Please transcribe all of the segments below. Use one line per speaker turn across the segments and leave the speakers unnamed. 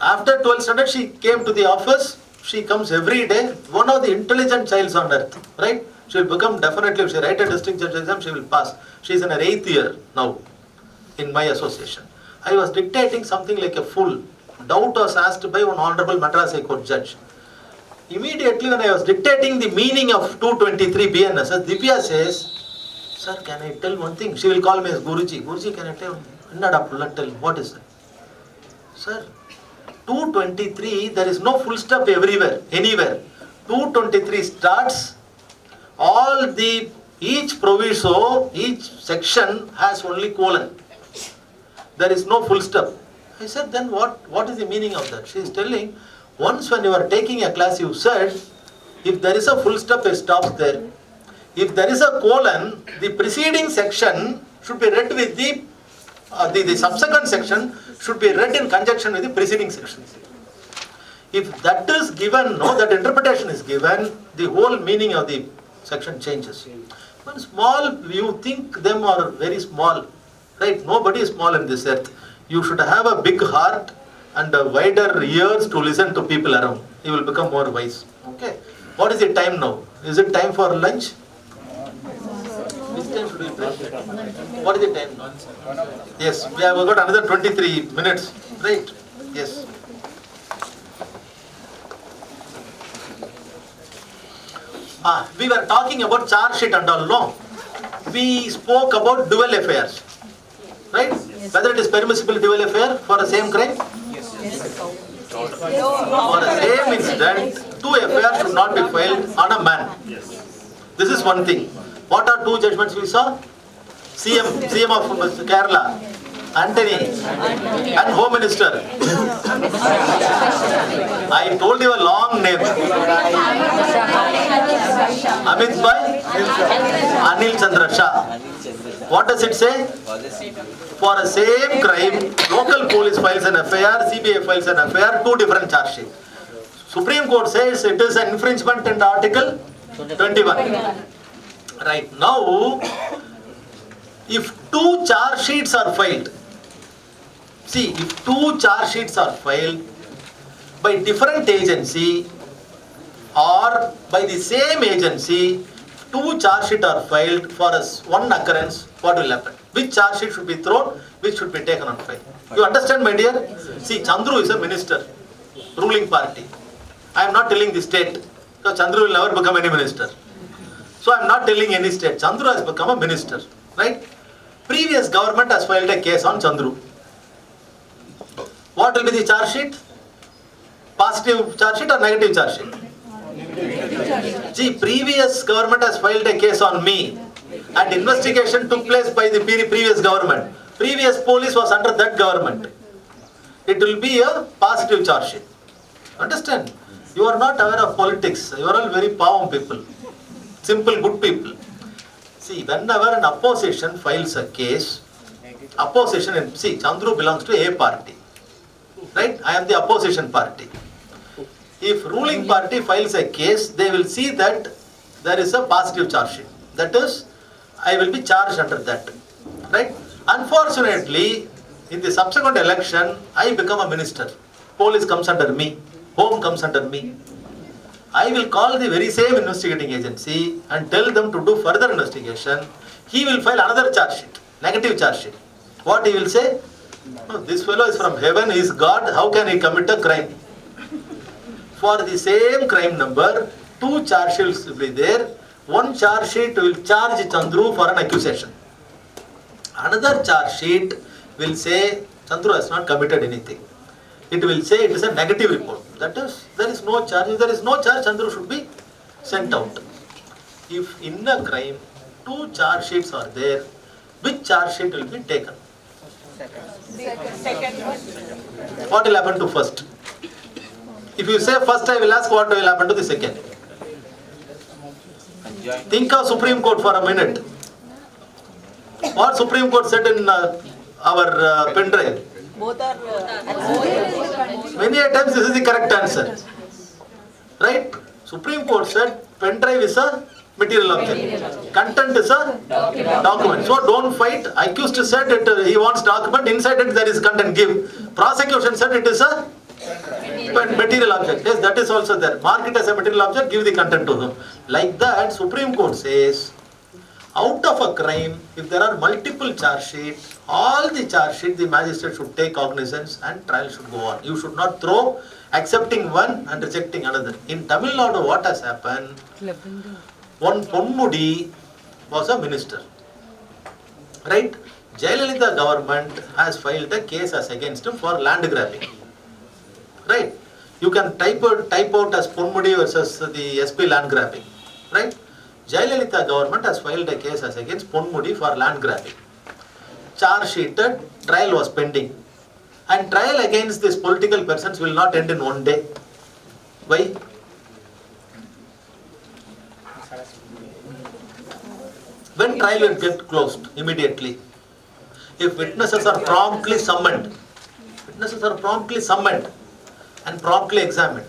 After 12th standard, she came to the office. She comes every day. One of the intelligent childs on earth, right? She will become definitely, if she write a district judge exam, she will pass. She is in her 8th year now in my association. I was dictating something like a fool. Doubt was asked by one honorable Madras High Court judge. Immediately when I was dictating the meaning of 223 BNS, Divya says, sir, can I tell one thing? She will call me as Guruji. Guruji, can I tell one thing? Tell, what is that? Sir, 223, there is no full stop everywhere, anywhere. 223 starts, each proviso, each section has only colon. There is no full stop. I said, then what is the meaning of that? She is telling, once when you are taking a class, you said, if there is a full stop, it stops there. If there is a colon, the preceding section should be read with the subsequent section should be read in conjunction with the preceding section. If that is given, that interpretation is given, the whole meaning of the section changes. When small, you think them are very small, right? Nobody is small in this earth. You should have a big heart and wider ears to listen to people around. You will become more wise. Okay. What is the time now? Is it time for lunch? Which time should we break? What is the time now? Yes, we have got another 23 minutes. Right? Yes. We were talking about charge sheet and all, no? We spoke about dual affairs. Right? Yes. Whether it is permissible dual affair for the same crime? Yes. For the same incident, 2 affairs should not be filed on a man. Yes. This is one thing. What are 2 judgments we saw? CM of Kerala, Antony, and Home Minister. I told you a long name. Amit Bhai, Anil Chandra Shah. What does it say? For a same crime, local police files an FIR, CBI files an FIR, 2 different charge sheets. Supreme Court says it is an infringement in Article 21. Right now, if 2 charge sheets are filed, see, if 2 charge sheets are filed by different agency or by the same agency, 2 charge sheets are filed for one occurrence, what will happen? Which charge sheet should be thrown, which should be taken on file? You understand, my dear? See, Chandru is a minister, ruling party. I am not telling the state, because Chandru will never become any minister. So I am not telling any state. Chandru has become a minister, right? Previous government has filed a case on Chandru. What will be the charge sheet? Positive charge sheet or negative charge sheet? See, previous government has filed a case on me and investigation took place by the previous government. Previous police was under that government. It will be a positive charge sheet. Understand? You are not aware of politics. You are all very pavam people. Simple, good people. See, whenever an opposition files a case, see, Chandru belongs to a party. Right? I am the opposition party. If ruling party files a case, they will see that there is a positive charge sheet. That is, I will be charged under that. Right? Unfortunately, in the subsequent election, I become a minister. Police comes under me. Home comes under me. I will call the very same investigating agency and tell them to do further investigation. He will file another charge sheet, negative charge sheet. What he will say? No, this fellow is from heaven, he is God, how can he commit a crime? For the same crime number, 2 charge sheets will be there. One charge sheet will charge Chandru for an accusation. Another charge sheet will say Chandru has not committed anything. It will say it is a negative report. That is, there is no charge. If there is no charge, Chandru should be sent out. If in a crime, 2 charge sheets are there, which charge sheet will be taken? Second one. What will happen to first? If you say first, I will ask what will happen to the second. Think of Supreme Court for a minute. What Supreme Court said in our pen drive?
Both are
Many a times this is the correct answer. Right? Supreme Court said pen drive is a material object. Content is a document. So don't fight. Accused said he wants document. Inside it there is content. Give. Prosecution said it is a But material object, yes, that is also there. Mark it as a material object, give the content to him. Like that, Supreme Court says, out of a crime, if there are multiple charge sheets, all the charge sheet the magistrate should take cognizance and trial should go on. You should not throw accepting one and rejecting another. In Tamil Nadu, what has happened? One Ponmudi was a minister, right? Jayalalitha government has filed a case as against him for land grabbing, right? You can type out as Ponmudi versus the SP land grabbing, right? Jayalalitha government has filed a case as against Ponmudi for land grabbing. Charge sheeted, trial was pending. And trial against these political persons will not end in one day. Why? When trial will get closed immediately? If witnesses are promptly summoned and promptly examined,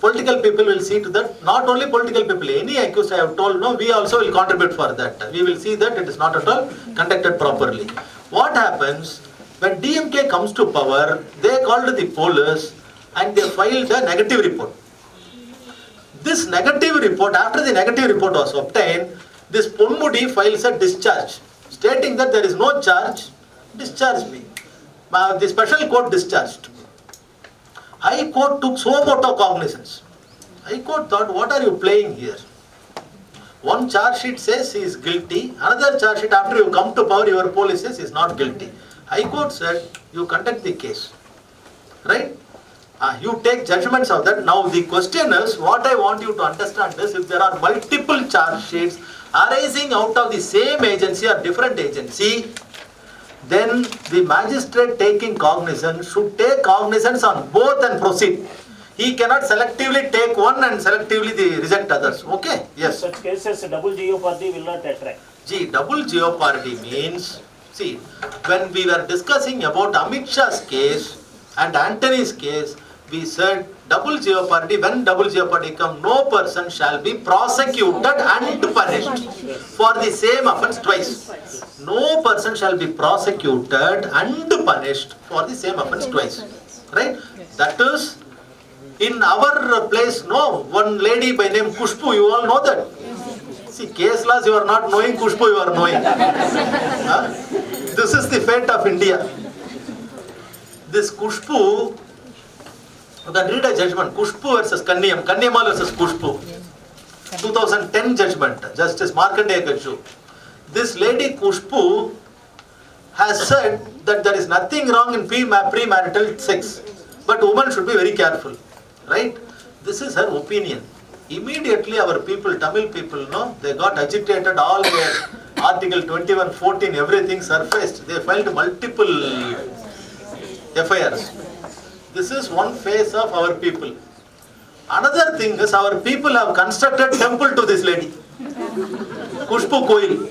political people will see to that. Not only political people, any accused I have told, no, we also will contribute for that. We will see that it is not at all conducted properly. What happens when DMK comes to power? They called the police and they filed a negative report. This negative report, after the negative report was obtained, this Ponmudi files a discharge stating that there is no charge, discharge me. The special court discharged. High Court took so much of cognizance. High Court thought, what are you playing here? One charge sheet says he is guilty, another charge sheet after you come to power, your police says he is not guilty. High Court said, you conduct the case, right? You take judgments of that. Now the question is, what I want you to understand is, if there are multiple charge sheets arising out of the same agency or different agency, then the magistrate taking cognizance should take cognizance on both and proceed. He cannot selectively take one and selectively reject others. Okay? Yes.
Such cases, double jeopardy will not attract.
Double jeopardy means, see, when we were discussing about Amit Shah's case and Antony's case, we said double jeopardy, when double jeopardy comes, no person shall be prosecuted and punished for the same offence twice. No person shall be prosecuted and punished for the same offence twice. Right? That is, in our place, no, one lady by name Kushbu, you all know that. See, case laws you are not knowing, Kushbu you are knowing. This is the fate of India. This Kushbu, you can read a judgment, Kushbu versus Kanniammal versus Kushbu. 2010 judgment, Justice Markandeya Gaju. This lady Kushbu has said that there is nothing wrong in premarital sex, but women should be very careful, right? This is her opinion. Immediately our people, Tamil people, no, they got agitated, all their Article 21, 14, everything surfaced. They filed multiple FIRs. This is one phase of our people. Another thing is, our people have constructed temple to this lady, Kushbu Koil.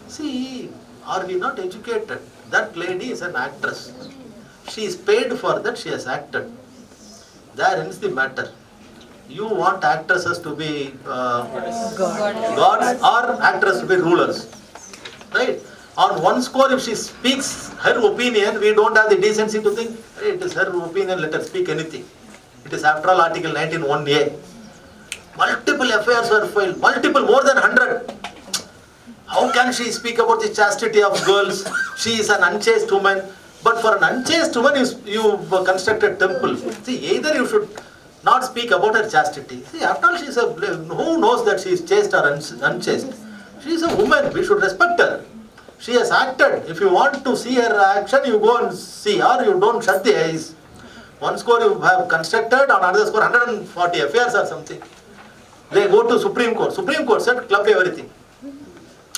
See, are we not educated? That lady is an actress. She is paid for that, she has acted. There ends the matter. You want actresses to be gods or actresses to be rulers, right? On one score, if she speaks her opinion, we don't have the decency to think, hey, it is her opinion, let her speak anything. It is after all Article 19(1)(a). Multiple affairs were filed, more than 100. How can she speak about the chastity of girls? She is an unchaste woman. But for an unchaste woman, you constructed temple. See, either you should not speak about her chastity. See, after all, she is who knows that she is chaste or unchaste? She is a woman, we should respect her. She has acted. If you want to see her action, you go and see, or you don't shut the eyes. One score you have constructed, on another score 140 affairs or something. They go to Supreme Court. Supreme Court said, club everything.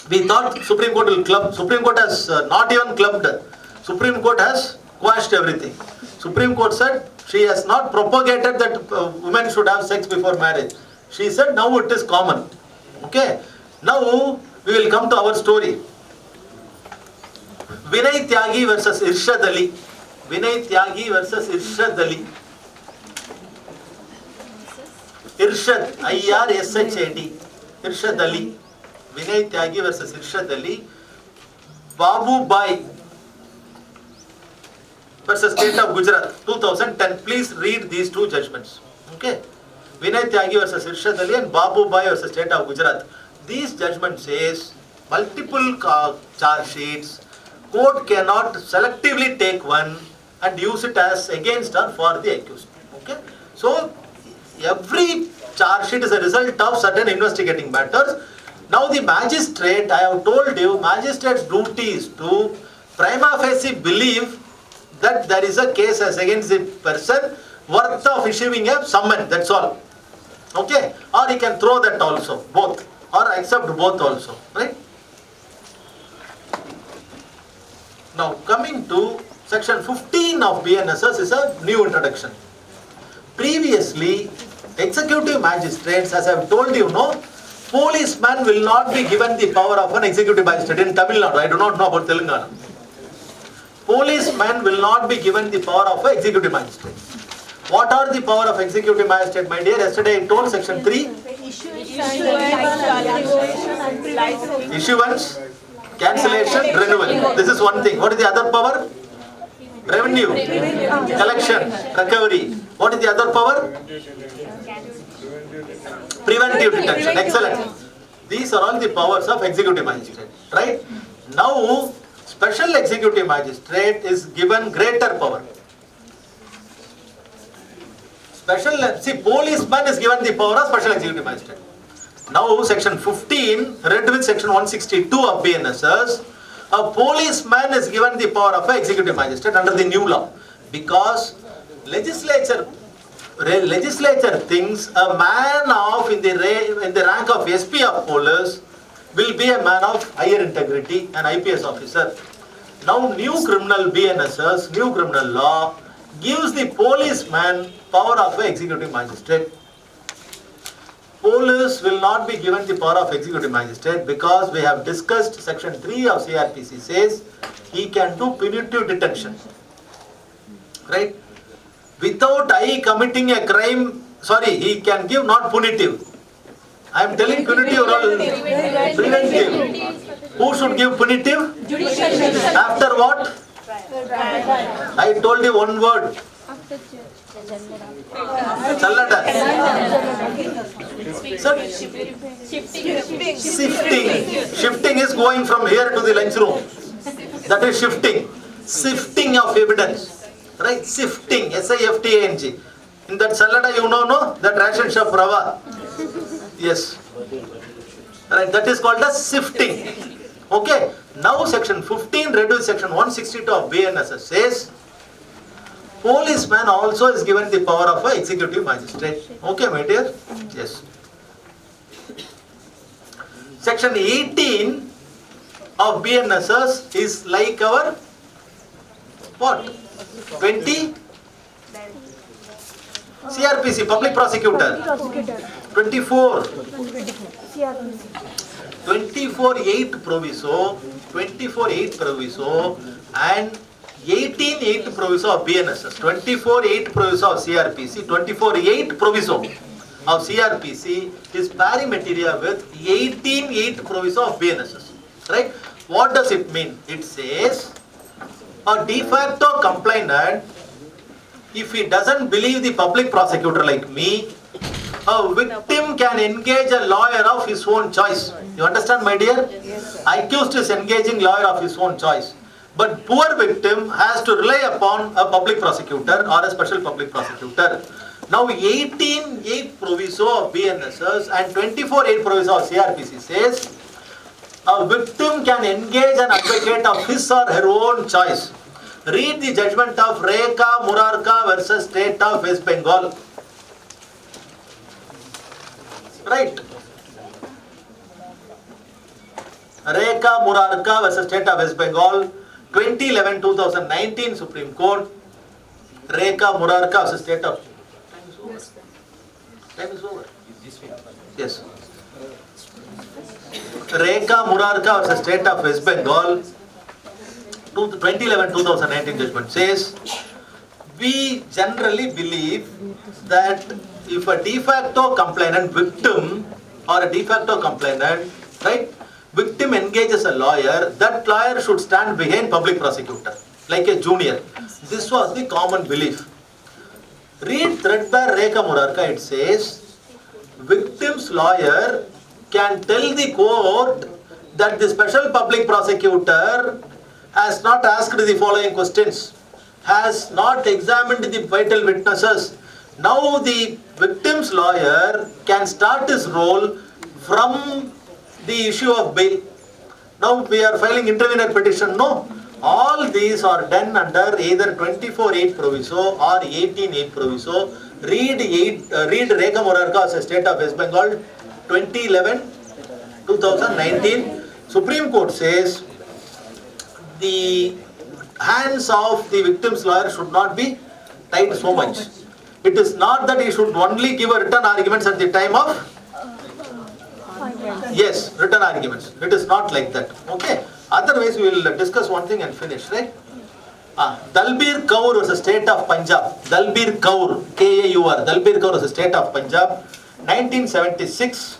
We thought Supreme Court will club. Supreme Court has not even clubbed. Supreme Court has quashed everything. Supreme Court said she has not propagated that women should have sex before marriage. She said now it is common. Okay. Now we will come to our story. Vinay Tyagi versus Irshad Ali. Vinay Tyagi versus Irshad Ali. Irshad, I-R-S-H-A-D. Irshad Ali. Vinay Tyagi versus Irshad Ali. Babu Bai. versus State of Gujarat, 2010. Please read these two judgments. Okay. Vinay Tyagi versus Irshad Ali and Babu Bhai versus State of Gujarat. These judgments says multiple charge sheets. Court cannot selectively take one and use it as against or for the accused. Okay. So every charge sheet is a result of certain investigating matters. Now the magistrate, I have told you, magistrate's duty is to prima facie believe that there is a case as against the person worth of issuing a summons, that's all. Okay? Or he can throw that also, both, or accept both also, right? Now coming to section 15 of BNSS is a new introduction. Previously, executive magistrates, as I have told you, no, policeman will not be given the power of an executive magistrate in Tamil Nadu. I do not know about Telangana. Policeman will not be given the power of an executive magistrate. What are the power of executive magistrate, my dear? Yesterday I told section 3. Issuance, cancellation, renewal. This is one thing. What is the other power? Revenue, collection, recovery. What is the other power? Preventive detention. Excellent. These are all the powers of executive magistrate. Right? Now, special executive magistrate is given greater power. Policeman is given the power of special executive magistrate. Now, section 15, read with section 162 of BNSS, a policeman is given the power of an executive magistrate under the new law. Because legislature thinks a man of in the rank of SP of police will be a man of higher integrity, an IPS officer. Now new criminal BNSS, new criminal law gives the policeman power of an executive magistrate. Police will not be given the power of executive magistrate because we have discussed section 3 of CRPC says he can do punitive detention. Right? Without I committing a crime, he can give not punitive. I am telling punitive or preventive. Who should give punitive? After what? I told you one word. Challada. Shifting is going from here to the lunch room. That is shifting. Sifting of evidence. Right? Sifting. SIFTANG. In that salada you know, no? That ration shop rava. Yes. Right. That is called as sifting. Okay. Now section 15 read with section 162 of BNSS says policeman also is given the power of an executive magistrate. Okay, my dear? Yes. Section 18 of BNSS is like our what? 20? CRPC, public prosecutor. 24. 24(8) proviso, 24(8) proviso and 18(8) proviso of BNSS. 24(8) proviso of CRPC, 24(8) proviso of CRPC is pari materia with 18(8) proviso of BNSS. Right? What does it mean? It says a de facto complainant, if he doesn't believe the public prosecutor like me, a victim can engage a lawyer of his own choice. You understand, my dear?
Yes,
Accused is engaging lawyer of his own choice. But poor victim has to rely upon a public prosecutor or a special public prosecutor. Now 18(8) proviso of BNSS and 24(8) proviso of CRPC says a victim can engage an advocate of his or her own choice. Read the judgment of Rekha Murarka versus State of West Bengal. Right? Rekha Murarka versus State of West Bengal, 2011-2019 Supreme Court. Rekha Murarka versus State of... Time is over. Yes. Rekha Murarka versus State of West Bengal, 2011-2019 judgment says, we generally believe that if a de facto complainant victim or a de facto complainant, right, victim engages a lawyer, that lawyer should stand behind public prosecutor, like a junior. This was the common belief. Read threadbare Rekha Murarka, it says, victim's lawyer can tell the court that the special public prosecutor has not asked the following questions, has not examined the vital witnesses. Now the victim's lawyer can start his role from the issue of bail. Now we are filing intervener petition. No. All these are done under either 24(8) proviso or 18(8) proviso. Read Rekha Murarka as a state of West Bengal, 2011-2019. Supreme Court says the hands of the victim's lawyer should not be tied so much. It is not that he should only give a written arguments at the time of, yes, written arguments. It is not like that. Okay. Otherwise, we will discuss one thing and finish, right? Dalbir Kaur was a state of Punjab. Dalbir Kaur, K-A-U-R. Dalbir Kaur was a state of Punjab. 1976.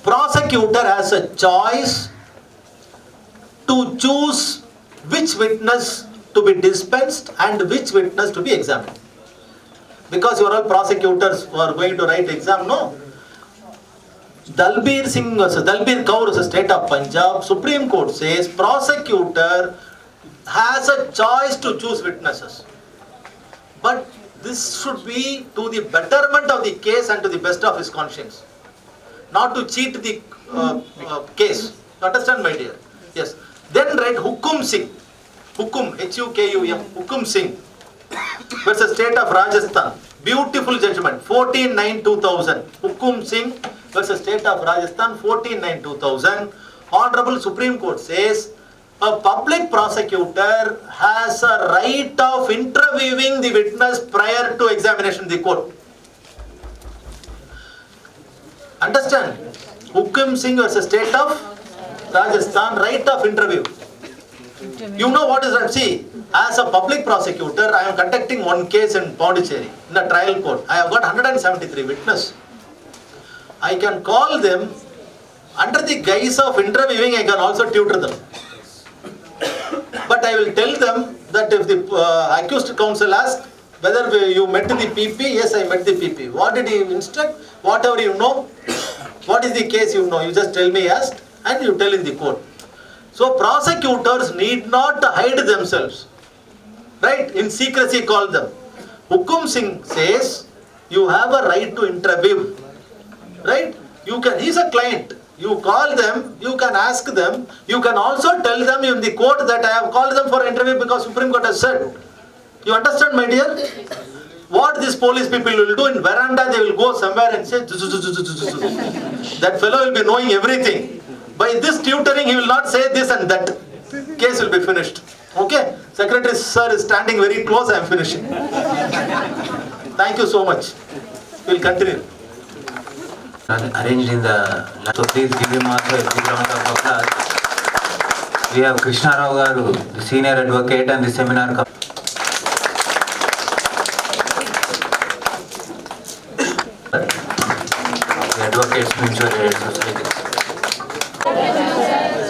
Prosecutor has a choice to choose which witness to be dispensed and which witness to be examined. Because you are all prosecutors who are going to write exam, no? Dalbir Kaur is a state of Punjab. Supreme Court says prosecutor has a choice to choose witnesses. But this should be to the betterment of the case and to the best of his conscience. Not to cheat the case. You understand, my dear? Yes. Then write Hukum Singh. Hukum, H-U-K-U-M. Hukum Singh versus state of Rajasthan. Beautiful judgment. 14/9/2000. Hukum Singh versus state of Rajasthan. 14/9/2000. Honorable Supreme Court says a public prosecutor has a right of interviewing the witness prior to examination in the court. Understand? Hukum Singh versus state of Rajasthan, right of interview. You know what is that? See, as a public prosecutor, I am conducting one case in Pondicherry, in a trial court. I have got 173 witnesses. I can call them under the guise of interviewing. I can also tutor them. But I will tell them that if the accused counsel asks whether you met the PP, yes, I met the PP. What did he instruct? Whatever you know, what is the case you know, you just tell me asked and you tell in the court. So prosecutors need not hide themselves, right? In secrecy call them. Hukum Singh says you have a right to interview, right? You can, he's a client. You call them, you can ask them, you can also tell them in the court that I have called them for interview because Supreme Court has said. You understand, my dear? What these police people will do in veranda, they will go somewhere and say, that fellow will be knowing everything. By this tutoring, he will not say this and that. Case will be finished. Okay? Secretary sir is standing very close, I am finishing. Thank you so much. We will continue.
Arranged in the, so please give him also a big round of applause. We have Krishna Rao Garu, the senior advocate and the seminar. The Advocates Mutual Aid Society.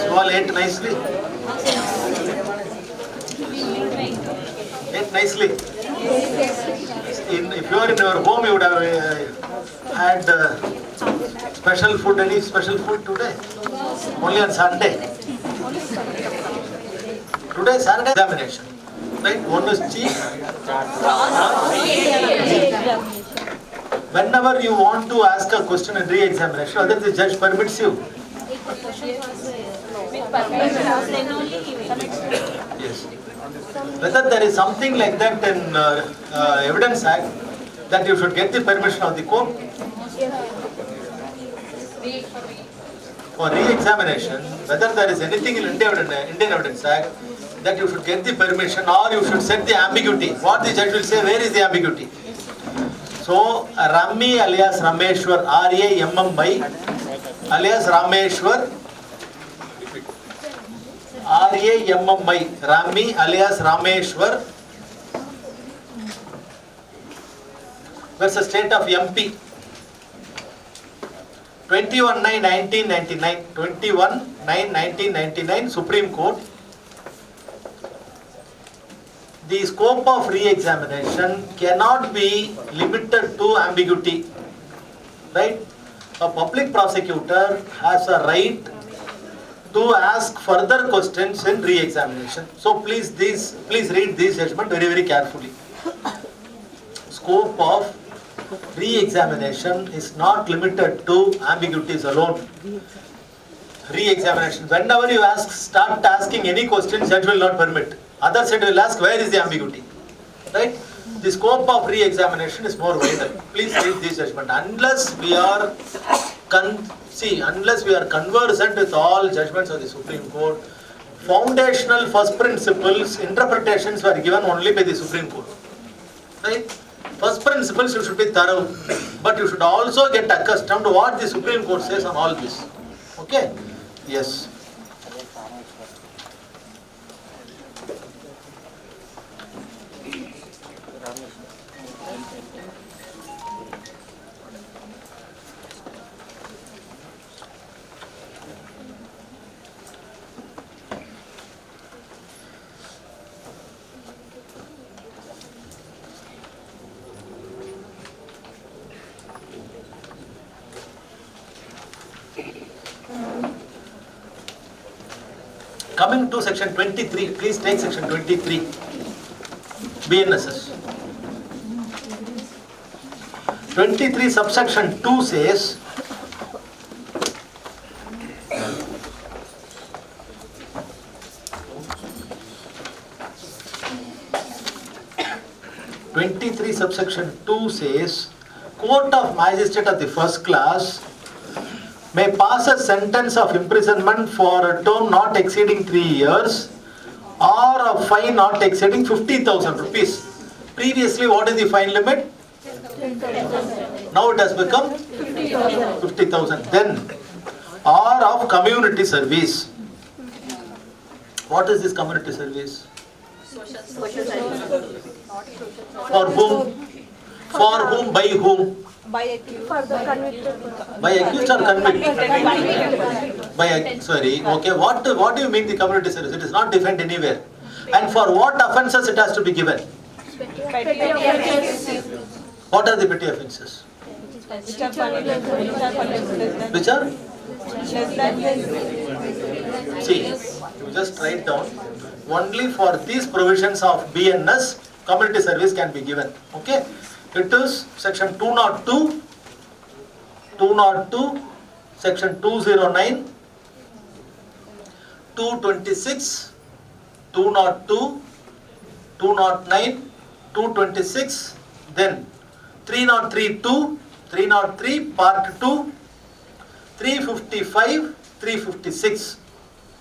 You all ate nicely? Ate nicely? If you are in your home, you would have had special food. Any special food today? Only on Sunday. Today is Saturday examination. Right? One is chief. Whenever you want to ask a question in re-examination, whether the judge permits you. Yes. Whether there is something like that in Evidence Act that you should get the permission of the court for re-examination, whether there is anything in Indian Evidence Act that you should get the permission or you should set the ambiguity. What the judge will say, where is the ambiguity? So, Rammi alias Rameshwar, R-A-M-M-I alias Rameshwar, R-A-M-M-I, Rammi alias Rameshwar versus state of MP. 21/9/1999, 21/9/1999 Supreme Court. The scope of re-examination cannot be limited to ambiguity, right? A public prosecutor has a right to ask further questions in re-examination. So please read this judgment very, very carefully. Scope of re-examination is not limited to ambiguities alone. Re-examination, whenever you start asking any question, judge will not permit. Other side will ask, where is the ambiguity? Right? The scope of re-examination is more wider. Please read this judgment. Unless we are conversant with all judgments of the Supreme Court, foundational first principles interpretations were given only by the Supreme Court. Right? First principles you should be thorough, but you should also get accustomed to what the Supreme Court says on all this. Okay? Yes. Coming to section 23, please take section 23, BNSS. 23 subsection 2 says, Court of Magistrate of the first class may pass a sentence of imprisonment for a term not exceeding 3 years or a fine not exceeding 50,000 rupees. Previously, what is the fine limit? 10,000. Now it has become 50,000. Then, or of community service. What is this community service?
Social service.
For whom? For whom? By whom?
By accused. For the convicted.
By accused or convicted? Sorry. Okay. What do you mean the community service? It is not defined anywhere. And for what offences it has to be given?
Petty offences.
What are the petty offences? Which are? See, you just write down. Only for these provisions of BNS, community service can be given. Okay. It is section 202, section 209, 226, 202, 209, 226, then 303(2), 303 part 2, 355, 356.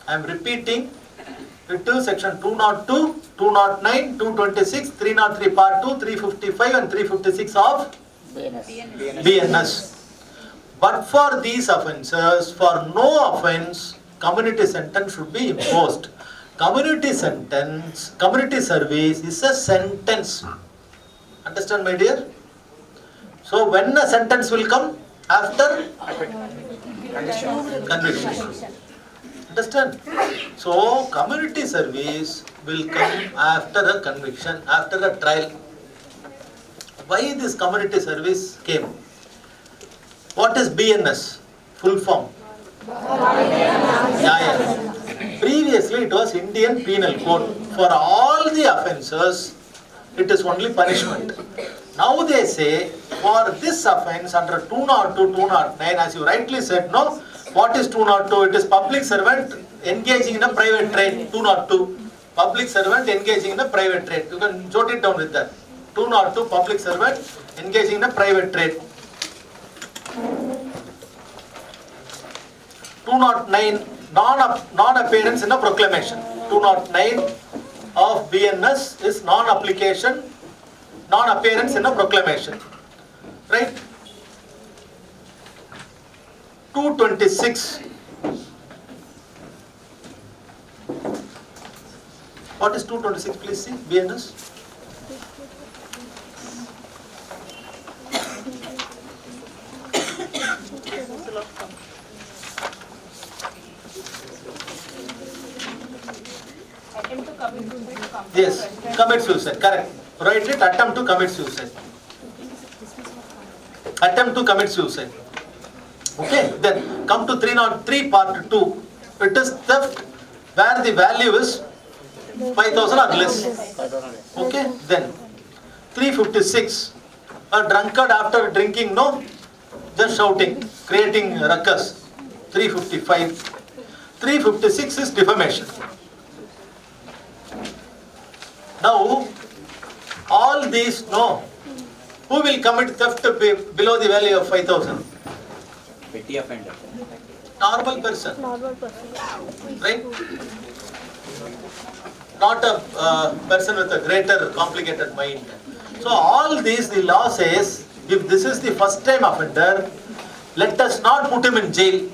I am repeating. It is section 202, 209, 226, 303 part 2, 355 and 356 of BNS. But for these offences, for no offence, community sentence should be imposed. Community service is a sentence. Understand, my dear? So when a sentence will come? After conviction. Understand? So community service will come after a conviction, after a trial. Why this community service came? What is BNS? Full form? Previously it was Indian Penal Code. For all the offences, it is only punishment. Now they say, for this offence under 202, 209, as you rightly said, no? What is 202? It is public servant engaging in a private trade. 202. Public servant engaging in a private trade. You can jot it down with that. 202. Public servant engaging in a private trade. 209. Non-appearance in a proclamation. 209 of BNS is non-application, non-appearance in a proclamation. Right? 226. What is 226? Please see, BNS. Yes, commit suicide, correct. Write it, attempt to commit suicide. Attempt to commit suicide. Okay, then come to 303 part 2. It is theft where the value is 5,000 or less. Okay, then 356. A drunkard after drinking, no, just shouting, creating ruckus. 355. 356 is defamation. Now, all these, no, who will commit theft below the value of 5,000?
Petty offender.
Normal person,
Normal person.
right? Not a person with a greater complicated mind. So all these, the law says, if this is the first time offender, let us not put him in jail.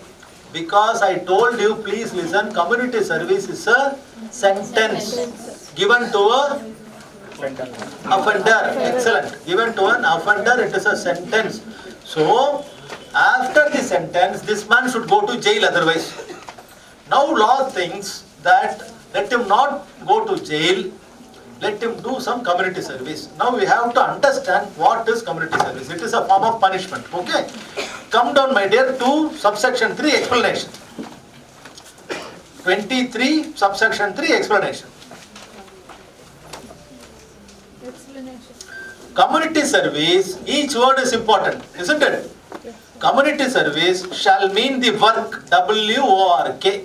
Because I told you, please listen, community service is a sentence given to a offender. Excellent. Given to an offender, it is a sentence. So, after the sentence, this man should go to jail otherwise. Now law thinks that let him not go to jail, let him do some community service. Now we have to understand what is community service. It is a form of punishment. Okay? Come down, my dear, to subsection 3 explanation. 23 subsection 3 explanation. Community service, each word is important, isn't it? Community service shall mean the work, W-O-R-K,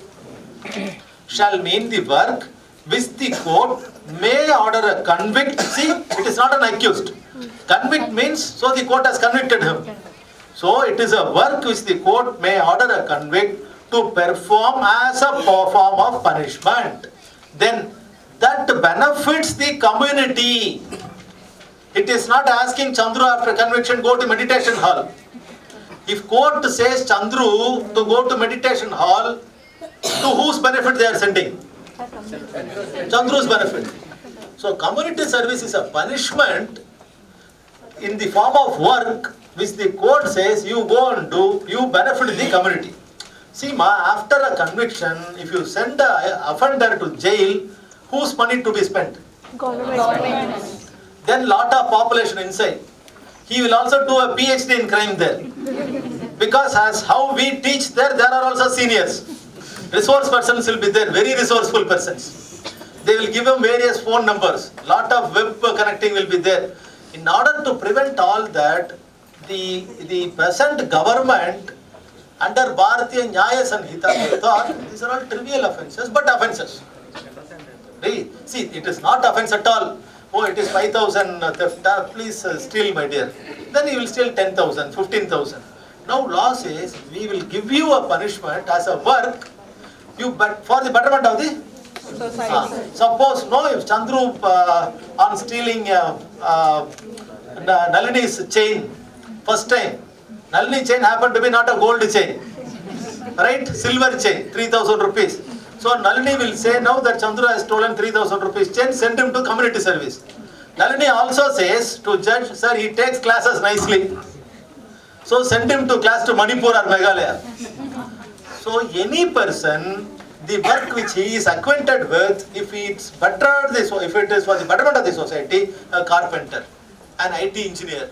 shall mean the work which the court may order a convict. See, it is not an accused. Convict means, so the court has convicted him. So it is a work which the court may order a convict to perform as a form of punishment. Then that benefits the community. It is not asking Chandru after conviction go to meditation hall. If court says Chandru to go to meditation hall, to whose benefit they are sending? Chandru's benefit. So community service is a punishment in the form of work which the court says you go and do, you benefit the community. See ma, after a conviction, if you send an offender to jail, whose money to be spent?
Government.
Then lot of population inside. He will also do a PhD in crime there. Because as how we teach there, there are also seniors. Resource persons will be there, very resourceful persons. They will give him various phone numbers. Lot of web connecting will be there. In order to prevent all that, the present government under Barrdc Nyaya Sanhita thought these are all trivial offences, but offences. See, it is not offence at all. Oh, it is 5,000 theft, please steal, my dear. Then he will steal 10,000, 15,000. Now law says, we will give you a punishment as a work, for the betterment of the society. Suppose, no, if Chandru on stealing Nalini's chain, first time, Nalini chain happened to be not a gold chain, right? Silver chain, 3,000 rupees. So Nalini will say now that Chandru has stolen 3,000 rupees chain, send him to community service. Nalini also says to judge, sir, he takes classes nicely. So send him to class to Manipur or Meghalaya. So any person, the work which he is acquainted with, if it is for the betterment of the society, a carpenter, an IT engineer,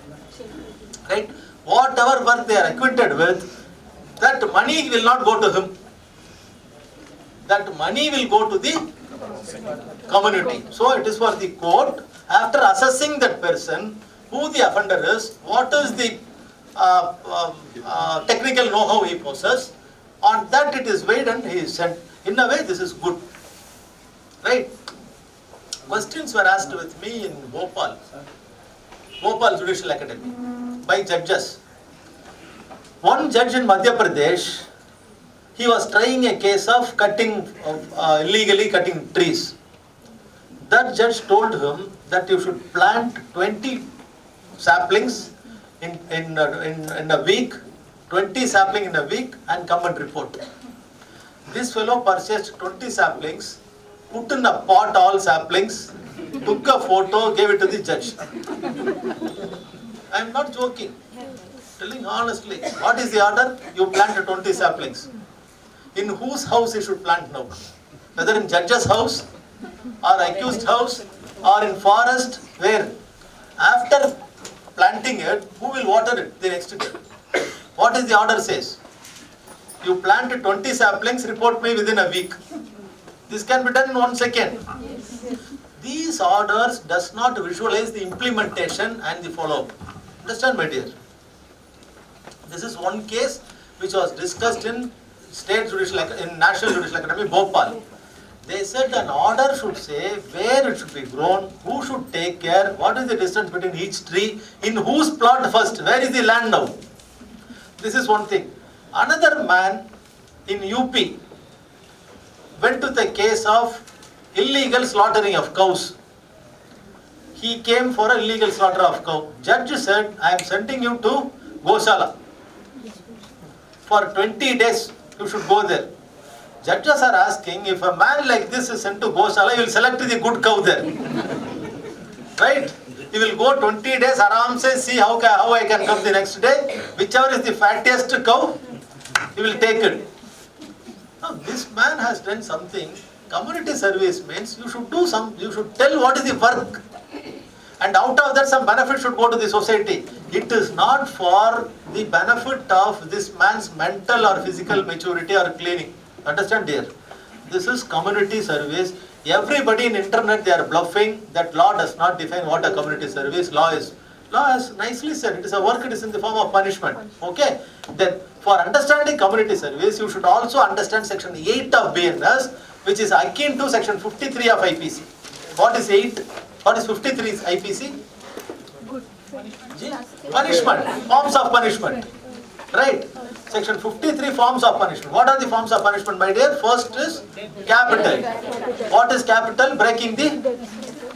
right? Whatever work they are acquainted with, that money will not go to him. That money will go to the community. So it is for the court, after assessing that person, who the offender is, what is the technical know-how he possesses, on that it is weighed and he is sent. In a way, this is good. Right? Questions were asked with me in Bhopal Judicial Academy, by judges. One judge in Madhya Pradesh, he was trying a case of illegally cutting trees. That judge told him that you should plant 20 saplings in a week, 20 sapling in a week, and come and report. This fellow purchased 20 saplings, put in a pot all saplings, took a photo, gave it to the judge. I am not joking, telling honestly. What is the order? You plant 20 saplings. In whose house he should plant now? Whether in judge's house or accused house or in forest where after planting it, who will water it the next day? What is the order says? You plant 20 saplings, report me within a week. This can be done in 1 second. These orders does not visualize the implementation and the follow-up. Understand, my dear? This is one case which was discussed in National Judicial Academy, Bhopal. They said an order should say where it should be grown, who should take care, what is the distance between each tree, in whose plot first, where is the land now. This is one thing. Another man in UP went to the case of illegal slaughtering of cows. He came for an illegal slaughter of cow. Judge said, I am sending you to Goshala. For 20 days, you should go there. Judges are asking, if a man like this is sent to Goshala, you will select the good cow there. Right? He will go 20 days, aram se see how I can come the next day. Whichever is the fattiest cow, he will take it. Now, this man has done something. Community service means you should you should tell what is the work. And out of that, some benefit should go to the society. It is not for the benefit of this man's mental or physical maturity or cleaning. Understand, dear? This is community service. Everybody in internet, they are bluffing that law does not define what a community service law is. Law has nicely said it is a work, it is in the form of punishment. Okay? Then for understanding community service, you should also understand section 8 of BNS, which is akin to section 53 of IPC. What is 8? What is 53 IPC? Punishment. Forms of punishment. Right? Section 53 forms of punishment. What are the forms of punishment, my dear? First is capital. What is capital? Breaking the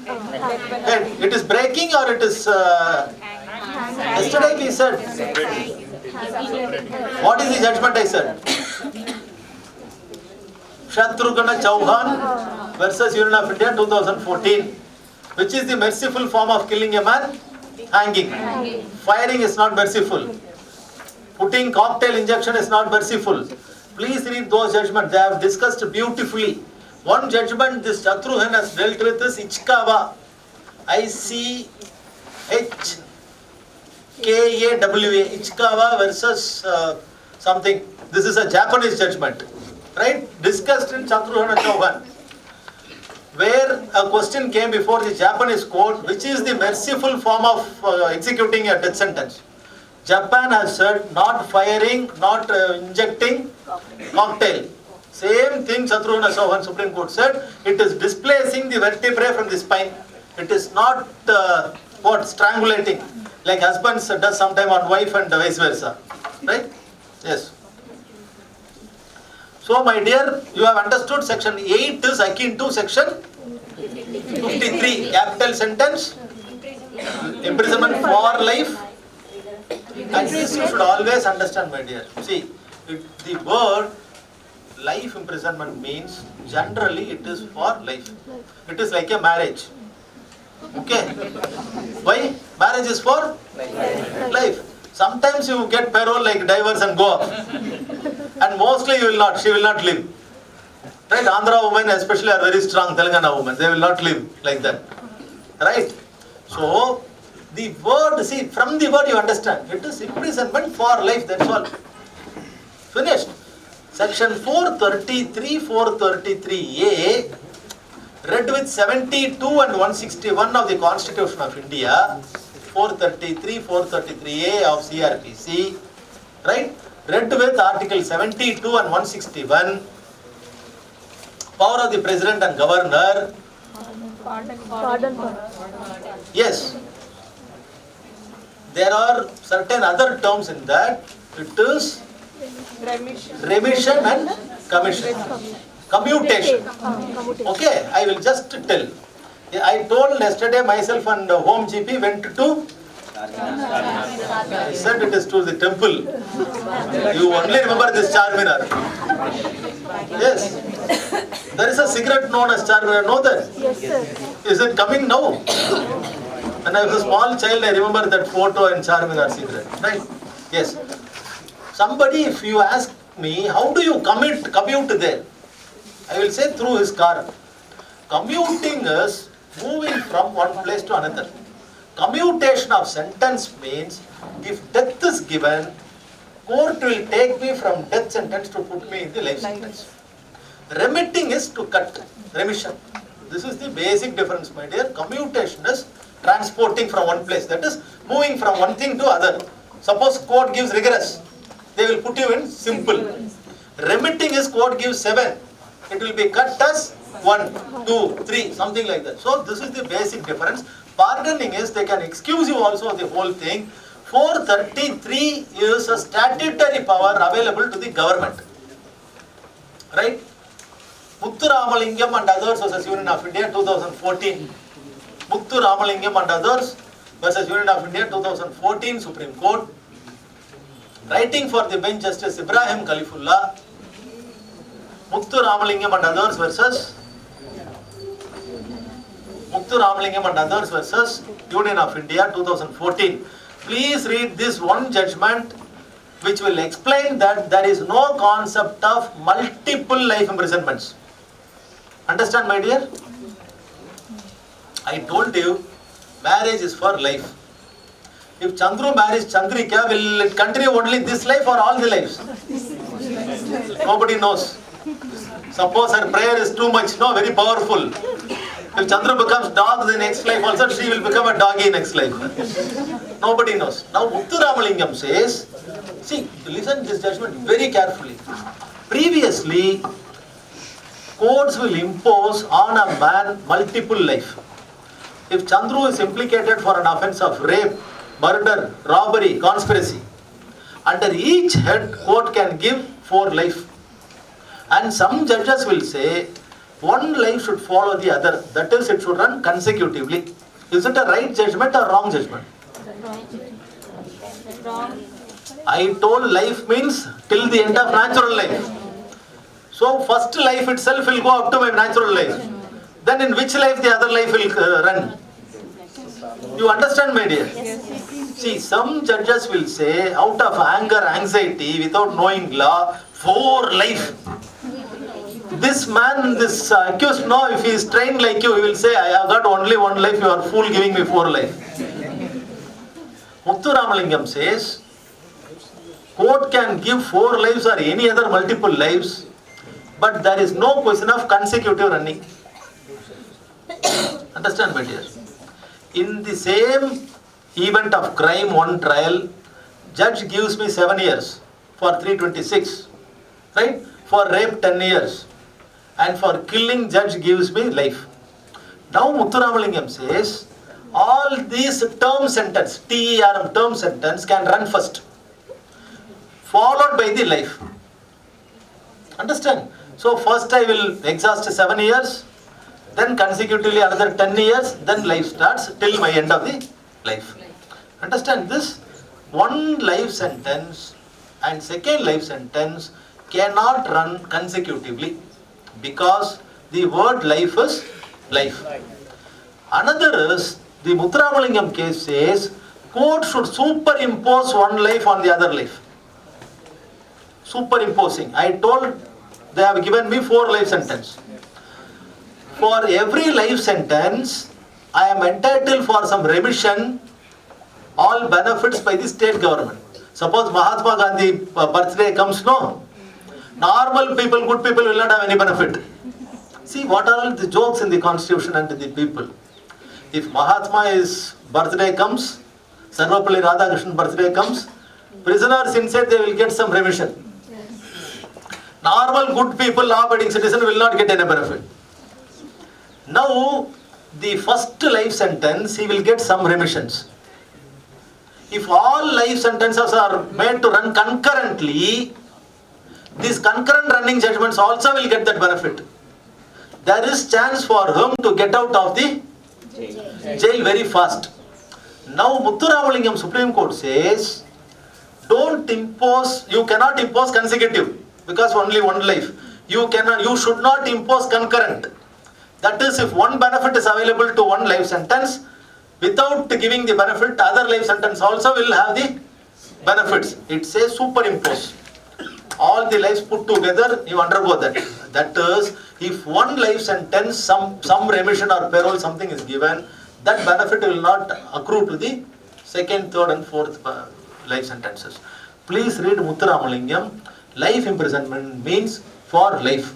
head. It is breaking or it is... yesterday we said. What is the judgment I said? Shatrugana Chauhan versus Union of India 2014. Which is the merciful form of killing a man? Hanging. Firing is not merciful. Putting cocktail injection is not merciful. Please read those judgments. They have discussed beautifully. One judgment this Shatrughan has dealt with is Ichikawa. I-C-H-K-A-W-A. Ichikawa versus something. This is a Japanese judgment. Right? Discussed in Shatrughan and Chauhan. Where a question came before the Japanese court, which is the merciful form of executing a death sentence. Japan has said not firing, not injecting cocktail. Same thing Shatrughan and Chauhan Supreme Court said. It is displacing the vertebrae from the spine. It is not strangulating like husbands does sometime on wife and vice versa. Right? Yes. So, my dear, you have understood section 8 is akin to section 53, capital sentence, imprisonment for life, and this you should always understand, my dear. See, the word life imprisonment means generally it is for life. It is like a marriage. Okay? Why? Marriage is for life. Sometimes you get parole like divers and go off. And mostly you will not, she will not live. Right? Andhra women especially are very strong, Telangana women. They will not live like that. Right? So, the word, see, from the word you understand. It is imprisonment for life, that's all. Finished. Section 433, 433A, read with 72 and 161 of the Constitution of India, 433, 433A of CRPC, right? Read with Article 72 and 161, power of the President and Governor.
Pardon.
Yes. There are certain other terms in that. It is remission and commission. Commutation. Okay, I will just tell. I told yesterday myself and home GP went to, I said it is to the temple. You only remember this Charminar. Yes. There is a cigarette known as Charminar. Know that?
Yes, sir.
Is it coming now? When I was a small child, I remember that photo and Charminar cigarette. Right? Yes. Somebody, if you ask me, how do you commute there? I will say through his car. Commuting is moving from one place to another. Commutation of sentence means if death is given, court will take me from death sentence to put me in the life sentence. Remitting is to cut, remission. This is the basic difference, my dear. Commutation is transporting from one place, that is moving from one thing to other. Suppose court gives rigorous, they will put you in simple. Remitting is court gives 7, it will be cut as 1, 2, 3, something like that. So this is the basic difference. Pardoning is they can excuse you also the whole thing. 433 is a statutory power available to the government. Right? Muthu Ramalingam and others versus Union of India 2014. Muthu Ramalingam and others versus Union of India 2014 Supreme Court. Writing for the bench Justice Ibrahim Khalifullah. Muthu Ramalingam and others versus Union of India 2014. Please read this one judgment which will explain that there is no concept of multiple life imprisonments. Understand, my dear? I told you, marriage is for life. If Chandru marries Chandrika, will it continue only this life or all the lives? Nobody knows. Suppose her prayer is too much, no, very powerful. If Chandru becomes dog, the next life also she will become a doggy next life. Nobody knows. Now Muthu Ramalingam says, see, listen to this judgment very carefully. Previously, courts will impose on a man multiple life. If Chandru is implicated for an offence of rape, murder, robbery, conspiracy, under each head court can give 4 life. And some judges will say, one life should follow the other. That is, it should run consecutively. Is it a right judgment or wrong judgment?
Wrong.
I told life means till the end of natural life. So first life itself will go up to my natural life. Then in which life the other life will run? You understand, my dear? See, some judges will say, out of anger, anxiety, without knowing law, 4 life. This man, this accused, no, if he is trained like you, he will say, I have got only 1 life, you are fool giving me 4 life. Muthu Ramalingam says, court can give 4 lives or any other multiple lives, but there is no question of consecutive running. Understand, my dear? In the same event of crime, one trial, judge gives me 7 years for 326, right? For rape 10 years. And for killing, judge gives me life. Now Muthu Ramalingam says, all these term sentence, TERM term sentence can run first, followed by the life. Understand? So first I will exhaust 7 years, then consecutively another 10 years, then life starts till my end of the life. Understand this? One life sentence and second life sentence cannot run consecutively, because the word life is life. Another is, the Muthu Ramalingam case says, court should superimpose one life on the other life. Superimposing. I told they have given me 4 life sentence. For every life sentence, I am entitled for some remission, all benefits by the state government. Suppose Mahatma Gandhi birthday comes, no? Normal people, good people will not have any benefit. See, what are all the jokes in the constitution and the people? If Mahatma's birthday comes, Sarvapalli Radhakrishnan birthday comes, prisoners inside they will get some remission. Normal good people, law-abiding citizen will not get any benefit. Now, the first life sentence, he will get some remissions. If all life sentences are made to run concurrently, these concurrent running judgments also will get that benefit. There is chance for him to get out of the jail very fast. Now Muthu Ramalingam Supreme Court says, don't impose, you cannot impose consecutive, because only 1 life. You should not impose concurrent. That is, if one benefit is available to one life sentence, without giving the benefit, other life sentence also will have the benefits. It says superimpose. All the lives put together, you undergo that. That is, if one life sentence, some remission or parole, something is given, that benefit will not accrue to the second, third and fourth life sentences. Please read Muthuramalingam. Life imprisonment means for life.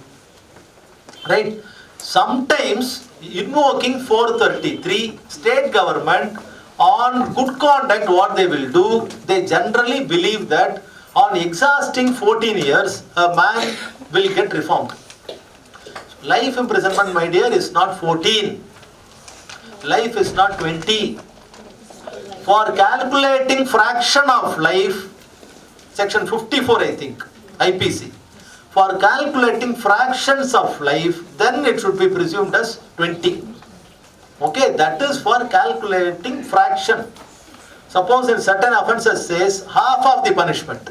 Right? Sometimes invoking 433, state government on good conduct, what they will do, they generally believe that on exhausting 14 years, a man will get reformed. Life imprisonment, my dear, is not 14. Life is not 20. For calculating fraction of life, section 54 I think, IPC. For calculating fractions of life, then it should be presumed as 20. Okay, that is for calculating fraction. Suppose in certain offences says half of the punishment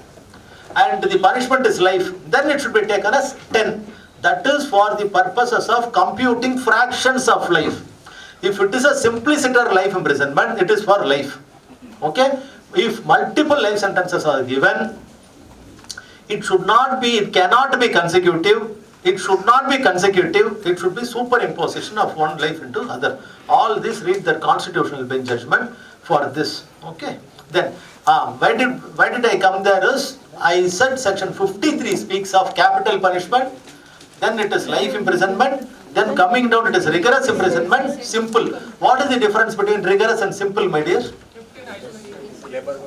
and the punishment is life, then it should be taken as 10. That is for the purposes of computing fractions of life. If it is a simpliciter life imprisonment, it is for life. Okay? If multiple life sentences are given, it cannot be consecutive. It should not be consecutive. It should be superimposition of one life into other. All this, read the constitutional bench judgment for this. Okay. Then, why did I come there is, I said section 53 speaks of capital punishment. Then it is life imprisonment. Then coming down it is rigorous imprisonment. Simple. What is the difference between rigorous and simple, my dear?
Labor,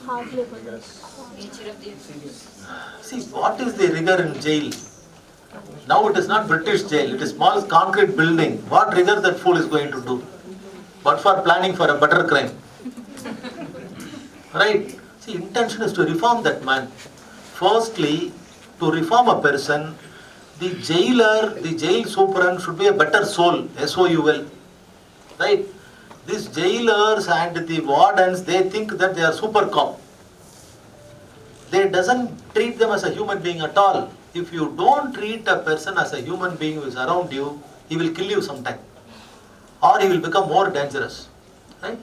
hard labor.
See, what is the rigor in jail? Now it is not British jail, it is small concrete building. What rigor that fool is going to do? But for planning for a better crime. Right? See, intention is to reform that man. Firstly, to reform a person, the jailer, the jail superintendent should be a better soul, S-O-U-L. Right? These jailers and the wardens, they think that they are super cop. They doesn't treat them as a human being at all. If you don't treat a person as a human being who is around you, he will kill you sometime. Or he will become more dangerous. Right?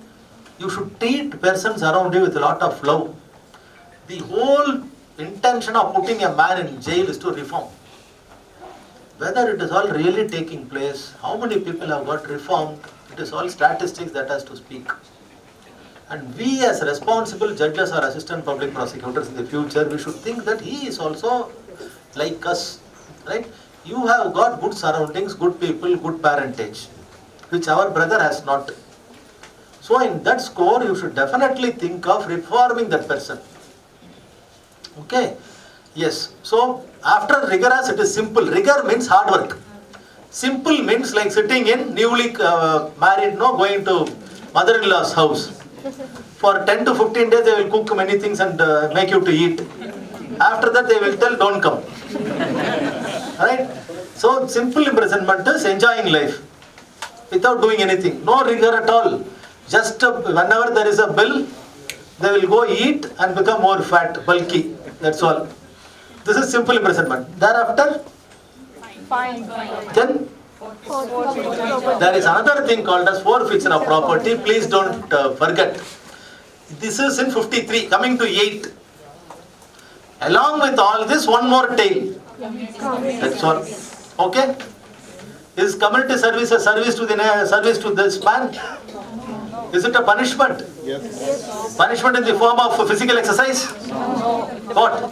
You should treat persons around you with a lot of love. The whole intention of putting a man in jail is to reform. Whether it is all really taking place, how many people have got reformed, it is all statistics that has to speak. And we as responsible judges or assistant public prosecutors in the future, we should think that he is also like us, right? You have got good surroundings, good people, good parentage, which our brother has not. So in that score, you should definitely think of reforming that person. Okay? Yes. So after rigorous, it is simple. Rigor means hard work. Simple means like sitting in newly married, going to mother-in-law's house. For 10 to 15 days, they will cook many things and make you to eat. After that, they will tell, don't come. Right? So, simple imprisonment is enjoying life without doing anything. No rigor at all. Just whenever there is a bill, they will go eat and become more fat, bulky. That's all. This is simple imprisonment. Thereafter,
Fine.
then there is another thing called as forfeiture of property. Please don't forget. This is in 53, coming to 8. Along with all this, one more tail. That's all. Okay? Is community service a service to this man? Is it a punishment? Yes. Punishment in the form of physical exercise? What?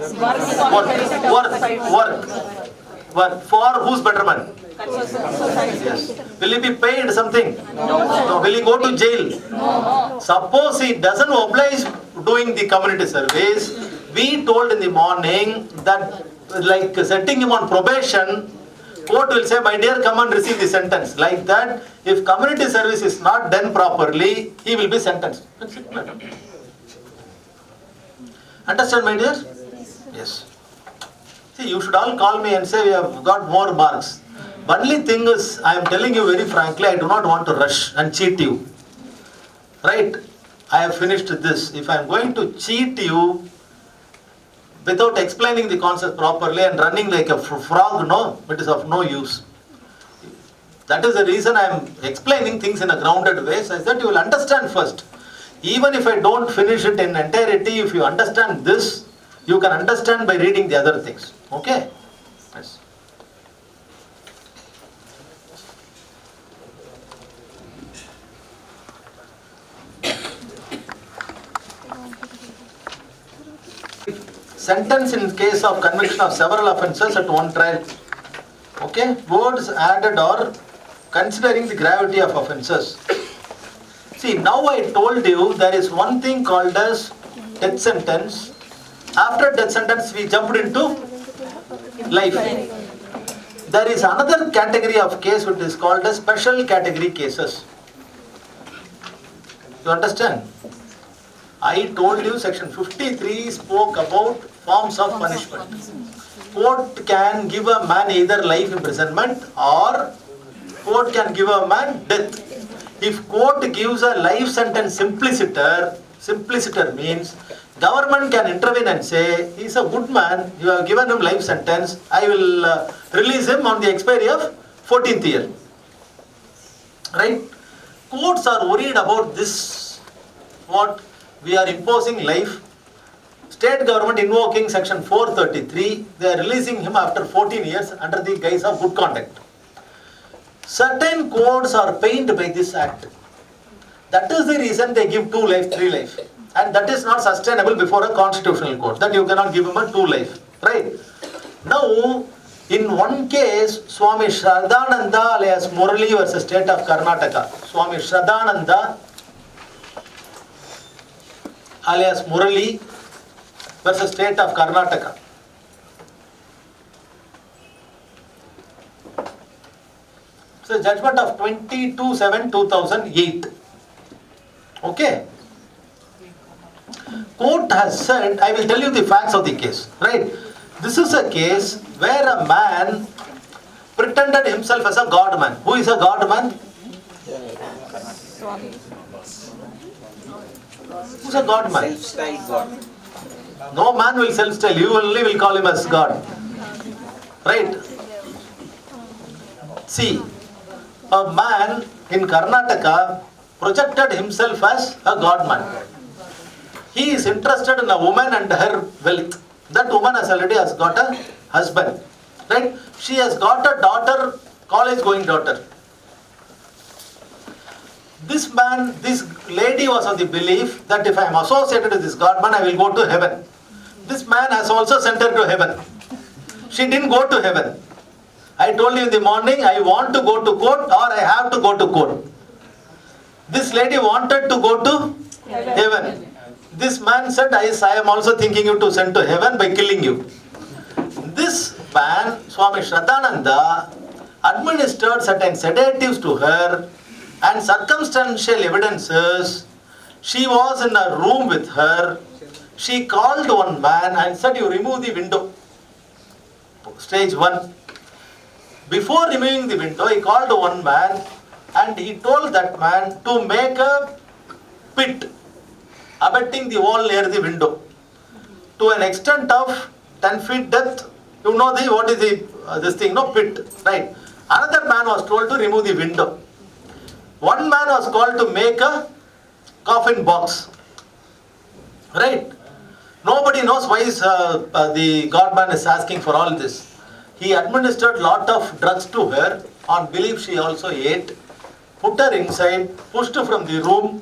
Work. For whose betterment? Yes. Will he be paid something? No. Will he go to jail? No. Suppose he doesn't oblige doing the community service, we told in the morning that like setting him on probation, court will say, my dear, come and receive the sentence. Like that, if community service is not done properly, he will be sentenced. That's it, madam. Understand, my dear? Yes. See, you should all call me and say we have got more marks. Only thing is, I am telling you very frankly, I do not want to rush and cheat you. Right? I have finished this. If I am going to cheat you without explaining the concept properly and running like a frog, no, it is of no use. That is the reason I am explaining things in a grounded way, so that you will understand first. Even if I don't finish it in entirety, if you understand this, you can understand by reading the other things. Okay? Yes. sentence in case of conviction of several offences at one trial. Okay, words added or considering the gravity of offences. See, now I told you there is one thing called as death sentence. After death sentence, we jumped into life. There is another category of case which is called as special category cases. You understand? I told you section 53 spoke about forms of punishment. Court can give a man either life imprisonment or court can give a man death. If court gives a life sentence simpliciter means government can intervene and say, he is a good man, you have given him life sentence, I will release him on the expiry of 14th year. Right? Courts are worried about this, what we are imposing life. State government invoking section 433, they are releasing him after 14 years under the guise of good conduct. Certain courts are pained by this act. That is the reason they give 2 life, 3 life. And that is not sustainable before a constitutional court. That you cannot give him a 2 life. Right? Now, in one case, Swami Shraddhananda alias Murali versus State of Karnataka. Swami Shraddhananda alias Murali versus State of Karnataka. So judgment of 22/7/2008. Okay. Court has said, I will tell you the facts of the case. Right. This is a case where a man pretended himself as a god man. Who is a god man? Who's a god man?
Self-styled God.
No man will self-style. You only will call him as God. Right? See, a man in Karnataka projected himself as a god man. He is interested in a woman and her wealth. That woman has already got a husband. Right? She has got a daughter, college-going daughter. This lady was of the belief that if I am associated with this god man, I will go to heaven. This man has also sent her to heaven. She didn't go to heaven. I told you in the morning, I want to go to court or I have to go to court. This lady wanted to go to heaven. This man said, I am also thinking you to send to heaven by killing you. This man, Swami Shraddhananda, administered certain sedatives to her and circumstantial evidences. She was in a room with her. She called one man and said, you remove the window. Stage 1. Before removing the window, he called one man and he told that man to make a pit abutting the wall near the window to an extent of 10 feet depth. You know what is this thing, no pit, right? Another man was told to remove the window. One man was called to make a coffin box, right? Nobody knows why the god man is asking for all this. He administered lot of drugs to her on belief she also ate, put her inside, pushed her from the room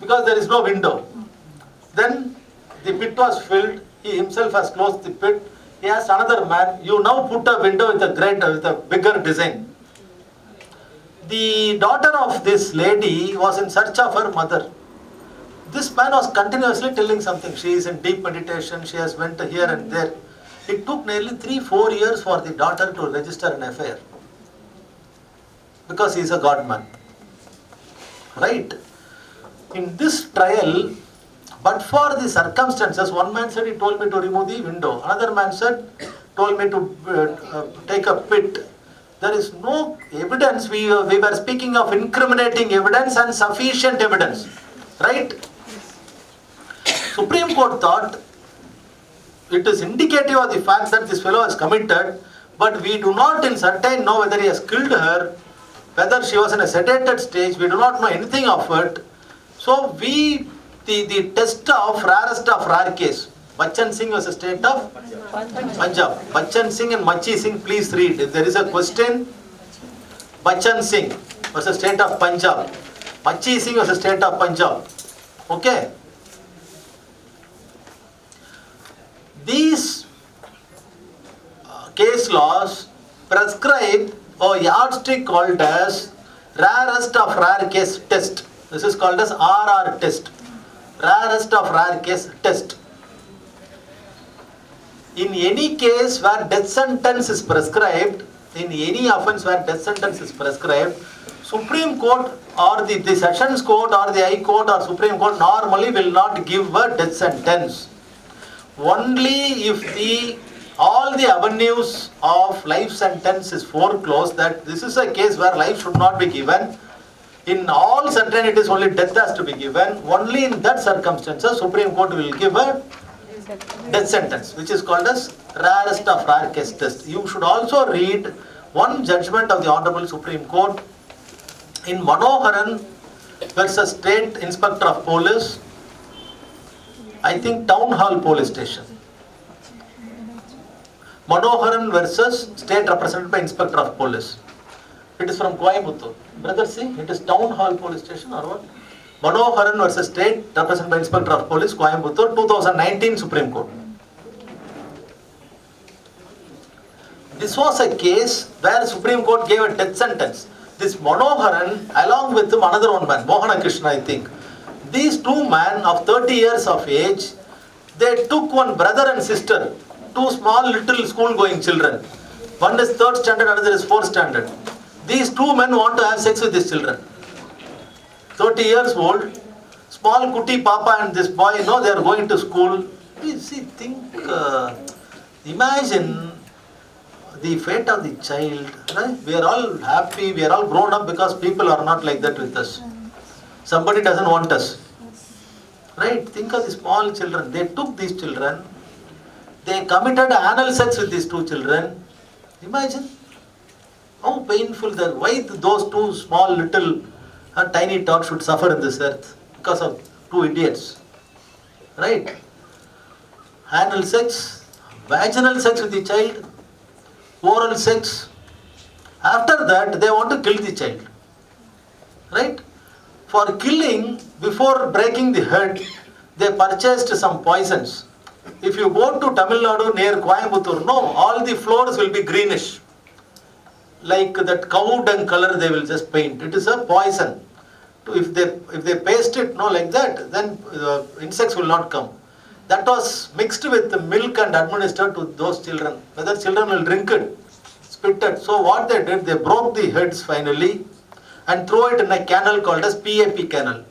because there is no window. Then the pit was filled. He himself has closed the pit. He asked another man, you now put a window with a bigger design. The daughter of this lady was in search of her mother. This man was continuously telling something. She is in deep meditation. She has went here and there. It took nearly 3-4 years for the daughter to register an affair. Because he is a god man. Right? In this trial, but for the circumstances, one man said he told me to remove the window. Another man said, told me to take a pit. There is no evidence. We were speaking of incriminating evidence and sufficient evidence. Right? Supreme Court thought it is indicative of the fact that this fellow has committed, but we do not in certain know whether he has killed her, whether she was in a sedated stage. We do not know anything of it. So the test of rarest of rare case, Bachchan Singh was a state of Punjab. Bachchan Singh and Machi Singh, please read. If there is a question, Bachchan Singh was a state of Punjab. Machi Singh was a state of Punjab. Okay. These case laws prescribe a yardstick called as rarest of rare case test. This is called as RR test. Rarest of rare case test. In any case where death sentence is prescribed, in any offence where death sentence is prescribed, Supreme Court or the Sessions Court or the High Court or Supreme Court normally will not give a death sentence. Only if all the avenues of life sentence is foreclosed, that this is a case where life should not be given. In all certainties only death has to be given. Only in that circumstances Supreme Court will give a death sentence, which is called as rarest of rare case test. You should also read one judgment of the Honorable Supreme Court in Manoharan versus State Inspector of Police, I think Town Hall Police Station. Manoharan versus State represented by Inspector of Police. It is from Coimbatore. Brother, see, it is Town Hall Police Station or what? Manoharan versus State represented by Inspector of Police, Coimbatore, 2019 Supreme Court. This was a case where Supreme Court gave a death sentence. This Manoharan, along with him another one man, Mohana Krishna, I think. These two men of 30 years of age, they took one brother and sister, two small little school going children. One is 3rd standard, another is 4th standard. These two men want to have sex with these children. 30 years old, small kuti papa and this boy, they are going to school. See, imagine the fate of the child. Right? We are all happy, we are all grown up because people are not like that with us. Somebody doesn't want us. Right? Think of the small children. They took these children, they committed anal sex with these two children. Imagine how painful that. Why those two small little tiny tots should suffer in this earth because of two idiots. Right? Anal sex, vaginal sex with the child, oral sex. After that, they want to kill the child. Right? For killing, before breaking the head, they purchased some poisons. If you go to Tamil Nadu near Coimbatore, all the floors will be greenish. Like that cow dung color they will just paint. It is a poison. If they paste it like that, then insects will not come. That was mixed with the milk and administered to those children. Whether children will drink it, spit it. So what they did, they broke the heads finally and threw it in a canal called as PAP canal.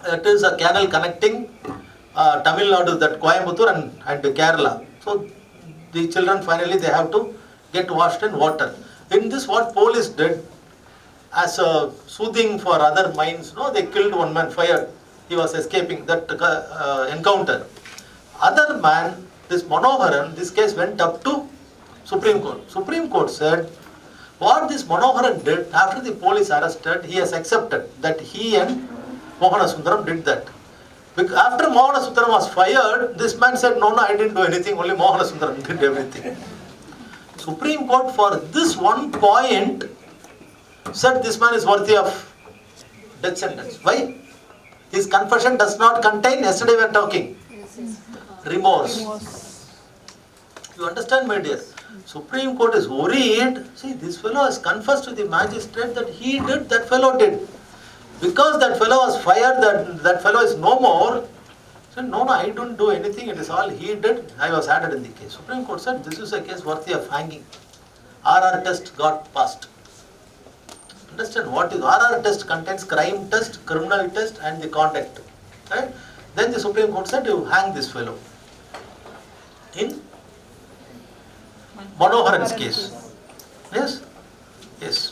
It is a canal connecting Tamil Nadu, that Coimbatore and Kerala. So the children finally they have to get washed in water. In this, what police did, as a soothing for other minds, they killed one man, fired. He was escaping that encounter. Other man, this Manoharan, this case went up to Supreme Court. Supreme Court said, what this Manoharan did, after the police arrested, he has accepted that he and Mohana Sundaram did that. After Mohana Sundaram was fired, this man said, no, I didn't do anything, only Mohana Sundaram did everything. Supreme Court for this one point said this man is worthy of death sentence. Why? His confession does not contain, yesterday we were talking, remorse. You understand, my dear? Supreme Court is worried. See, this fellow has confessed to the magistrate that he did, that fellow did. Because that fellow was fired, that fellow is no more. Said, no, I don't do anything. It is all he did. I was added in the case. Supreme Court said, this is a case worthy of hanging. RR test got passed. Understand what is RR test? Contains crime test, criminal test and the conduct. Right? Then the Supreme Court said, you hang this fellow. In Manoharan's case. Yes? Yes.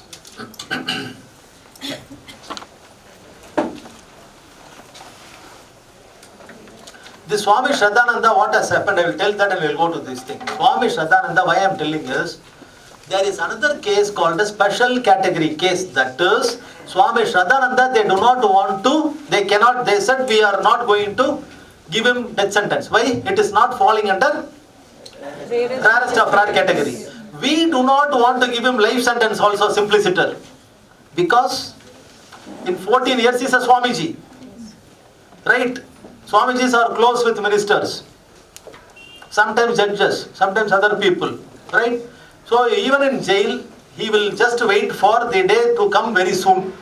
The Swami Shraddhananda, what has happened, I will tell that and we will go to this thing. Swami Shraddhananda, why I am telling is, there is another case called a special category case. That is, Swami Shraddhananda, they do not want to, they said we are not going to give him death sentence. Why? It is not falling under rarest of rare category. We do not want to give him life sentence also, simpliciter. Because in 14 years he is a Swamiji. Right? Swamijis are close with ministers. sometimes judges, sometimes other people, right? So even in jail, he will just wait for the day to come very soon.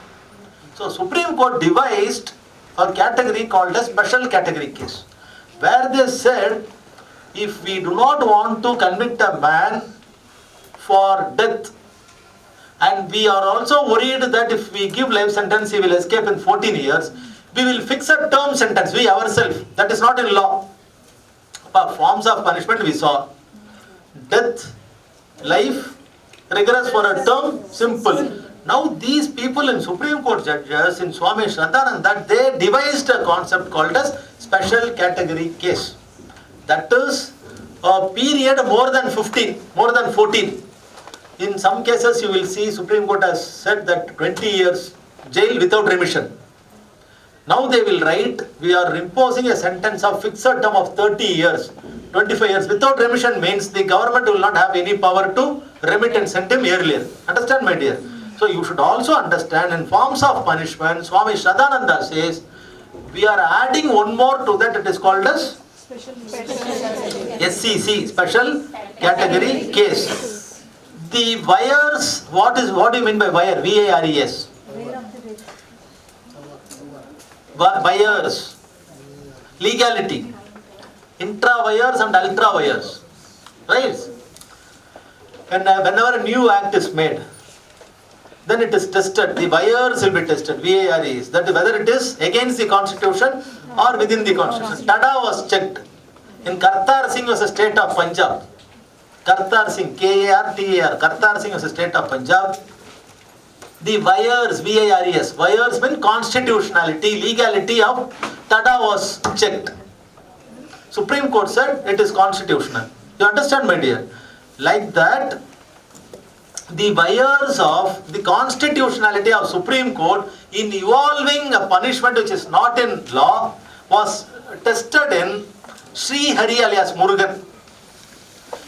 So Supreme Court devised a category called a special category case, where they said, if we do not want to convict a man for death, and we are also worried that if we give life sentence, he will escape in 14 years, we will fix a term sentence, we ourselves. That is not in law. Forms of punishment we saw. Death, life, rigorous for a term, simple. Now these people in Supreme Court judges, in Swami Shraddhananda, they devised a concept called as special category case. That is a period more than 15, more than 14. In some cases you will see Supreme Court has said that 20 years jail without remission. Now they will write, we are imposing a sentence of fixed term of 30 years, 25 years. Without remission means the government will not have any power to remit and send him earlier. Understand, my dear? So you should also understand, in forms of punishment, Swami Shraddhananda says, we are adding one more to that, it is called as SCC, special category case. The wires, what do you mean by wire? VARES. Wires, legality, intra wires and ultra wires, right? And whenever a new act is made, then it is tested. The wires will be tested. VARES. That is whether it is against the constitution or within the constitution. Tada was checked. In Kartar Singh was a state of Punjab. Kartar Singh, KARTAR. Kartar Singh was a state of Punjab. The wires, VARES, wires mean constitutionality, legality of Tada was checked. Supreme Court said it is constitutional. You understand, my dear? Like that, the wires of the constitutionality of Supreme Court in evolving a punishment which is not in law was tested in Sri Hari alias Murugan.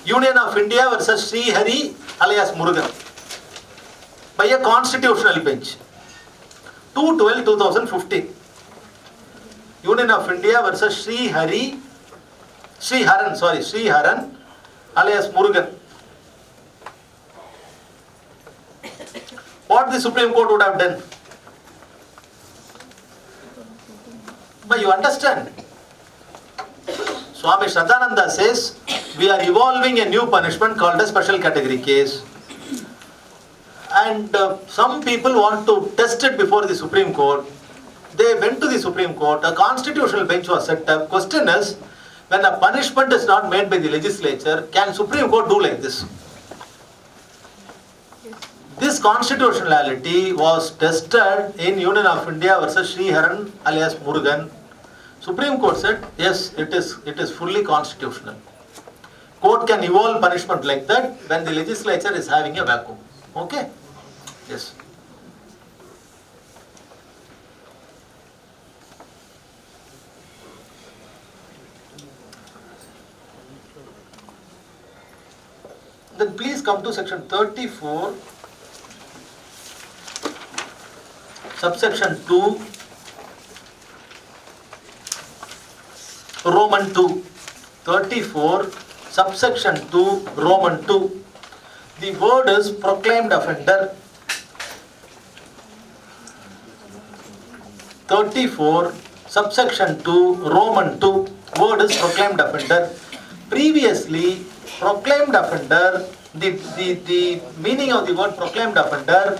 Union of India versus Sri Hari alias Murugan, by a constitutional bench. 2/12/2015. Union of India versus Sri Haran alias Murugan. What the Supreme Court would have done? But you understand, Swami Shraddhananda says, we are evolving a new punishment called a special category case. And some people want to test it before the Supreme Court. They went to the Supreme Court, a constitutional bench was set up. Question is, when a punishment is not made by the legislature, can Supreme Court do like this? This constitutionality was tested in Union of India versus Sri Haran alias Murugan. Supreme Court said, yes, it is fully constitutional. Court can evolve punishment like that when the legislature is having a vacuum. Okay? Yes. Then please come to section 34, subsection 2, Roman 2. 34, subsection 2, Roman 2. The word is proclaimed offender. 34, subsection 2, Roman 2. Word is proclaimed offender. Previously, proclaimed offender, the meaning of the word proclaimed offender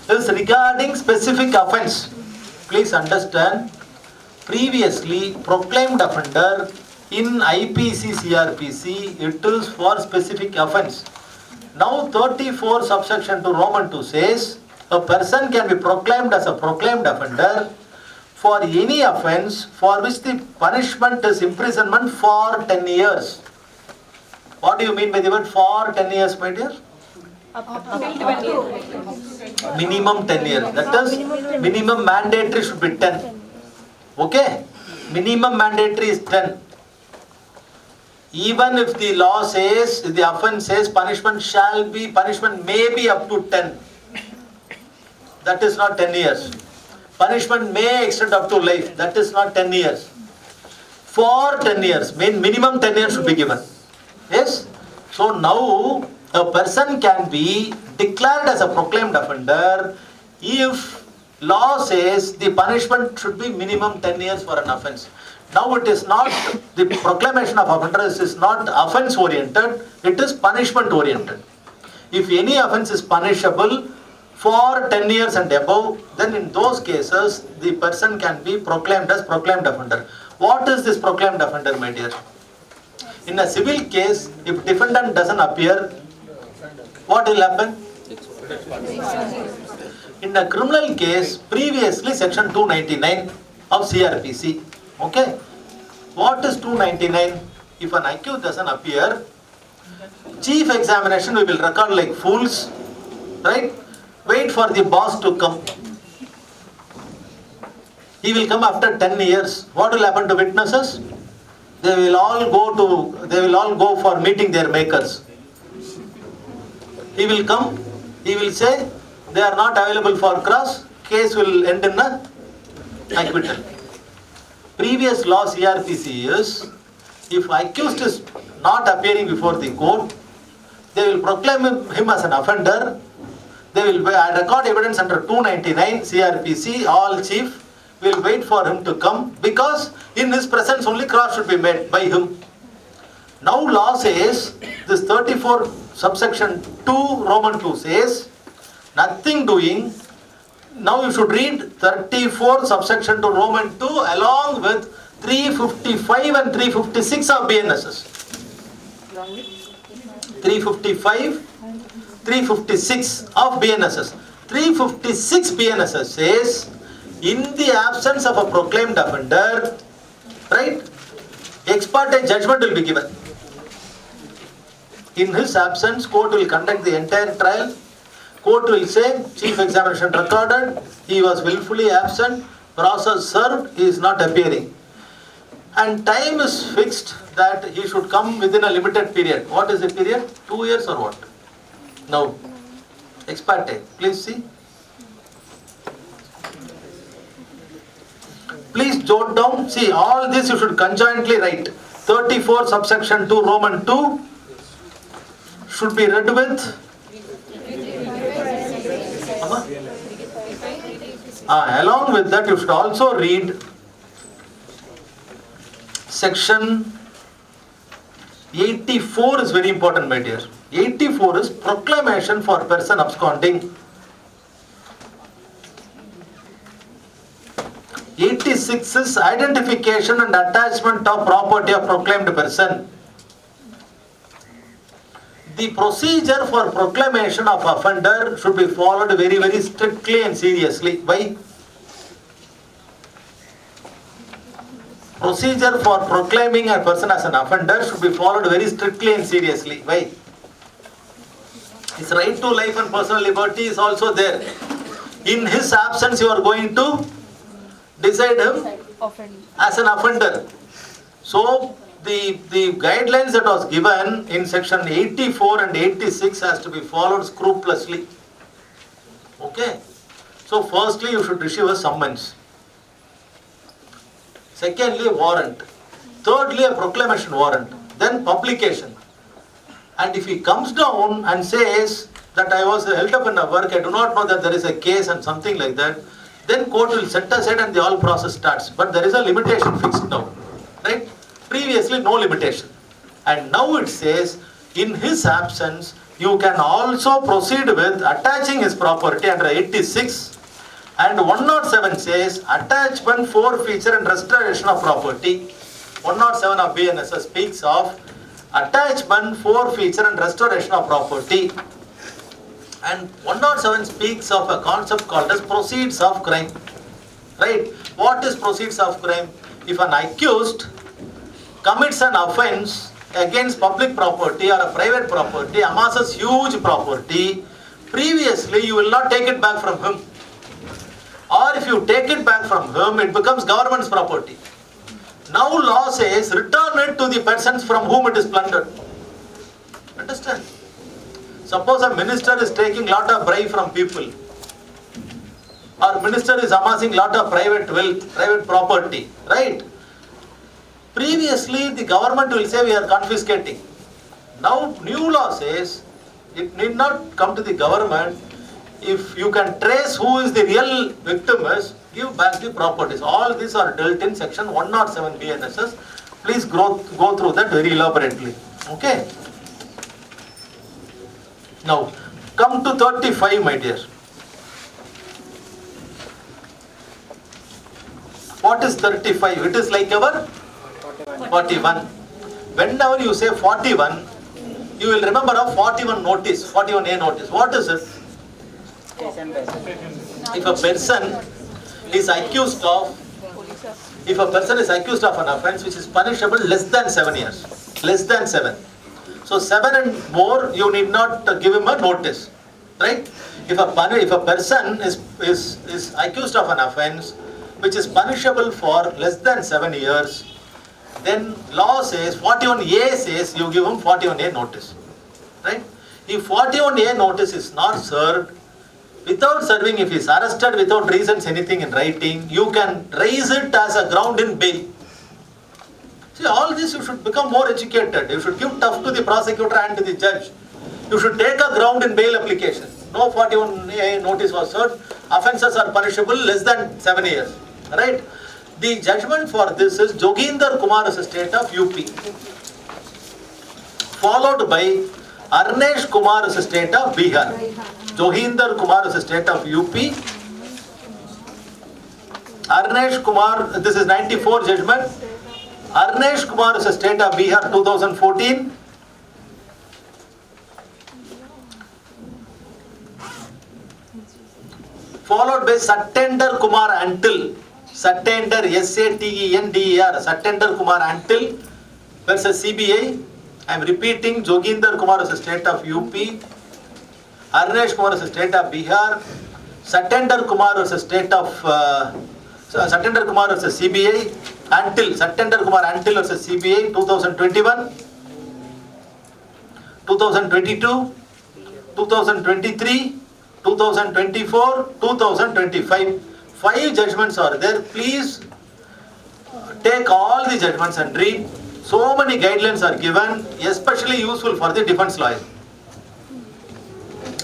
is regarding specific offense. Please understand, previously proclaimed offender in IPC CRPC, it is for specific offense. Now 34 subsection 2 Roman 2 says, a person can be proclaimed as a proclaimed offender for any offense for which the punishment is imprisonment for 10 years. What do you mean by the word for 10 years, my dear? Minimum 10 years. That is, minimum mandatory should be 10. Okay? Minimum mandatory is 10. Even if the law says, if the offense says punishment may be up to 10. That is not 10 years. Punishment may extend up to life. That is not 10 years. for 10 years, minimum 10 years should be given. Yes? So now a person can be declared as a proclaimed offender if law says the punishment should be minimum 10 years for an offence. Now it is not, the proclamation of offenders is not offence oriented, it is punishment oriented. If any offence is punishable for 10 years and above, then in those cases the person can be proclaimed as proclaimed offender. What is this proclaimed offender, my dear? In a civil case, if defendant doesn't appear, what will happen? In a criminal case, previously section 299 of CRPC. Okay? What is 299? If an accused doesn't appear, chief examination we will record like fools, right? Wait for the boss to come. He will come after 10 years. What will happen to witnesses? They will all go for meeting their makers. He will come, he will say, they are not available for cross, case will end in a acquittal. Previous law CRPC is, if accused is not appearing before the court, they will proclaim him as an offender. They will record evidence under 299 CRPC, all chief will wait for him to come because in his presence only cross should be made by him. Now law says, this 34 subsection 2 Roman 2 says, nothing doing. Now you should read 34 subsection 2 Roman 2 along with 355 and 356 of BNSS. 355, 356 of BNSS. 356 BNSS says, in the absence of a proclaimed offender, right, ex parte judgment will be given. In his absence, court will conduct the entire trial. Court will say, chief examination recorded, he was willfully absent, process served, he is not appearing. And time is fixed that he should come within a limited period. What is the period? 2 years or what? No. Ex parte, please see. Please jot down, see all this you should conjointly write. 34 subsection 2 Roman 2 should be read with along with that you should also read section 84 is very important, my dear. 84 is proclamation for person absconding. 86 is identification and attachment of property of proclaimed person. The procedure for proclamation of offender should be followed very, very strictly and seriously. Why? Procedure for proclaiming a person as an offender should be followed very strictly and seriously. Why? His right to life and personal liberty is also there. In his absence, you are going to decide him as an offender. So, the guidelines that was given in section 84 and 86 has to be followed scrupulously. Okay? So, firstly, you should receive a summons. Secondly, a warrant. Thirdly, a proclamation warrant. Then publication. And if he comes down and says that I was held up in a work, I do not know that there is a case and something like that, then court will set aside and the whole process starts. But there is a limitation fixed now. Right? Previously, no limitation. And now it says, in his absence, you can also proceed with attaching his property under 86. And 107 says, attachment, forfeiture and restoration of property. 107 of BNSS speaks of attachment, forfeiture and restoration of property. And 107 speaks of a concept called as proceeds of crime. Right? What is proceeds of crime? If an accused commits an offence against public property or a private property, amasses huge property, previously you will not take it back from him. Or if you take it back from him, it becomes government's property. Now law says, return it to the persons from whom it is plundered. Understand? Suppose a minister is taking lot of bribe from people. Or minister is amassing lot of private wealth, private property, right? Previously, the government will say we are confiscating. Now, new law says it need not come to the government. If you can trace who is the real victim is, give back the properties. All these are dealt in section 107 BNSS. Please go through that very elaborately. Okay. Now, come to 35, my dear. What is 35? It is like our 41. Whenever you say 41, you will remember a 41 notice, 41A notice. What is it? If a person is accused of, an offence which is punishable less than 7 years, less than 7. So 7 and more, you need not give him a notice, right? If a person is accused of an offence which is punishable for less than 7 years, then law says, 41A says you give him 41A notice, right? If 41A notice is not served, without serving, if he is arrested without reasons anything in writing, you can raise it as a ground in bail. See, all this you should become more educated. You should give tough to the prosecutor and to the judge. You should take a ground in bail application. No 41A notice was served. Offences are punishable less than 7 years, right? The judgment for this is Joginder Kumar's state of UP, followed by Arnesh Kumar's state of Bihar. Joginder Kumar's state of UP. Arnesh Kumar, this is 94 judgment. Arnesh Kumar's state of Bihar 2014. Followed by Satyender Kumar Antil. Satyender, Satender, Satyender Kumar Antil versus CBI. I am repeating, Joginder Kumar's state of UP. Arnesh Kumar's state of Bihar. Satyender Kumar's state of Satyender Kumar versus CBI. Satyender Kumar Antil versus CBI 2021, 2022, 2023, 2024, 2025. 5 judgments are there. Please take all the judgments and read. So many guidelines are given, especially useful for the defense lawyer.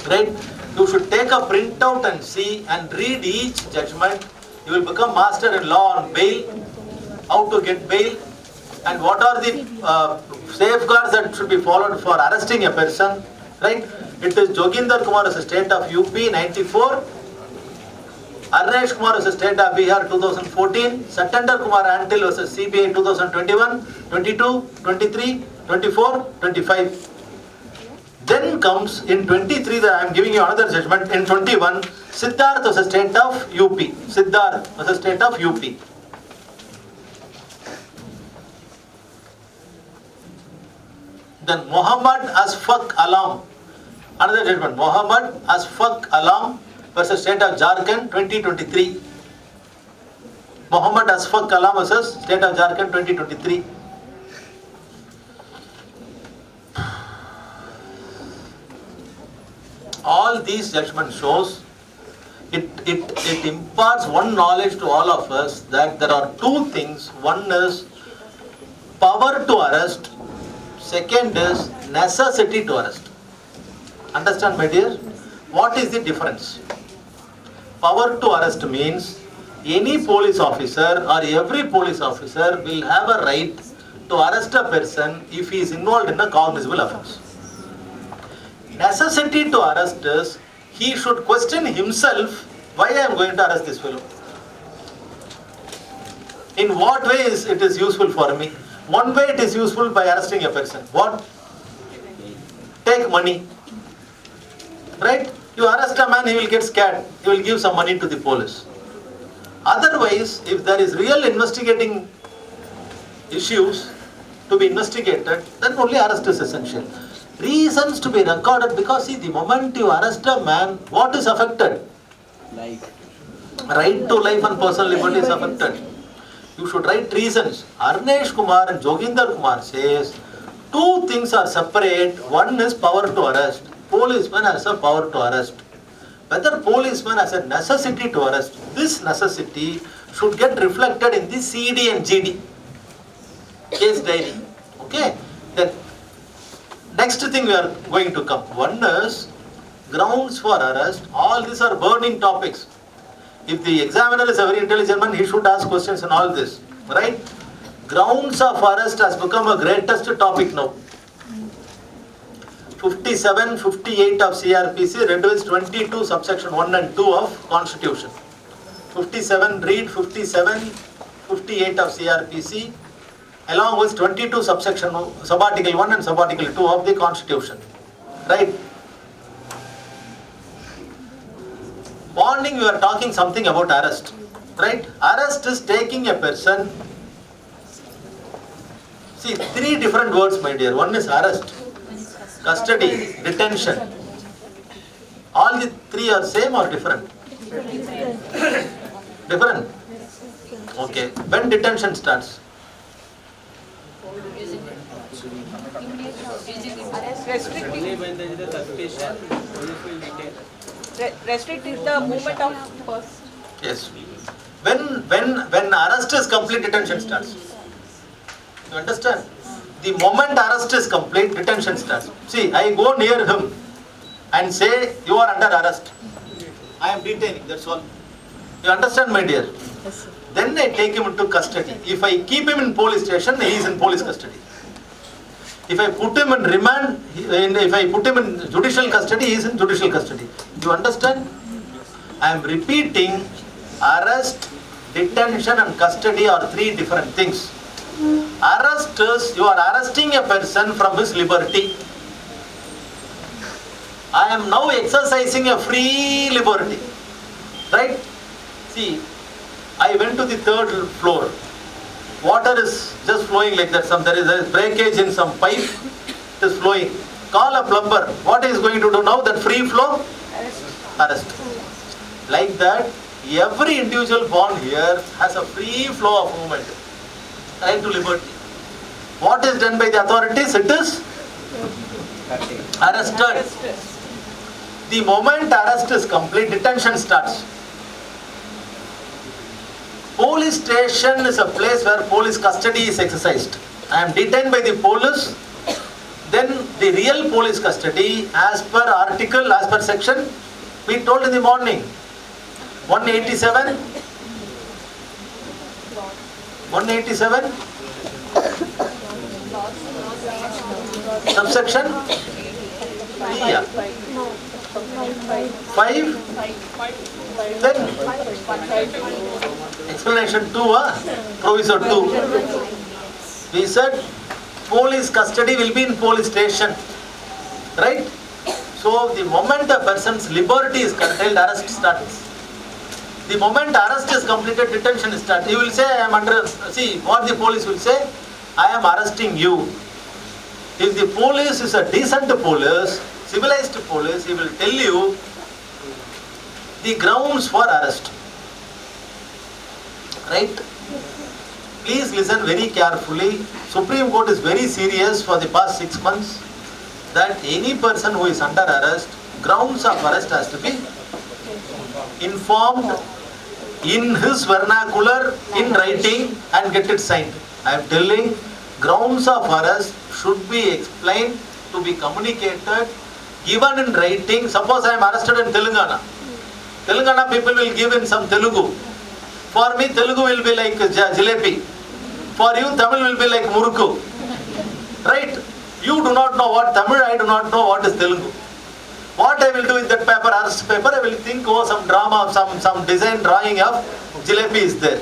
Right? You should take a printout and see and read each judgment. You will become master in law on bail, how to get bail, and what are the safeguards that should be followed for arresting a person. Right? It is Joginder Kumar's state of UP 94, Arnesh Kumar's state of Bihar 2014, Satyender Kumar Antil versus CBI 2021, 22, 23, 24, 25. Then comes in 23 that I am giving you another judgment. In 21, Siddharth was a state of UP. Siddharth was a state of UP. Then Muhammad Asfaq Alam, another judgment. Muhammad Asfaq Alam versus state of Jharkhand 2023. Muhammad Asfaq Alam versus state of Jharkhand 2023. All these judgments shows it imparts one knowledge to all of us, that there are two things. One is power to arrest, second is necessity to arrest. Understand, my dear? What is the difference? Power to arrest means any police officer or every police officer will have a right to arrest a person if he is involved in a cognizable offence. Necessity to arrest is he should question himself, why I am going to arrest this fellow? In what way it is useful for me? One way it is useful by arresting a person. What? Take money. Right? You arrest a man, he will get scared. He will give some money to the police. Otherwise, if there is real investigating issues to be investigated, then only arrest is essential. Reasons to be recorded, because see, the moment you arrest a man, what is affected? Life. Right to life and personal liberty is affected. You should write reasons. Arnesh Kumar and Joginder Kumar says, two things are separate. One is power to arrest. Policeman has a power to arrest. Whether policeman has a necessity to arrest, this necessity should get reflected in the CD and GD. Case diary. Okay. Then next thing we are going to come. One is grounds for arrest. All these are burning topics. If the examiner is a very intelligent man, he should ask questions on all this. Right? Grounds of arrest has become a greatest topic now. 57, 58 of CRPC reduced 22 subsection 1 and 2 of Constitution. 57, read 57, 58 of CRPC along with 22 subsection subarticle 1 and subarticle 2 of the Constitution. Right? Morning we are talking something about arrest. Right? Arrest is taking a person. See, three different words, my dear. One is arrest, custody, detention. All the three are same or different? Different. Okay. When detention starts?
Restricted the movement of person.
Yes. When arrest is complete, detention starts. You understand? The moment arrest is complete, detention starts. See, I go near him and say, you are under arrest. I am detaining, that's all. You understand, my dear?
Yes, sir.
Then I take him into custody. If I keep him in police station, he is in police custody. If I put him in remand, if I put him in judicial custody, he is in judicial custody. You understand? I am repeating, arrest, detention and custody are three different things. Arrest is, you are arresting a person from his liberty. I am now exercising a free liberty. Right? See, I went to the third floor. Water is just flowing like that. There is a breakage in some pipe. It is flowing. Call a plumber. What is going to do now? That free flow? Arrest. Like that, every individual born here has a free flow of movement. Right to liberty. What is done by the authorities? It is arrested. The moment arrest is complete, detention starts. Police station is a place where police custody is exercised. I am detained by the police. Then the real police custody, as per article, as per section, we told in the morning. 187. 187. Subsection 3. Yeah. 5. Then explanation 2, proviso 2. We said police custody will be in police station. Right? So the moment a person's liberty is curtailed, arrest starts. The moment arrest is completed, detention starts. He will say, I am under, see what the police will say, I am arresting you. If the police is a decent police, civilized police, he will tell you the grounds for arrest. Right? Please listen very carefully. Supreme Court is very serious for the past 6 months that any person who is under arrest, grounds of arrest has to be informed in his vernacular, in writing, and get it signed. I am telling, grounds of arrest should be explained, to be communicated, given in writing. Suppose I am arrested in Telangana. Telangana people will give in some Telugu. For me, Telugu will be like jalebi. For you, Tamil will be like murukku. Right? You do not know what Tamil, I do not know what is Telugu. What I will do with that paper, arrest paper, I will think, oh, some drama, some design drawing of jalebi is there.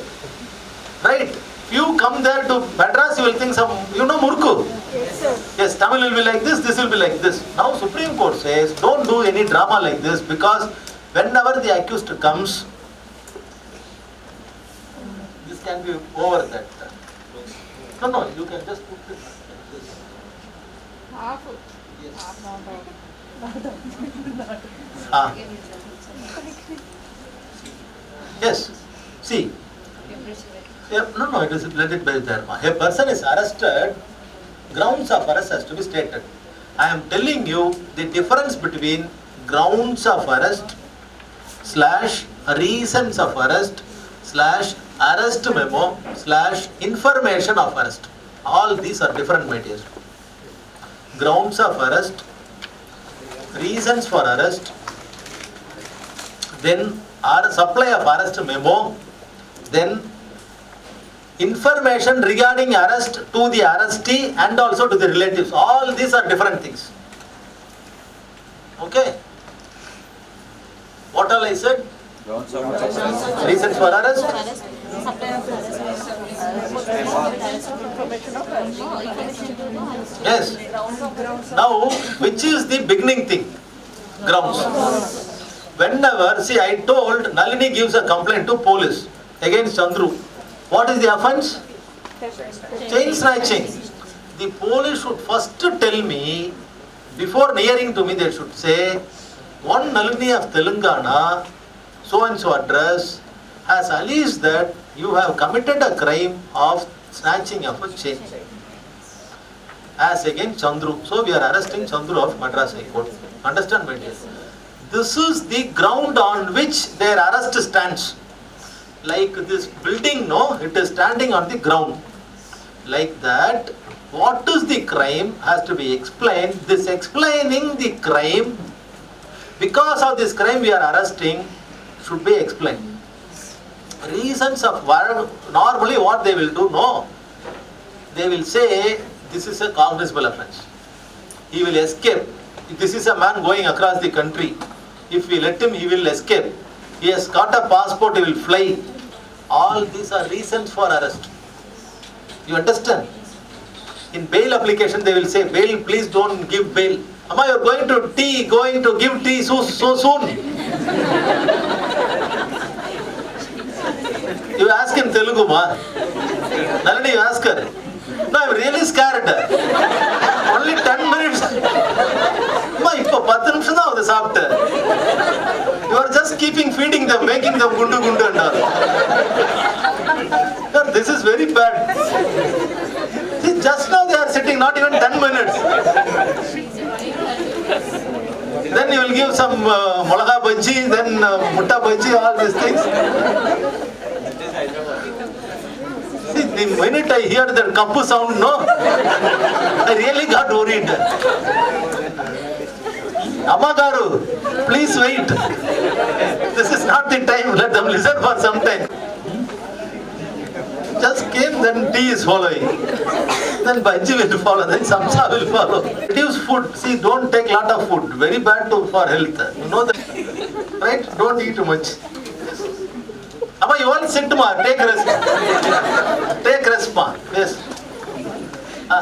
Right? If you come there to Madras, you will think some, you know, murukku.
Yes, sir.
Yes, Tamil will be like this will be like this. Now Supreme Court says, don't do any drama like this, because whenever the accused comes, this can be over that. No, you can just put this like this. Yes. Yes. See. No, it is blended by dharma. A person is arrested, grounds of arrest has to be stated. I am telling you the difference between grounds of arrest / reasons of arrest / arrest memo / information of arrest. All these are different, my dear. Grounds of arrest, reasons for arrest, then supply of arrest memo, then information regarding arrest to the arrestee and also to the relatives. All these are different things. Okay? What all I said? Reasons for arrest? Yes. Now, which is the beginning thing? Grounds. Whenever, see, I told Nalini gives a complaint to police against Chandru. What is the offense? Chain snatching. The police should first tell me, before nearing to me, they should say, one Nalini of Telangana, so and so address, has alleged that you have committed a crime of snatching of a chain as against Chandru. So we are arresting Chandru of Madras High Court. Understand, my dear? This is the ground on which their arrest stands. Like this building, no, it is standing on the ground. Like that, what is the crime has to be explained. This explaining the crime, because of this crime we are arresting, should be explained. Reasons of normally what they will do, no, they will say this is a cognizable offense. He will escape. This is a man going across the country. If we let him, he will escape. He has got a passport, he will fly. All these are reasons for arrest. You understand? In bail application, they will say, bail, please don't give bail. Amma, you are going to give tea so soon. You ask him Telugu, ma. Nalini, you ask her. No, I'm really scared. Only 10 minutes. Ma, இப்போ 10 நிமிஷம் தான் அது சாப்பிட்டு. You are just feeding them, making them gundu and all. This is very bad. See, just now they are sitting, not even 10 minutes. Then you will give some molaga bhaji, then mutta bhaji, all these things. See, the minute I hear that kappu sound, no, I really got worried. Amagaru, please wait. This is not the time. Let them listen for some time. Just came, then tea is following. Then bhaji will follow, then samsa will follow. Reduce food. See, don't take lot of food. Very bad for health. You know that, right? Don't eat too much. Amma, you won't sit, ma. Take rest. Take rest, ma. Yes.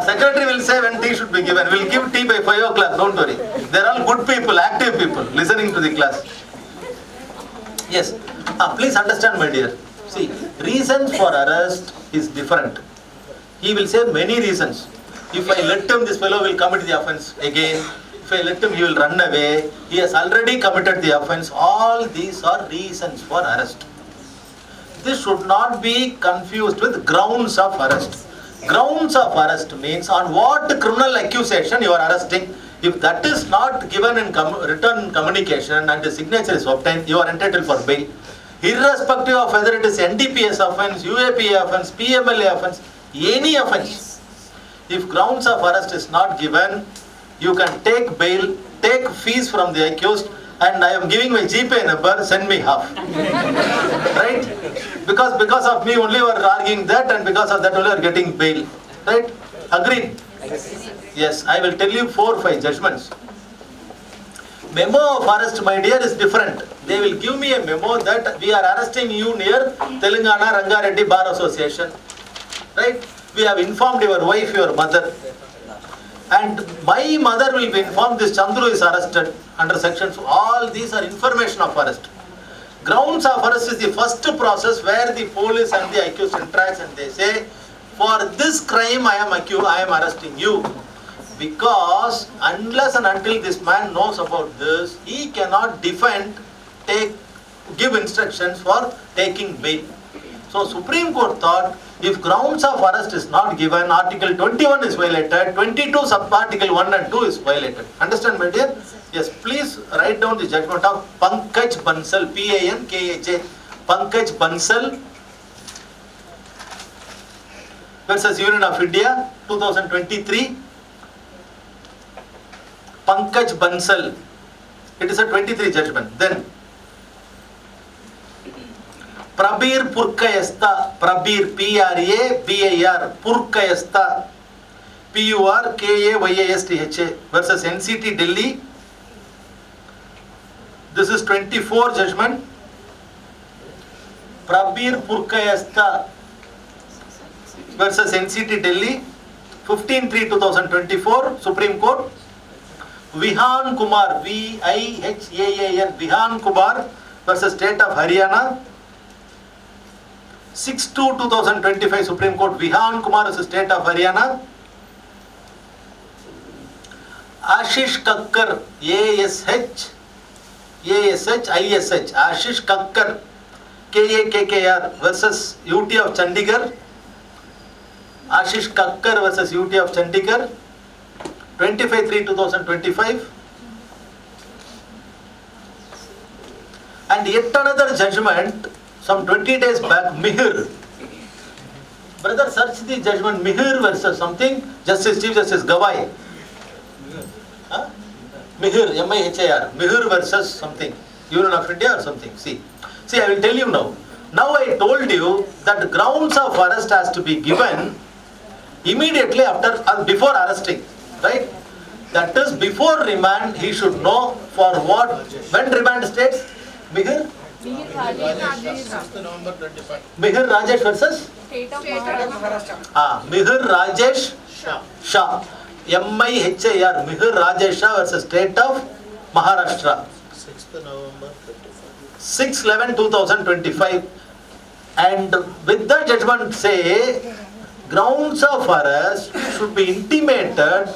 Secretary will say when tea should be given. We'll give tea by 5 o'clock. Don't worry. They're all good people, active people, listening to the class. Yes. Please understand, my dear. See, reasons for arrest is different. He will say many reasons. If I let him, this fellow will commit the offense again. If I let him, he will run away. He has already committed the offense. All these are reasons for arrest. This should not be confused with grounds of arrest. Grounds of arrest means on what criminal accusation you are arresting. If that is not given in written communication and the signature is obtained, you are entitled for bail. Irrespective of whether it is NDPS offense, UAPA offense, PMLA offense, any offense. If grounds of arrest is not given, you can take bail, take fees from the accused, and I am giving my GPay number, send me half. Right? Because of me only you are arguing that, and because of that only you are getting bail. Right? Agreed? Yes, I will tell you 4 or 5 judgments. Memo of arrest, my dear, is different. They will give me a memo that we are arresting you near Telangana Rangareddy Bar Association. Right? We have informed your wife, your mother. And my mother will be informed this Chandru is arrested under sections. All these are information of arrest. Grounds of arrest is the first process where the police and the accused interacts and they say, for this crime I am arresting you. Because unless and until this man knows about this, he cannot defend, give instructions for taking bail. So Supreme Court thought, if grounds of arrest is not given, Article 21 is violated, 22 sub-article 1 and 2 is violated. Understand, my dear? Yes, please write down the judgment of Pankaj Bansal, P-A-N-K-H-A, Pankaj Bansal, versus Union of India, 2023. Pankaj Bansal. It is a 23 judgment. Then Prabir Purkayastha, Prabir P-R-A-B-I-R, Purkayastha, P-U-R-K-A-Y-A-S-T-H-A versus NCT Delhi. This is 24 judgment. Prabir Purkayastha versus NCT Delhi, 15/3/2024, Supreme Court. Vihan Kumar, V-I-H-A-A-N, Vihan Kumar versus State of Haryana, 6/2/2025, Supreme Court. Vihan Kumar versus State of Haryana. Ashish Kakkar, A-S-H-I-S-H, Ashish Kakkar, K-A-K-K-R versus UT of Chandigarh. Ashish Kakkar versus UT of Chandigarh, 25/3/2025. And yet another judgment, some 20 days back, Mihir. Brother, search the judgment, Mihir versus something, Justice Chief Justice Gawai. Huh? Mihir, M-I-H-A-R, Mihir versus something, Union of India or something. See, I will tell you now. Now I told you that grounds of arrest has to be given immediately after, before arresting, right? That is, before remand, he should know for what, when remand states, Mihir? Mihir Rajesh versus?
State of Maharashtra.
Mihir Rajesh Shah. M-I-H-A-R, Mihir Rajesh Shah versus State of Maharashtra. 6/11/2025. And with the judgment say, grounds of arrest should be intimated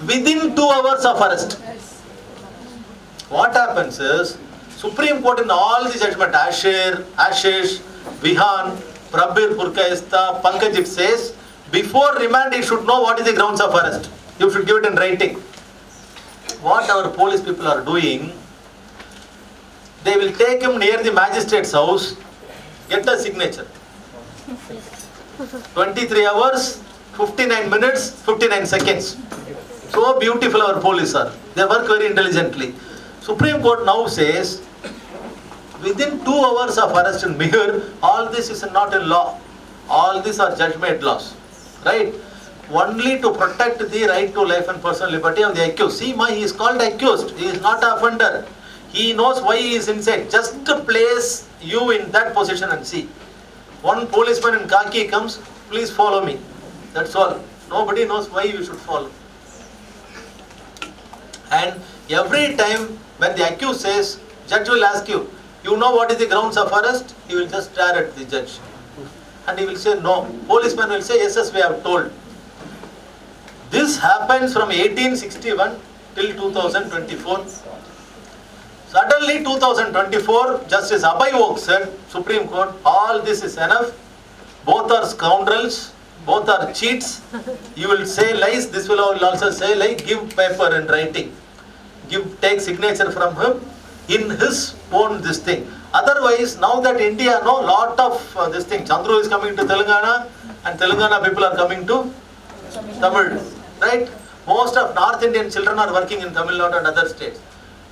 within 2 hours of arrest. What happens is, Supreme Court in all the judgment, Ashish, Vihan, Prabir Purkayastha, Pankaj, it says, before remand he should know what is the grounds of arrest. You should give it in writing. What our police people are doing, they will take him near the magistrate's house, get a signature. 23 hours, 59 minutes, 59 seconds. So beautiful our police are. They work very intelligently. Supreme Court now says, within 2 hours of arrest in Mihir, all this is not a law. All these are judge-made laws. Right? Only to protect the right to life and personal liberty of the accused. See, he is called accused. He is not an offender. He knows why he is inside. Just to place you in that position and see. One policeman in khaki comes, please follow me. That's all. Nobody knows why you should follow. And every time when the accused says, judge will ask you, you know what is the grounds of arrest? He will just stare at the judge. And he will say no. Policeman will say, yes, we have told. This happens from 1861 till 2024. Suddenly 2024, Justice Abhay Oak said, Supreme Court, all this is enough. Both are scoundrels, both are cheats. You will say lies, this will also say lie. Give paper and writing. Take signature from him in his own this thing. Otherwise, now that India, lot of this thing, Chandru is coming to Telangana and Telangana people are coming to Tamil, right? Most of North Indian children are working in Tamil Nadu and other states.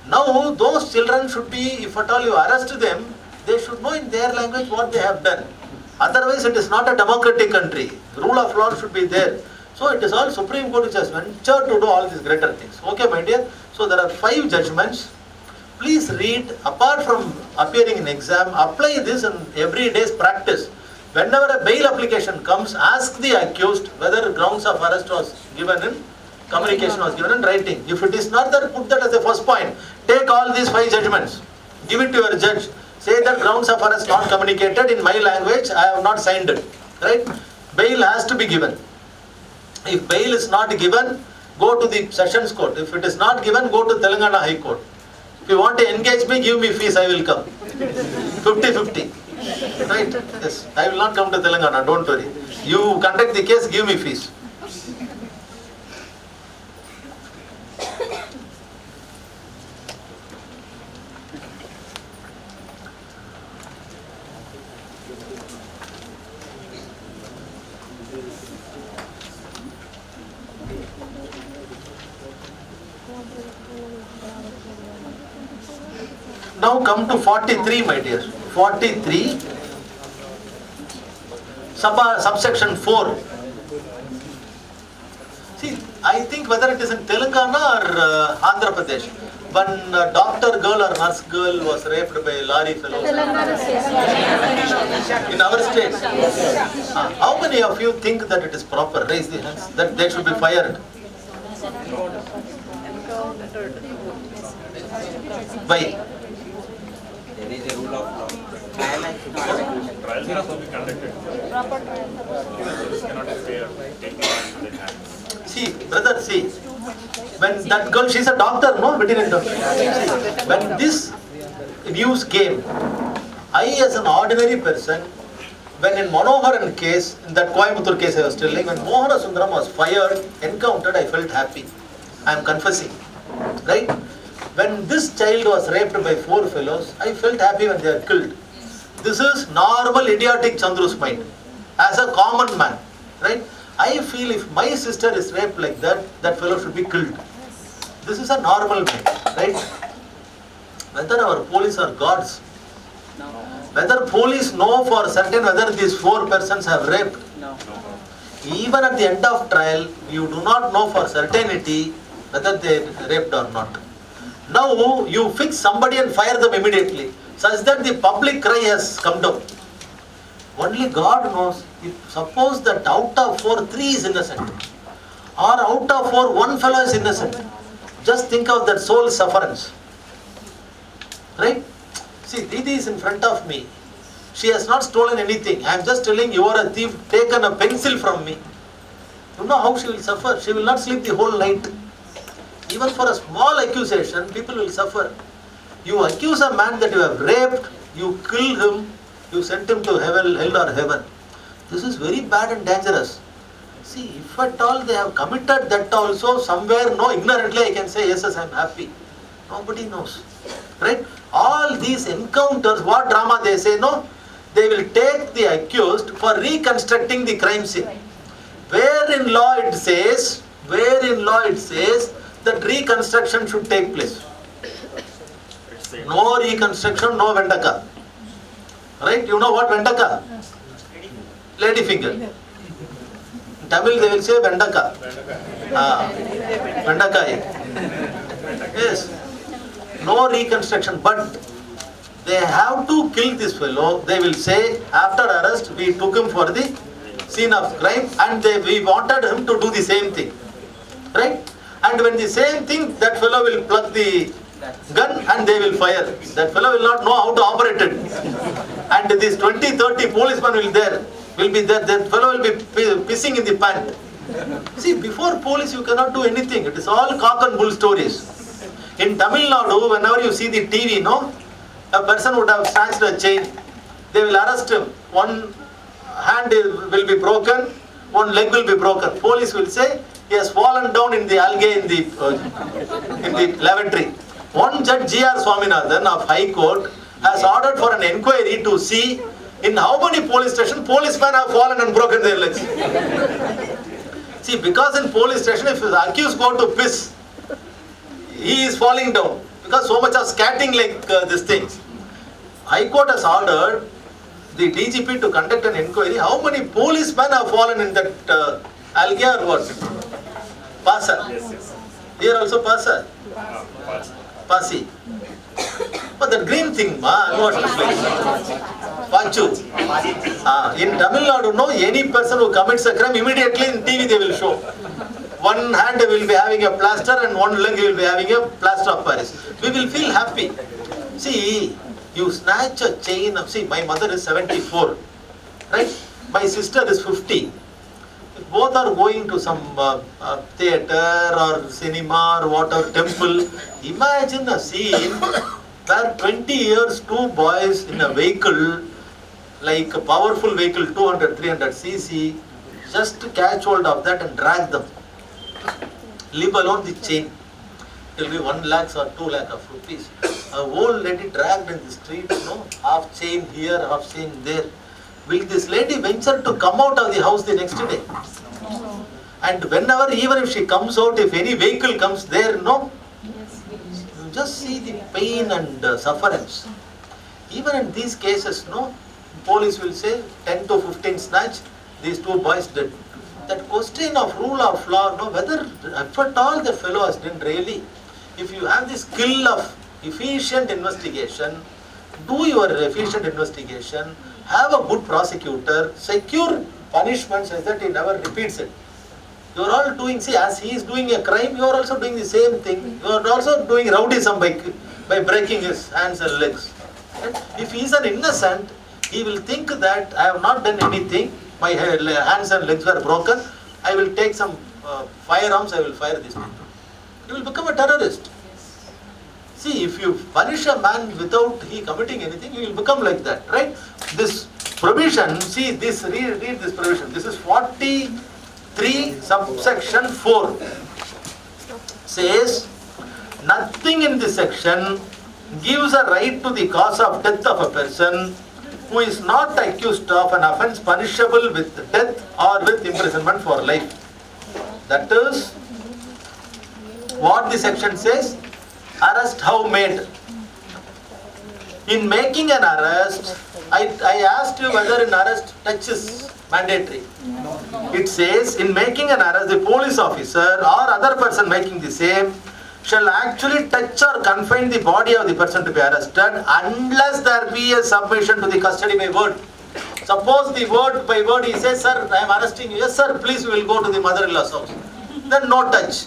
Now, those children should be, if at all you arrest them, they should know in their language what they have done. Otherwise, it is not a democratic country. Rule of law should be there. So, it is all Supreme Court which has ventured to do all these greater things. Okay, my dear? So, there are 5 judgments. Please read, apart from appearing in exam, apply this in everyday's practice. Whenever a bail application comes, ask the accused whether grounds of arrest was given in communication was given in writing. If it is not there, put that as the first point. Take all these 5 judgments. Give it to your judge. Say that grounds of arrest not communicated in my language, I have not signed it. Right? Bail has to be given. If bail is not given, go to the Sessions Court. If it is not given, go to Telangana High Court. If you want to engage me, give me fees, I will come. 50-50. Right? Yes. I will not come to Telangana, don't worry. You conduct the case, give me fees. Now come to 43, my dear. 43, subsection 4. See, I think whether it is in Telangana or Andhra Pradesh, when a doctor girl or nurse girl was raped by a lorry fellow. In our state. How many of you think that it is proper? Raise the hands. That they should be fired. Why?
There is a rule of law.
Trials have to be conducted. This cannot be fair. Take the law into their hands.
See, brother, see. When that girl, she's a doctor, no? Veterinary doctor. When this news came, I as an ordinary person, when in Manoharan case, in that Coimbatore case I was telling, when Mohana Sundaram was fired, encountered, I felt happy. I am confessing. Right? When this child was raped by 4 fellows, I felt happy when they are killed. This is normal idiotic Chandru's mind. As a common man. Right? I feel if my sister is raped like that, that fellow should be killed. This is a normal mind. Right? Whether our police are gods, whether police know for certain whether these 4 persons have raped, even at the end of trial, you do not know for certainty whether they raped or not. Now you fix somebody and fire them immediately, such that the public cry has come down. Only God knows. If suppose that out of 4, 3 is innocent, or out of 4, 1 fellow is innocent, just think of that soul sufferance. Right? See, Didi is in front of me. She has not stolen anything. I am just telling you are a thief, taken a pencil from me. You know how she will suffer. She will not sleep the whole night. Even for a small accusation, people will suffer. You accuse a man that you have raped, you kill him, you sent him to hell or heaven. This is very bad and dangerous. See, if at all they have committed that also, somewhere, no, ignorantly I can say, yes, I am happy. Nobody knows. Right? All these encounters, what drama they say, no? They will take the accused for reconstructing the crime scene. Where in law it says that reconstruction should take place. No reconstruction, no Vendaka. Right? You know what Vendaka? Lady finger. In Tamil they will say Vendaka. Vendakai. Yes. No reconstruction, but they have to kill this fellow. They will say, after arrest, we took him for the scene of crime and we wanted him to do the same thing. Right? And when the same thing, that fellow will plug the gun and they will fire. That fellow will not know how to operate it. And these 20-30 policemen will be there. That fellow will be pissing in the pant. See, before police you cannot do anything. It is all cock and bull stories. In Tamil Nadu, whenever you see the TV, no, a person would have snatched a chain. They will arrest him. One hand will be broken, one leg will be broken. Police will say he has fallen down in the algae in the lavatory. One judge, G.R. Swaminathan of High Court, has ordered for an inquiry to see in how many police stations policemen have fallen and broken their legs. See, because in police station, if the accused go to piss, he is falling down because so much of scatting like these things. High Court has ordered the DGP to conduct an inquiry. How many policemen have fallen in that algae or what? Pasa.
Yes.
Here also Pasa. Pasi. But that green thing, what Pachu. In Tamil Nadu, no, any person who commits a crime, immediately in TV they will show. One hand will be having a plaster and one leg will be having a plaster of Paris. We will feel happy. See, you snatch a chain of, see, my mother is 74, right? My sister is 50. If both are going to some theatre or cinema or whatever, temple, imagine a scene where 20 years, 2 boys in a vehicle, like a powerful vehicle, 200, 300 cc, just catch hold of that and drag them. Leave alone the chain. It will be 1 lakh or 2 lakh of rupees. A old lady dragged in the street, half chain here, half chain there. will this lady venture to come out of the house the next day? And whenever, even if she comes out, if any vehicle comes there, no, you just see the pain and sufferance. Even in these cases, no, police will say 10 to 15 snatch, these two boys did. That question of rule of law, no, whether if at all the fellow has done really, if you have the skill of efficient investigation, do your efficient investigation, have a good prosecutor, secure punishment so that he never repeats it. You are all doing, see, as he is doing a crime, you are also doing the same thing. You are also doing rowdyism by breaking his hands and legs. Right? If he is an innocent, he will think that I have not done anything, my hands and legs were broken, I will take some firearms, I will fire these people. He will become a terrorist. See, if you punish a man without he committing anything, he will become like that, right? This provision, see this, read this provision. This is 43 subsection 4. Says, nothing in this section gives a right to the cause of death of a person who is not accused of an offence punishable with death or with imprisonment for life. That is what the section says. Arrest how made? In making an arrest, I asked you whether an arrest touch is mandatory. It says, in making an arrest, the police officer or other person making the same shall actually touch or confine the body of the person to be arrested unless there be a submission to the custody by word. Suppose the word by word he says, sir, I am arresting you. Yes, sir, please, we will go to the mother-in-law's house. Then no touch.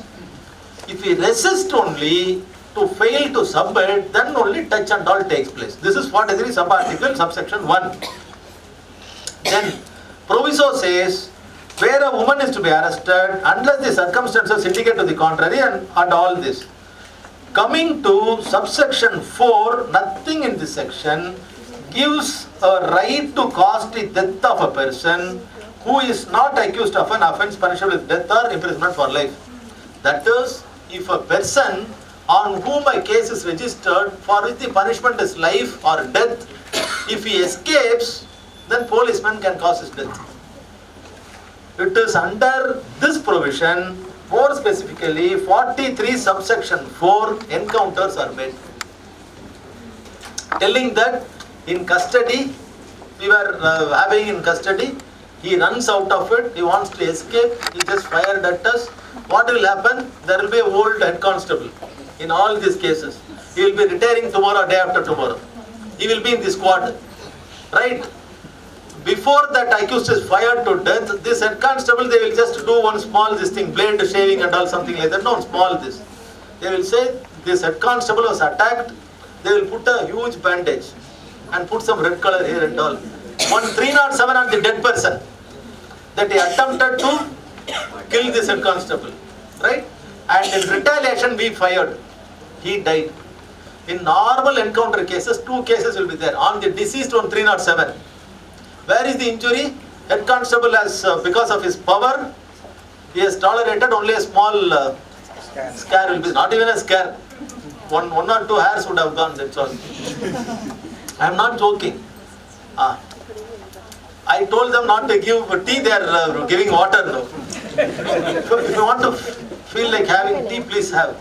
If he resists only to fail to submit, then only touch and all takes place. This is 43 sub-article, subsection 1. Then, proviso says, where a woman is to be arrested, unless the circumstances indicate to the contrary and all this. Coming to subsection 4, nothing in this section gives a right to cause the death of a person who is not accused of an offence punishable with death or imprisonment for life. That is, if a person on whom a case is registered for which the punishment is life or death, if he escapes, then policeman can cause his death. It is under this provision, more specifically 43 subsection 4, encounters are made. Telling that in custody, we were having in custody, he runs out of it, he wants to escape, he just fired at us. What will happen? There will be an old head constable in all these cases. He will be retiring tomorrow, day after tomorrow. He will be in the squad, right? Before that accused is fired to death, this head constable, they will just do one small this thing, blade shaving and all something like that. No, small this. They will say this head constable was attacked. They will put a huge bandage and put some red color here and all. 307 on the dead person that he attempted to kill this head constable, right? And in retaliation we fired. He died. In normal encounter cases, 2 cases will be there. On the deceased one, 307. Where is the injury? Head constable has, because of his power, he has tolerated only a small scare will be, not even a scare. One or 2 hairs would have gone, that's all. I am not joking. I told them not to give tea, they are giving water now. So if you want to feel like having tea, please have.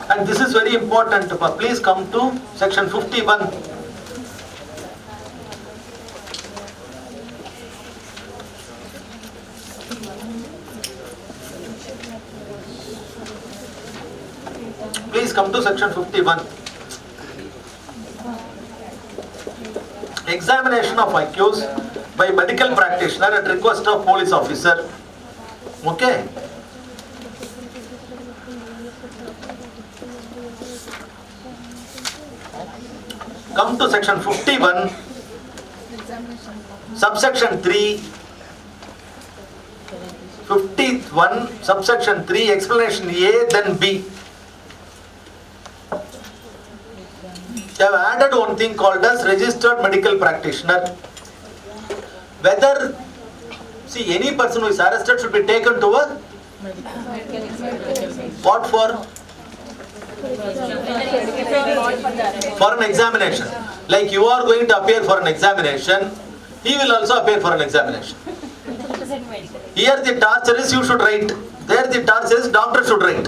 And this is very important. Please come to section 51. Please come to section 51. Examination of accused by medical practitioner at request of police officer. Okay. Come to section 51, subsection 3, 51, subsection 3, explanation A, then B. They have added one thing called as registered medical practitioner. Whether See, any person who is arrested should be taken to a what for? For an examination. Like you are going to appear for an examination, he will also appear for an examination. Here the torture is you should write. There the torture is doctor should write.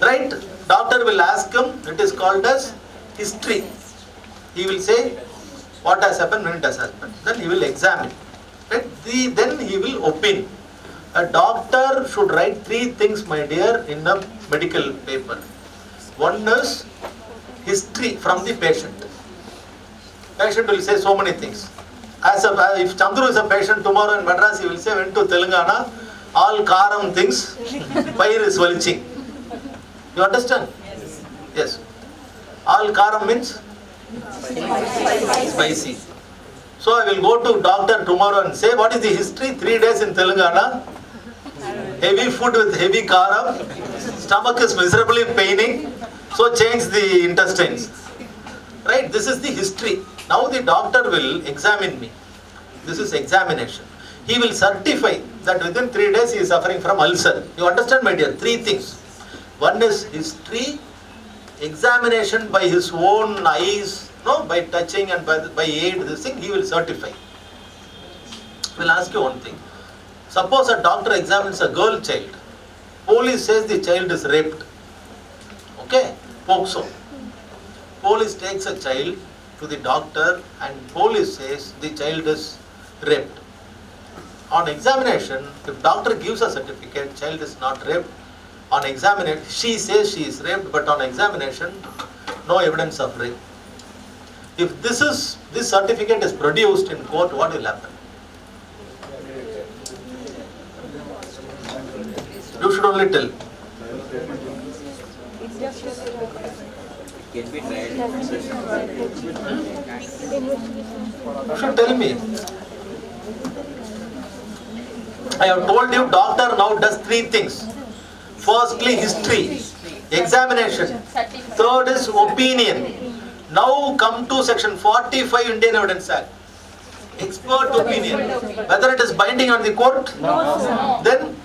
Right? Doctor will ask him, it is called as history. He will say what has happened, when it has happened. Then he will examine. Right? Then he will opine. A doctor should write 3 things, my dear, in a medical paper. One is history from the patient. Patient will say so many things. If Chandru is a patient tomorrow in Madras, he will say, went to Telangana, all karam things, fire is valiching. You understand? Yes. All karam means? Spicy. So I will go to doctor tomorrow and say, what is the history? 3 days in Telangana, heavy food with heavy karam, stomach is miserably paining, so change the intestines. Right? This is the history. Now the doctor will examine me. This is examination. He will certify that within 3 days he is suffering from ulcer. You understand, my dear? 3 things. One is history, examination by his own eyes, no, by touching and by aid, this thing, he will certify. I will ask you one thing. Suppose a doctor examines a girl child. Police says the child is raped. Okay? POCSO. Police takes a child to the doctor and police says the child is raped. On examination, if doctor gives a certificate, child is not raped. On examination, she says she is raped, but on examination, no evidence of rape. If this certificate is produced in court, what will happen? You should only tell. You should tell me. I have told you, doctor now does 3 things. Firstly, history, examination. Third is opinion. Now come to section 45 Indian Evidence Act. Expert opinion. Whether it is binding on the court? No. Then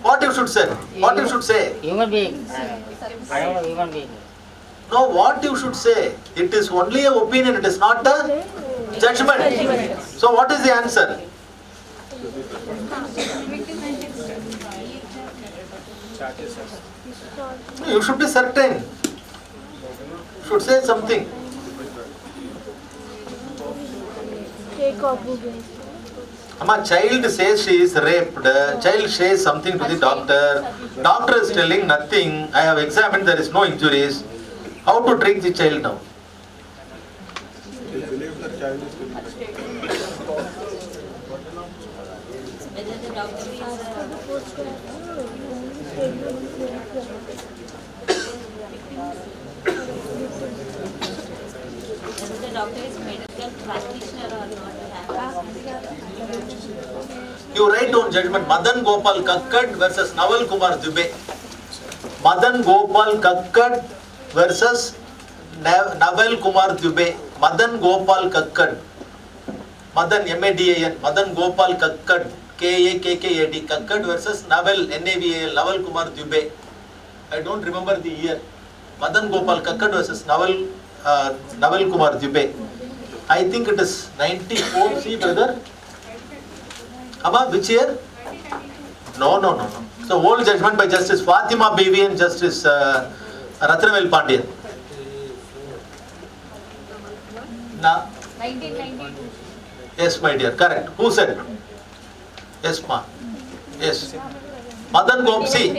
what you should say? What you should say?
Human being. I am a human being.
No, what you should say? It is only an opinion, it is not a judgment. So what is the answer? You should be certain. You should say something. A child says she is raped. Child says something to the doctor. Doctor is telling nothing. I have examined, there is no injuries. How to treat the child now? You write down judgment. Madan Gopal Kakkad versus Naval Kumar Dubey. Madan Gopal Kakkad versus Naval Kumar Dubey. Madan Gopal Kakkad. Madan M-A-D-A-N. Madan Gopal Kakkad. K-A-K-K-A-D. Kakkad versus Naval N-A-V-A-L. Naval Kumar Dubey. I don't remember the year. Madan Gopal Kakkad versus Naval Kumar Dubey. I think it is 94. See, brother? Amma, which year? No. So, old judgment by Justice Fatima Bibi and Justice Ratnavel Pandian.
1992.
Yes, my dear, correct. Who said? Yes, ma. Yes. Madan Gopsi,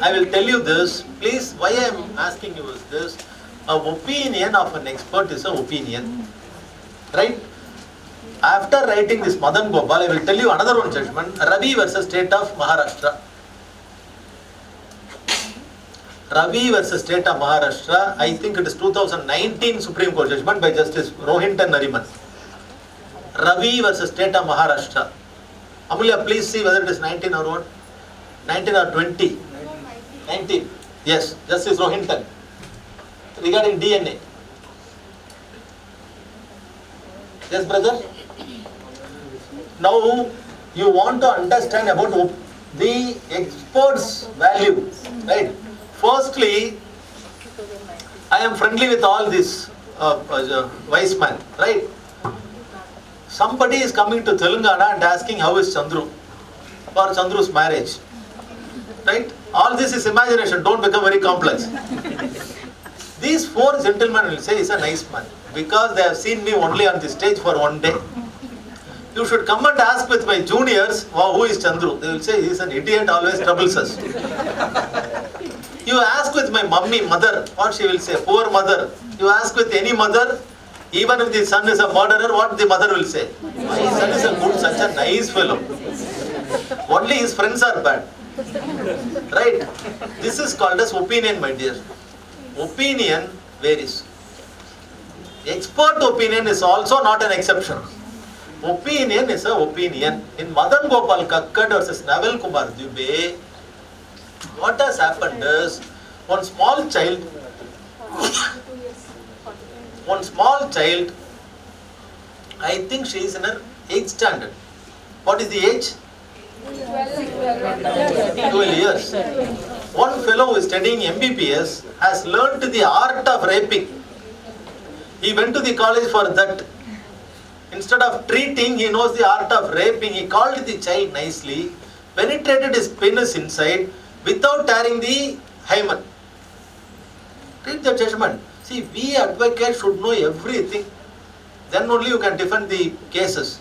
I will tell you this. Please, why I am asking you is this. An opinion of an expert is an opinion. Right? After writing this Madan Gopal, I will tell you another one judgment. Ravi versus State of Maharashtra. Ravi versus State of Maharashtra. I think it is 2019 Supreme Court judgment by Justice Rohinton Nariman. Ravi versus State of Maharashtra. Amulya, please see whether it is 19 or what? 19 or 20? 19. Yes, Justice Rohinton. Regarding DNA. Yes, brother? Now, you want to understand about the expert's value, right? Firstly, I am friendly with all this wise man, right? Somebody is coming to Telangana and asking how is Chandru for Chandru's marriage, right? All this is imagination, don't become very complex. These four gentlemen will say, he's a nice man, because they have seen me only on the stage for one day. You should come and ask with my juniors, wow, who is Chandru? They will say, he's an idiot, always troubles us. You ask with my mother, what she will say, poor mother. You ask with any mother, even if the son is a murderer, what the mother will say? My son is a good, such a nice fellow. Only his friends are bad. Right? This is called as opinion, my dear. Opinion varies. Expert opinion is also not an exception. Opinion is an opinion. In Madan Gopal Kakkad versus Naval Kumar Dubey, what has happened is, one small child, I think she is in her 8th standard. What is the age? 12 years. One fellow who is studying MBBS has learnt the art of raping. He went to the college for that. Instead of treating, he knows the art of raping. He called the child nicely, penetrated his penis inside without tearing the hymen. Read the judgment. See, we advocates should know everything. Then only you can defend the cases.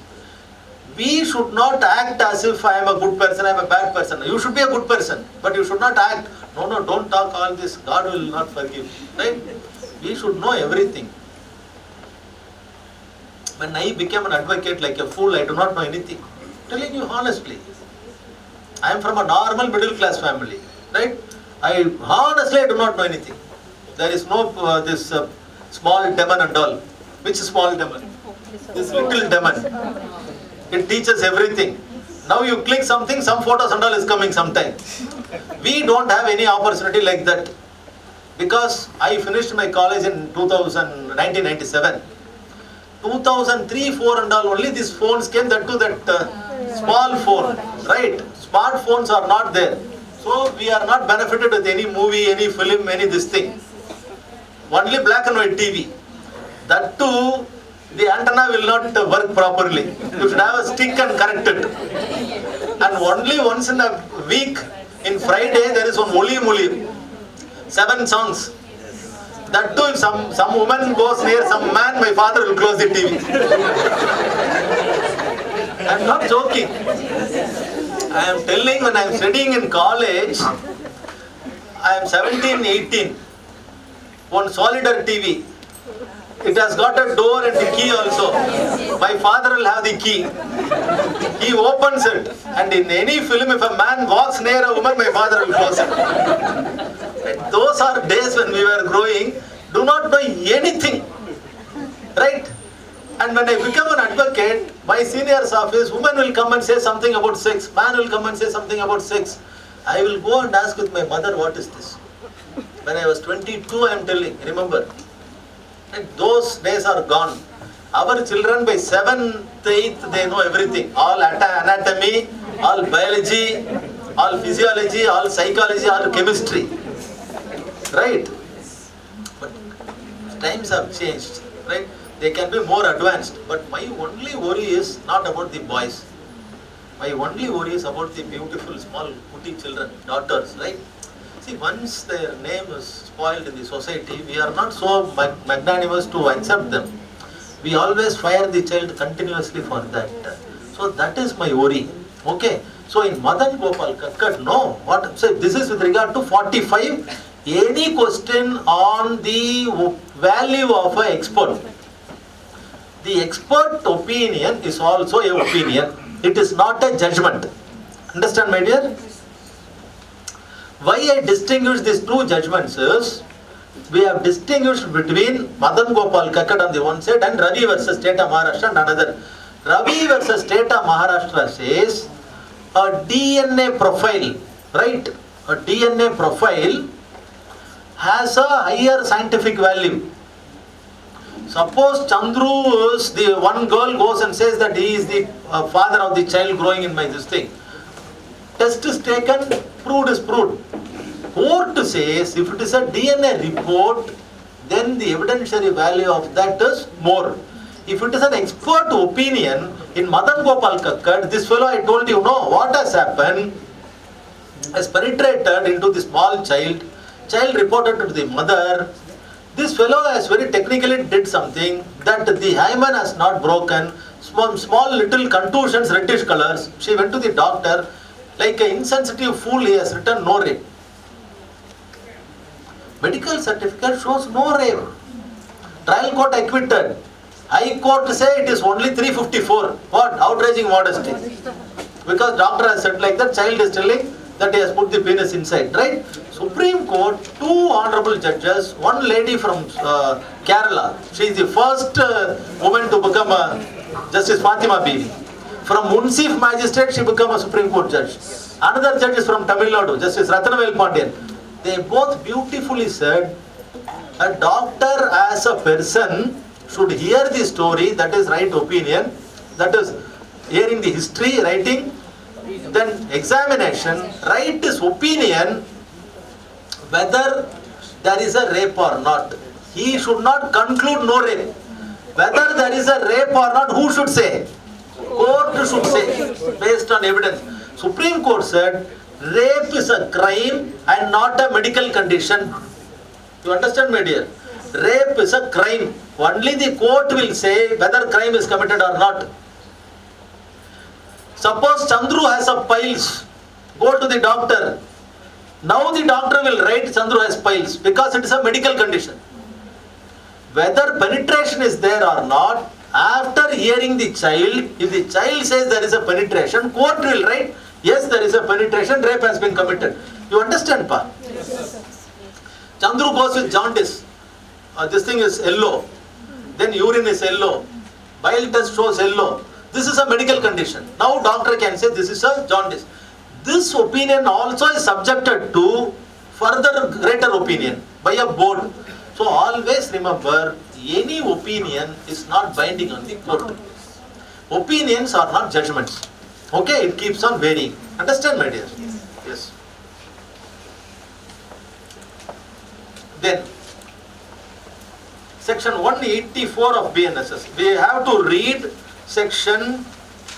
We should not act as if I am a good person, I am a bad person. You should be a good person, but you should not act, no, don't talk all this, God will not forgive. Right? We should know everything. When I became an advocate like a fool, I do not know anything. Telling you honestly. I am from a normal middle class family. Right? I do not know anything. There is no this small demon and all. Which small demon? This little demon. It teaches everything. Now you click something, some photos and all is coming sometime. We don't have any opportunity like that. Because I finished my college in 1997. 2003, 4 and all only these phones came, that to that small phone. Right? Smartphones are not there. So we are not benefited with any movie, any film, any this thing. Only black and white TV. That too, the antenna will not work properly. You should have a stick and correct it. And only once in a week, in Friday, there is one Oli Muli. 7 songs. That too, if some woman goes near some man, my father will close the TV. I am not joking. I am telling, when I am studying in college, I am 17, 18. One Solidar TV. It has got a door and the key also. My father will have the key. He opens it. And in any film, if a man walks near a woman, my father will close it. Those are days when we were growing, do not know anything. Right? And when I become an advocate, my senior's office, woman will come and say something about sex. Man will come and say something about sex. I will go and ask with my mother, what is this? When I was 22, I am telling, remember. And those days are gone. Our children by 7th, 8th, they know everything. All anatomy, all biology, all physiology, all psychology, all chemistry. Right? But times have changed. Right? They can be more advanced. But my only worry is not about the boys. My only worry is about the beautiful small putty children, daughters. Right? See, once their name is spoiled in the society, we are not so magnanimous to accept them. We always fire the child continuously for that. So that is my worry. Okay. So in Madan Gopal Kakkad, no. What? So this is with regard to 45. Any question on the value of an expert? The expert opinion is also an opinion. It is not a judgment. Understand, my dear? Why I distinguish these two judgments is, we have distinguished between Madan Gopal Kakkad on the one side and Ravi versus State of Maharashtra and another. Ravi versus State of Maharashtra says a DNA profile, right? A DNA profile has a higher scientific value. Suppose Chandru is the one girl goes and says that he is the father of the child growing in my this thing. Test is taken, proved is proved. Court says if it is a DNA report, then the evidentiary value of that is more. If it is an expert opinion, in Madan Gopal Kakkad, this fellow I told you, no, what has happened, has penetrated into the small child reported to the mother. This fellow has very technically did something that the hymen has not broken, small little contusions, reddish colors. She went to the doctor, like an insensitive fool, he has written no rape. Medical certificate shows no rape. Trial court acquitted. High court say it is only 354. What? Outraging modesty. Because doctor has said like that, child is telling that he has put the penis inside, right? Supreme Court, two honorable judges, one lady from Kerala. She is the first woman to become Justice Fatima Bibi. From Munsif Magistrate, she became a Supreme Court judge. Another judge is from Tamil Nadu, Justice Ratanavel Pandian. They both beautifully said, a doctor as a person should hear the story, that is right opinion, that is hearing the history, writing, then examination, write his opinion whether there is a rape or not. He should not conclude no rape. Whether there is a rape or not, who should say? Court should say, based on evidence. Supreme Court said, rape is a crime and not a medical condition. You understand, my dear? Rape is a crime. Only the court will say whether crime is committed or not. Suppose Chandru has a piles. Go to the doctor. Now the doctor will write Chandru has piles because it is a medical condition. Whether penetration is there or not, after hearing the child, if the child says there is a penetration, court will write, yes, there is a penetration, rape has been committed. You understand, Pa? Yes. Chandru goes with jaundice. This thing is yellow. Then urine is yellow. Bile test shows yellow. This is a medical condition. Now doctor can say this is a jaundice. This opinion also is subjected to further greater opinion by a board. So always remember, any opinion is not binding on the court. Opinions are not judgments. Okay, it keeps on varying. Understand, my dear? Yes. Then, section 184 of BNSS. We have to read section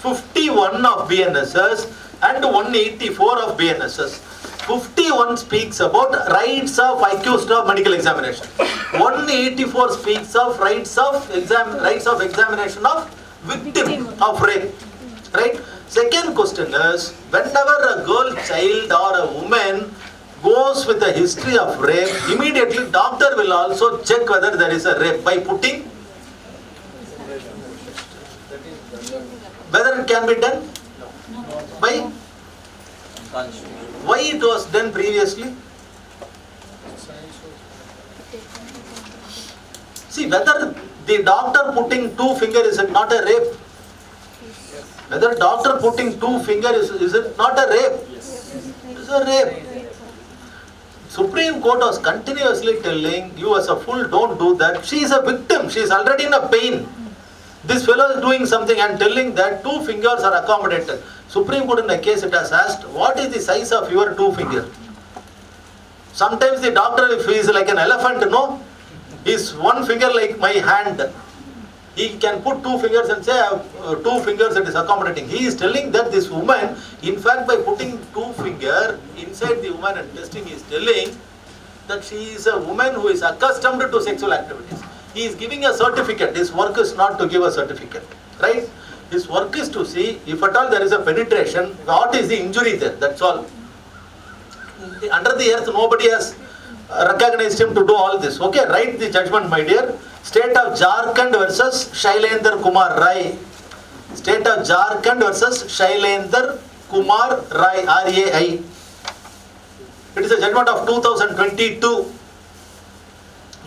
51 of BNSS and 184 of BNSS. 51 speaks about rights of accused of medical examination. 184 speaks of rights of examination of victim of rape. Right? Second question is, whenever a girl, child or a woman goes with a history of rape, immediately doctor will also check whether there is a rape by putting, whether it can be done by, why it was done previously. See, whether the doctor putting two fingers, is it not a rape? Whether doctor putting two fingers, is it not a rape? It is a rape. Supreme Court was continuously telling you as a fool, don't do that. She is a victim. She is already in a pain. This fellow is doing something and telling that two fingers are accommodated. Supreme Court in a case it has asked, what is the size of your two fingers? Sometimes the doctor, if he is like an elephant, no, his one finger like my hand. He can put two fingers and say, two fingers it is accommodating. He is telling that this woman, in fact by putting two fingers inside the woman and testing, he is telling that she is a woman who is accustomed to sexual activities. He is giving a certificate. His work is not to give a certificate. Right? His work is to see if at all there is a penetration, what is the injury there, that's all. Under the earth nobody has recognized him to do all this. Okay, write the judgment, my dear. State of Jharkhand versus Shailendra Kumar Rai. State of Jharkhand versus Shailendra Kumar Rai, R-A-I. It is a judgment of 2022.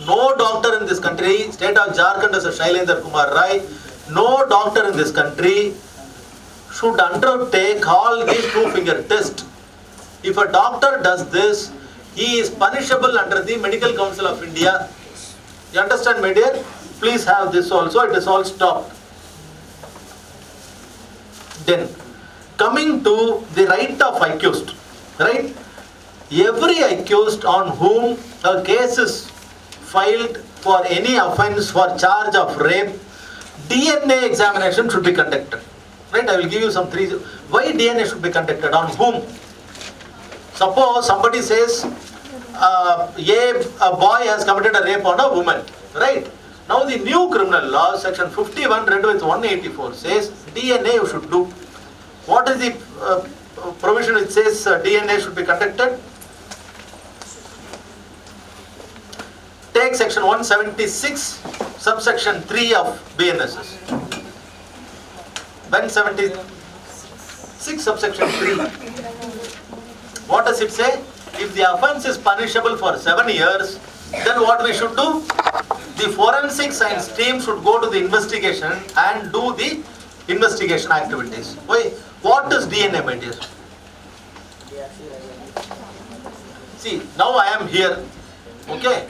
No doctor in this country, State of Jharkhand versus Shailendra Kumar Rai, no doctor in this country should undertake all these two-finger test. If a doctor does this, he is punishable under the Medical Council of India. You understand, my dear? Please have this also. It is all stopped. Then, coming to the right of accused, right? Every accused on whom a case is filed for any offence for charge of rape, DNA examination should be conducted. Right? I will give you some three. Why DNA should be conducted? On whom? Suppose somebody says a boy has committed a rape on a woman. Right? Now the new criminal law, section 51 read with 184 says DNA you should do. What is the provision which says DNA should be conducted? Take section 176 subsection 3 of BNSS. 176 subsection 3. What does it say? If the offence is punishable for 7 years, then what we should do? The forensic science team should go to the investigation and do the investigation activities. Why? What is DNA, my dear? See, now I am here. Okay?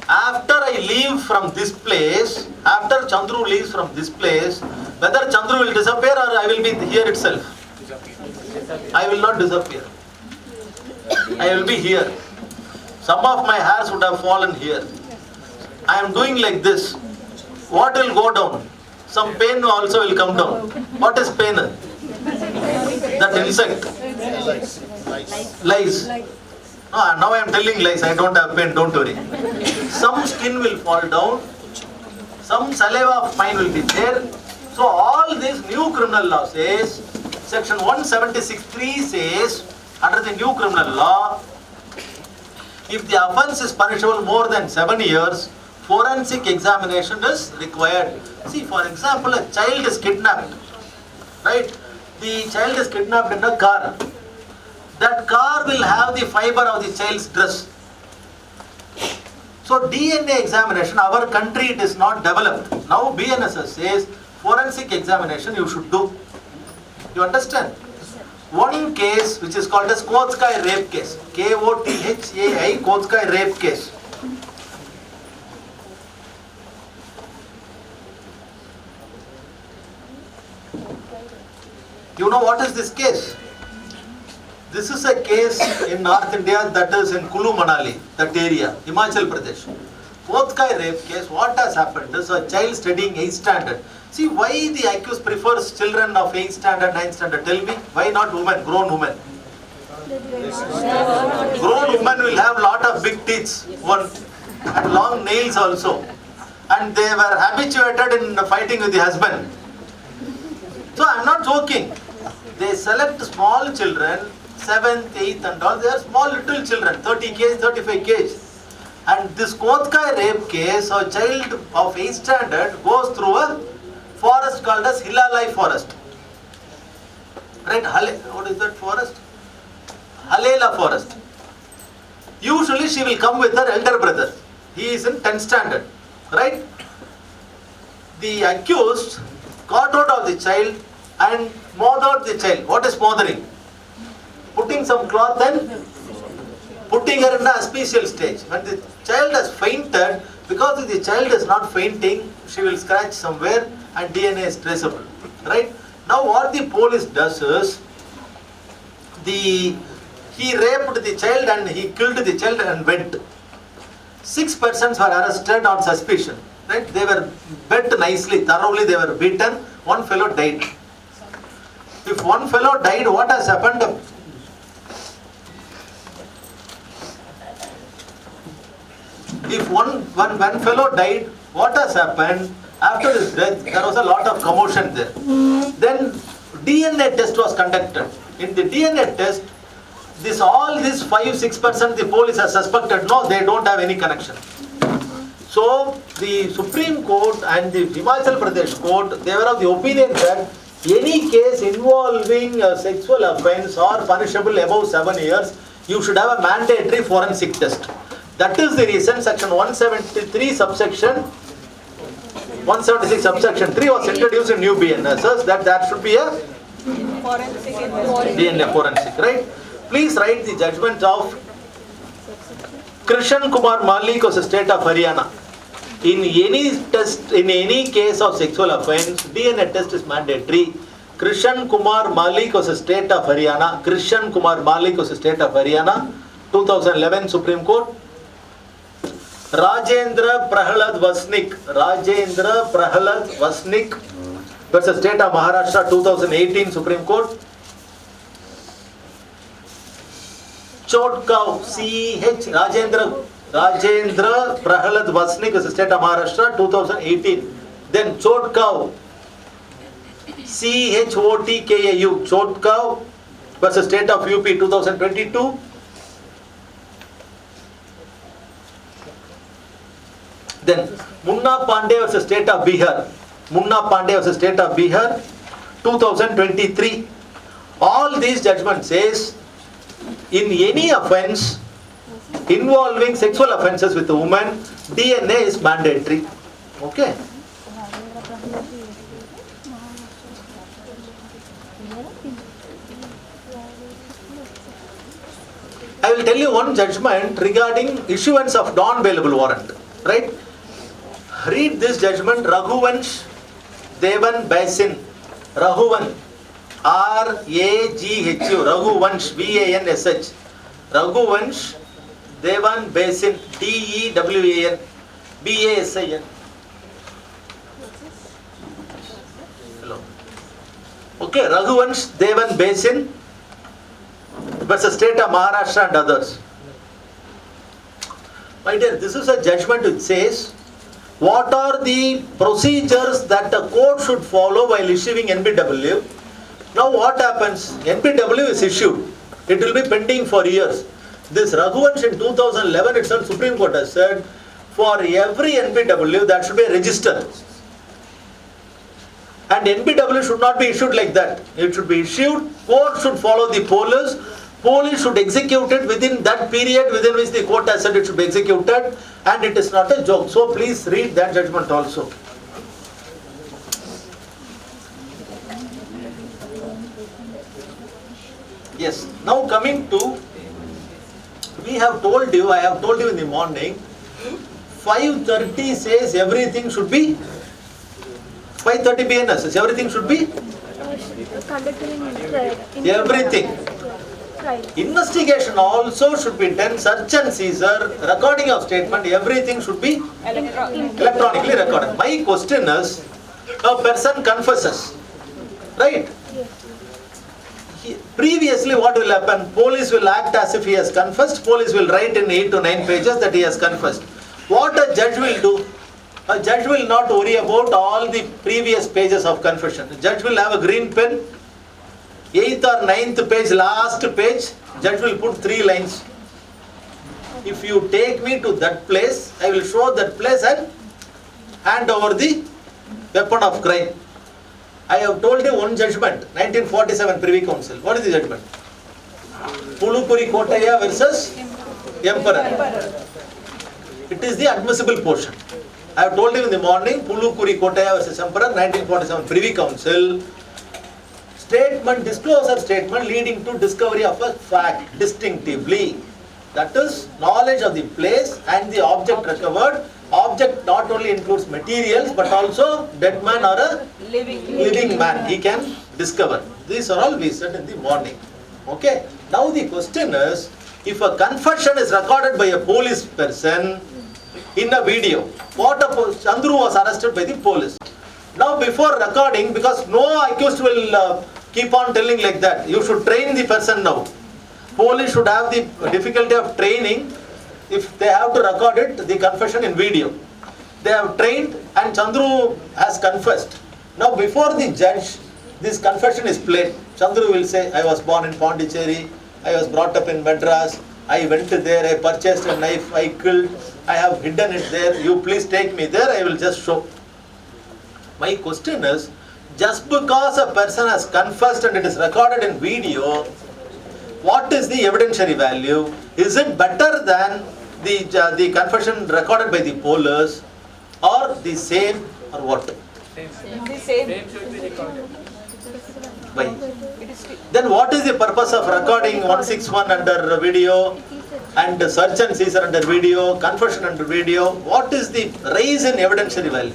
After I leave from this place, after Chandru leaves from this place, whether Chandru will disappear or I will be here itself? I will not disappear. I will be here. Some of my hairs would have fallen here. I am doing like this. What will go down? Some pain also will come down. What is pain? That insect. Lice. No, now I am telling lies. I don't have pain. Don't worry. Some skin will fall down. Some saliva of mine will be there. So all this new criminal law says, section 176(3) says, under the new criminal law, if the offence is punishable more than 7 years, forensic examination is required. See, for example, a child is kidnapped, right? The child is kidnapped in a car. That car will have the fiber of the child's dress. So DNA examination, our country it is not developed. Now BNSS says forensic examination you should do. You understand? One case which is called as Kotskai rape case. Kothai Kotskai rape case. You know what is this case? This is a case in North India, that is in Kulu Manali, that area, Himachal Pradesh. Kotskai rape case, what has happened is a child studying 8th standard. See, why the accused prefers children of 8th standard, 9th standard? Tell me, why not women, grown women? Grown women will have lot of big teeth, one, and long nails also. And they were habituated in fighting with the husband. So I am not joking. They select small children, 7th, 8th and all, they are small little children, 30 kg, 35 kg. And this Kotskai rape case, a child of 8th standard goes through a forest called as Hilalai forest. Right, what is that forest? Halela forest. Usually she will come with her elder brother. He is in 10th standard, right? The accused got hold of the child and mothered the child. What is mothering? Putting some cloth and putting her in the aspicial stage. When the child has fainted, because if the child is not fainting, she will scratch somewhere and DNA is traceable. Right? Now what the police does is, he raped the child and he killed the child and went. 6 persons were arrested on suspicion. Right? They were beat nicely, thoroughly they were beaten. One fellow died. If one fellow died, what has happened? If one fellow died, what has happened? After his death, there was a lot of commotion there. Then DNA test was conducted. In the DNA test, all these 5-6% the police has suspected, no, they don't have any connection. So the Supreme Court and the Himachal Pradesh Court, they were of the opinion that any case involving a sexual offence or punishable above 7 years, you should have a mandatory forensic test. That is the reason section 173 subsection 176 subsection 3 was introduced in new BNSS, that there should be a
Forensic
DNA forensic, right? Please write the judgment of Krishan Kumar Malik of the state of Haryana. In any case of sexual offence, DNA test is mandatory. Krishan Kumar Malik was a state of Haryana. 2011 Supreme Court. Rajendra Prahalad Vasnik versus State of Maharashtra, 2018 Supreme Court. Chodkav C.H. Rajendra Prahalad Vasnik versus State of Maharashtra, 2018. Then Chodkav CHOTKAU Chodkav versus State of UP, 2022. Then Munna Pandey versus State of Bihar. 2023. All these judgments says, in any offence involving sexual offences with a woman, DNA is mandatory. Okay. I will tell you one judgment regarding issuance of non-bailable warrant. Right? Read this judgment. Raghuvansh Devan Basin. Raghuvan. R-A-G-H-U. Raghuvansh. V-A-N-S-H. Raghuvansh Devan Basin. D-E-W-A-N. B-A-S-I-N. Hello. Okay. Raghuvansh Devan Basin versus State of Maharashtra and others. My dear, this is a judgment which says, what are the procedures that the court should follow while issuing NBW? Now what happens? NBW is issued. It will be pending for years. This Raghuvansh in 2011 itself, Supreme Court has said, for every NBW that should be a register. And NBW should not be issued like that. It should be issued, court should follow the police. Police should execute it within that period within which the court has said it should be executed, and it is not a joke. So please read that judgment also. Yes. Now coming to, I have told you in the morning, 5:30 says everything should be, 5:30 BNS says everything should be, everything. Investigation also should be done, search and seizure, recording of statement, everything should be electronically recorded. My question is, a person confesses, right? Previously what will happen? Police will act as if he has confessed, police will write in 8 to 9 pages that he has confessed. What a judge will do? A judge will not worry about all the previous pages of confession. The judge will have a green pen, 8th or 9th page, last page, judge will put 3 lines. If you take me to that place, I will show that place and hand over the weapon of crime. I have told you one judgment, 1947 Privy Council. What is the judgment? Pulupuri Kotaya versus Emperor. It is the admissible portion. I have told you in the morning, Pulupuri Kotaya versus Emperor, 1947 Privy Council. Statement, disclosure statement leading to discovery of a fact distinctively. That is knowledge of the place and the object recovered. Object not only includes materials but also dead man or a living man. He can discover. These are all we said in the morning. Okay. Now the question is, if a confession is recorded by a police person in a video, what Chandru was arrested by the police. Now before recording, because no accused will keep on telling like that, you should train the person now. Police should have the difficulty of training if they have to record it, the confession in video. They have trained and Chandru has confessed. Now before the judge, this confession is played. Chandru will say, I was born in Pondicherry, I was brought up in Madras, I went there, I purchased a knife, I killed, I have hidden it there, you please take me there, I will just show. My question is, just because a person has confessed and it is recorded in video, what is the evidentiary value? Is it better than the confession recorded by the police, or the same, or what?
The same.
Why? Then what is the purpose of recording 161 under video? and search and seizure under video, confession under video. What is the rise in evidentiary value?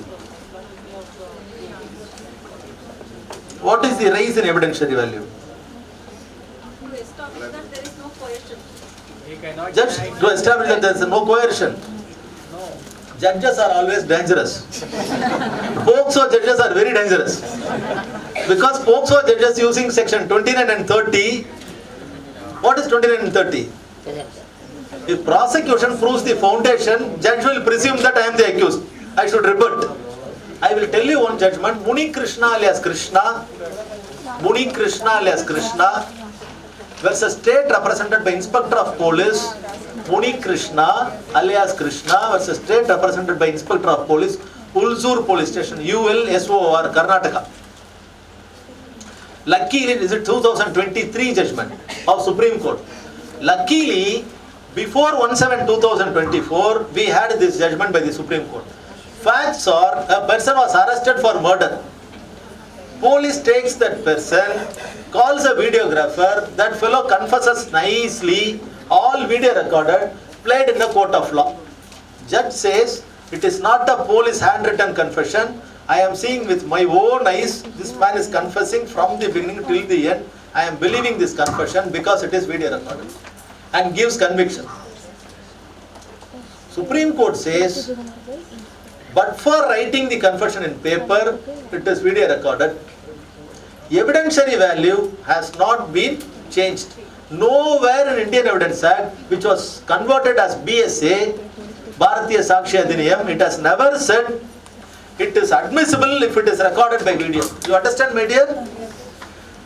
What is the rise in evidentiary value?
To establish that there is no coercion.
Just to establish that there is no coercion. Judges are always dangerous. POCSO judges are very dangerous. Because POCSO judges using section 29 and 30. What is 29 and 30? If prosecution proves the foundation, judge will presume that I am the accused. I should rebut. I will tell you one judgment. Muni Krishna alias Krishna versus state represented by Inspector of Police. Muni Krishna alias Krishna versus state represented by Inspector of Police, Ulsur Police Station, ULSOR, Karnataka. Luckily, it is a 2023 judgment of Supreme Court. Luckily, before 1/7/2024, we had this judgment by the Supreme Court. Facts are, a person was arrested for murder. Police takes that person, calls a videographer, that fellow confesses nicely, all video recorded, played in the court of law. Judge says, it is not a police handwritten confession. I am seeing with my own eyes, this man is confessing from the beginning till the end. I am believing this confession because it is video recorded, and gives conviction. Supreme Court says, but for writing the confession in paper, it is video recorded. Evidentiary value has not been changed. Nowhere in Indian Evidence Act, which was converted as BSA, Barrdc Sakshi Adhiniyam, it has never said it is admissible if it is recorded by video. You understand, my dear?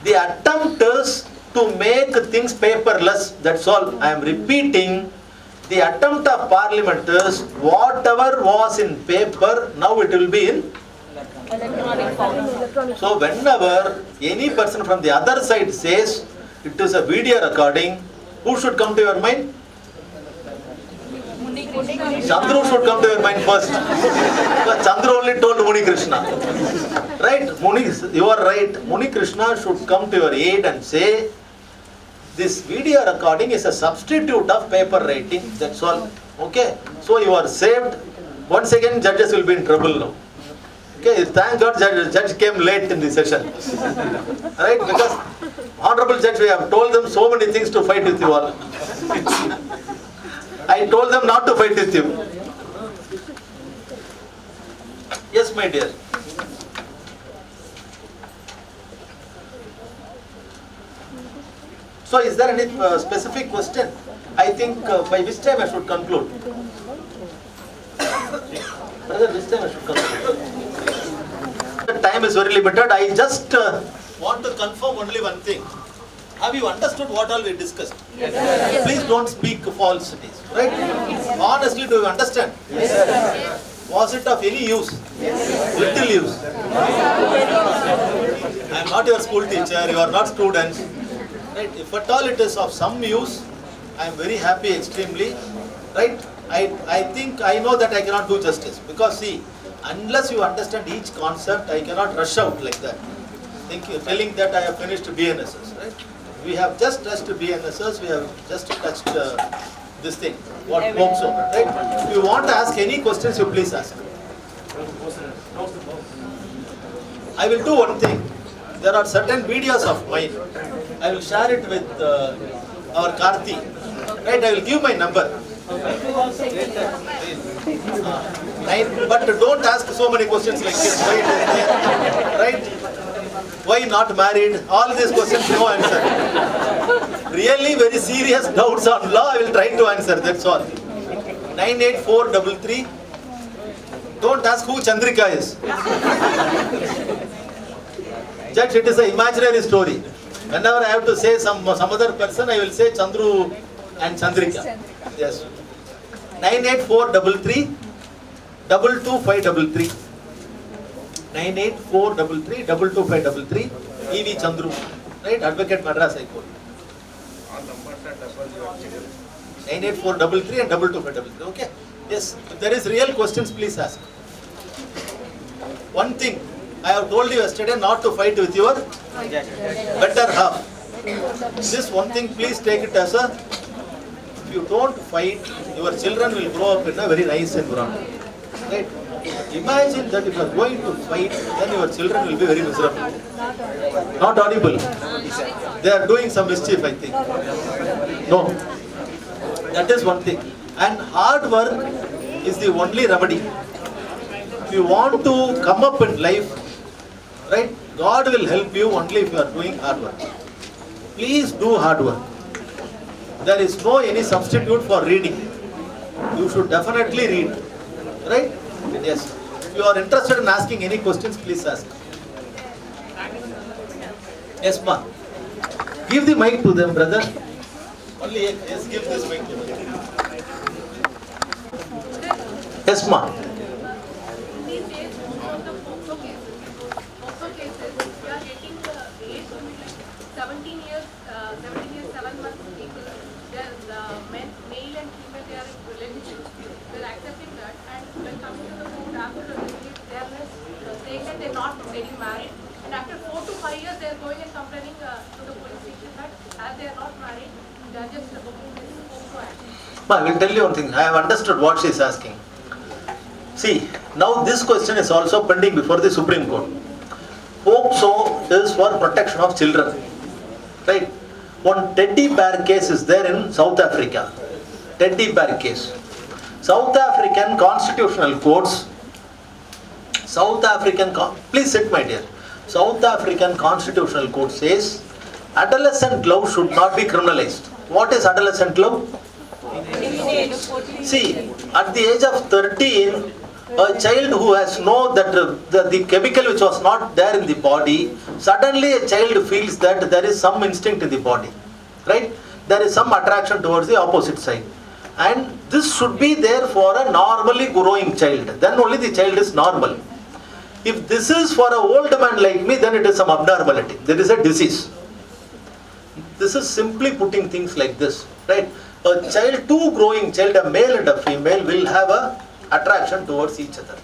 The attempt is to make things paperless. That's all. I am repeating. The attempt of Parliament is whatever was in paper, now it will be in
Electronic form.
So whenever any person from the other side says it is a video recording, who should come to your mind? Chandru should come to your mind first. Because Chandru only told Muni Krishna. Right? You are right. Muni Krishna should come to your aid and say, this video recording is a substitute of paper writing. That's all. Okay? So you are saved. Once again, judges will be in trouble now. Okay, thank God judge came late in the session. Right? Because Honorable Judge, we have told them so many things to fight with you all. I told them not to fight with you. Yes, my dear. So is there any specific question? I think by which time I should conclude? Brother, which time I should conclude? The time is very limited. I just want to confirm only one thing. Have you understood what all we discussed? Yes. Please don't speak falsities. Right? Yes. Honestly, do you understand? Yes. Was it of any use? Yes. Little use. I am not your school teacher. You are not students. Right? If at all it is of some use, I am very happy extremely. Right? I think I know that I cannot do justice. Because see, unless you understand each concept, I cannot rush out like that. Telling that I have finished BNSS, right? We have just touched BNSS, we have just touched this thing, what POCSO, right? If you want to ask any questions, you please ask. I will do one thing. There are certain videos of mine. I will share it with our Karthi. Right? I will give my number. But don't ask so many questions like this. Why it is there? Right? Why not married? All these questions, no answer. Really very serious doubts on law, I will try to answer. That's all. 98433. Don't ask who Chandrika is. Judge, it is an imaginary story. Whenever I have to say some other person, I will say Chandru and Chandrika. Yes. 98433 22533. 98433 22533. E.V. Chandru. Right? Advocate Madras High Court. 98433 and 22533. Okay? Yes. If there is real questions, please ask. One thing, I have told you yesterday not to fight with your better half. This one thing, please take it as a if you don't fight, your children will grow up in a very nice environment. Right? Imagine that if you are going to fight, then your children will be very miserable. Not audible. They are doing some mischief, I think. No. That is one thing. And hard work is the only remedy. If you want to come up in life, right, God will help you only if you are doing hard work. Please do hard work. There is no any substitute for reading. You should definitely read. Right? Yes. If you are interested in asking any questions, please ask. Yes, ma. Give the mic to them, brother. Only yes, give this mic to them. Yes, ma.
These days, most of the POCSO cases, we are getting the age limit like 17 years, 7 months people, male and female, they are in relationships. They are accepting that, and when coming to the court after the release, they are saying that they are not getting married. And after 4 to 5 years, they are going and complaining to the police station that as they are not married, they are just booking this POCSO act.
Ma, I will tell you one thing. I have understood what she is asking. See, now this question is also pending before the Supreme Court. POCSO is for protection of children. Right? One teddy bear case is there in South Africa. Teddy bear case. South African constitutional courts, please sit my dear. South African constitutional court says adolescent love should not be criminalized. What is adolescent love? See, at the age of 13, a child who has known that the chemical which was not there in the body, suddenly a child feels that there is some instinct in the body. Right? There is some attraction towards the opposite side. And this should be there for a normally growing child. Then only the child is normal. If this is for an old man like me, then it is some abnormality. There is a disease. This is simply putting things like this. Right? A child, two growing child, a male and a female, will have a attraction towards each other.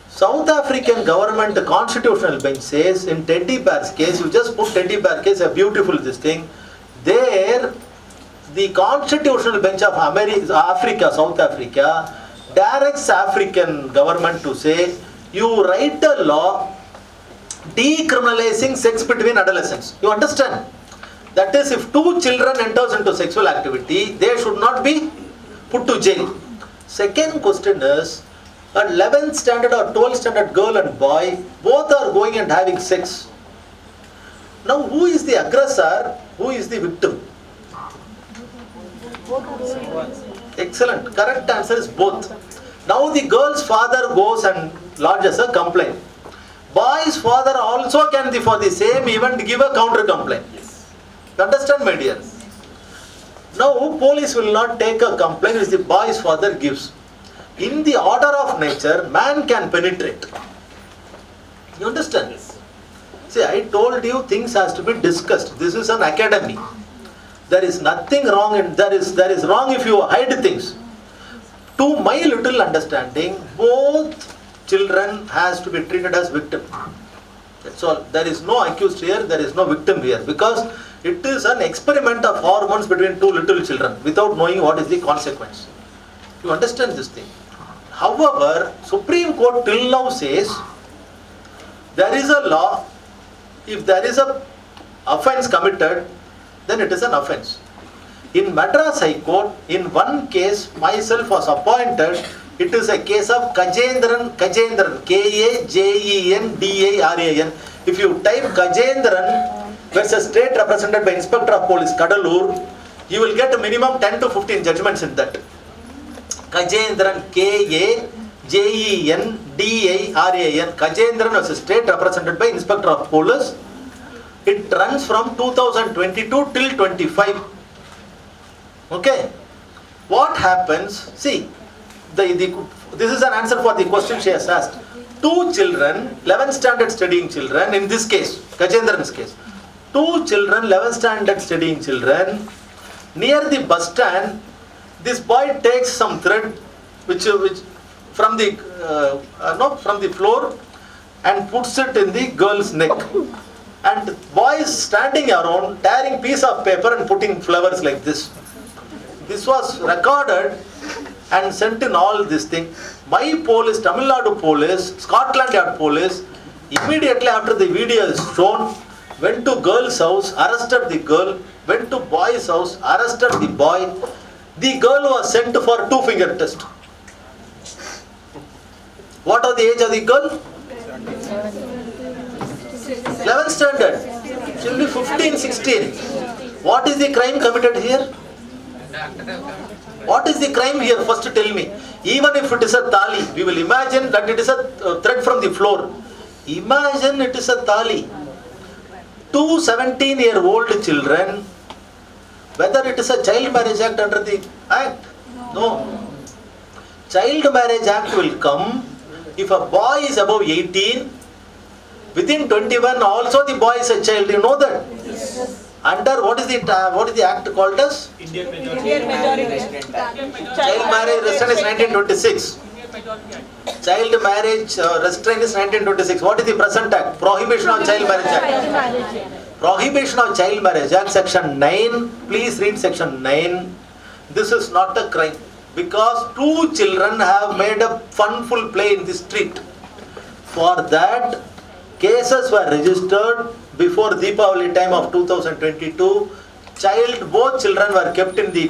South African government constitutional bench says in teddy bear's case, you just put teddy bear case, a beautiful this thing. There, the constitutional bench of Africa, South Africa, directs African government to say, you write a law decriminalizing sex between adolescents. You understand? That is, if two children enters into sexual activity, they should not be put to jail. Second question is, an 11th standard or 12th standard girl and boy, both are going and having sex. Now, who is the aggressor? Who is the victim? Excellent. Correct answer is both. Now, the girl's father goes and lodges a complaint. Boy's father also can, for the same event, give a counter complaint. You understand, my dear? Now, police will not take a complaint which the boy's father gives. In the order of nature, man can penetrate. You understand? See, I told you things has to be discussed. This is an academy. There is nothing wrong, and there is wrong if you hide things. To my little understanding, both children has to be treated as victim. That's all. There is no accused here, there is no victim here, because it is an experiment of hormones between two little children without knowing what is the consequence. You understand this thing? However, Supreme Court till now says there is a law. If there is a offence committed, then it is an offence. In Madras High Court, in one case, myself was appointed. It is a case of Kajendran, K-A-J-E-N-D-A-R-A-N. If you type Kajendran versus state represented by Inspector of Police, Kadalur, you will get a minimum 10 to 15 judgments in that. Kajendran, K-A-J-E-N-D-A-R-A-N. Kajendran was a state represented by Inspector of Police. It runs from 2022 till 25. Okay. What happens? See, this is an answer for the question she has asked. Two children, 11th standard studying children, in this case, Kajendran's case. Two children, 11th standard studying children, near the bus stand, this boy takes some thread which from the floor and puts it in the girl's neck. And the boy is standing around tearing piece of paper and putting flowers like this. This was recorded and sent in all this thing. My police, Tamil Nadu police, Scotland Yard police, immediately after the video is shown, went to girl's house, arrested the girl, went to boy's house, arrested the boy. The girl was sent for two-finger test. What was the age of the girl? 11th standard. She'll be 15, 16. What is the crime committed here? What is the crime here? First tell me. Even if it is a tali, we will imagine that it is a thread from the floor. Imagine it is a tali. Two 17-year-old children, whether it is a child marriage act under the act? No. Child marriage act will come if a boy is above 18, within 21 also the boy is a child. You know that? Yes. Under what is the act called as?
Indian majority.
Child marriage restraint is 1926. Child marriage restraint is 1926. What is the present act? Prohibition of Child Marriage Act. Prohibition of Child Marriage Act, section 9. Please read section 9. This is not a crime because two children have made a funful play in the street. For that, cases were registered before Deepavali time of 2022. Both children were kept in the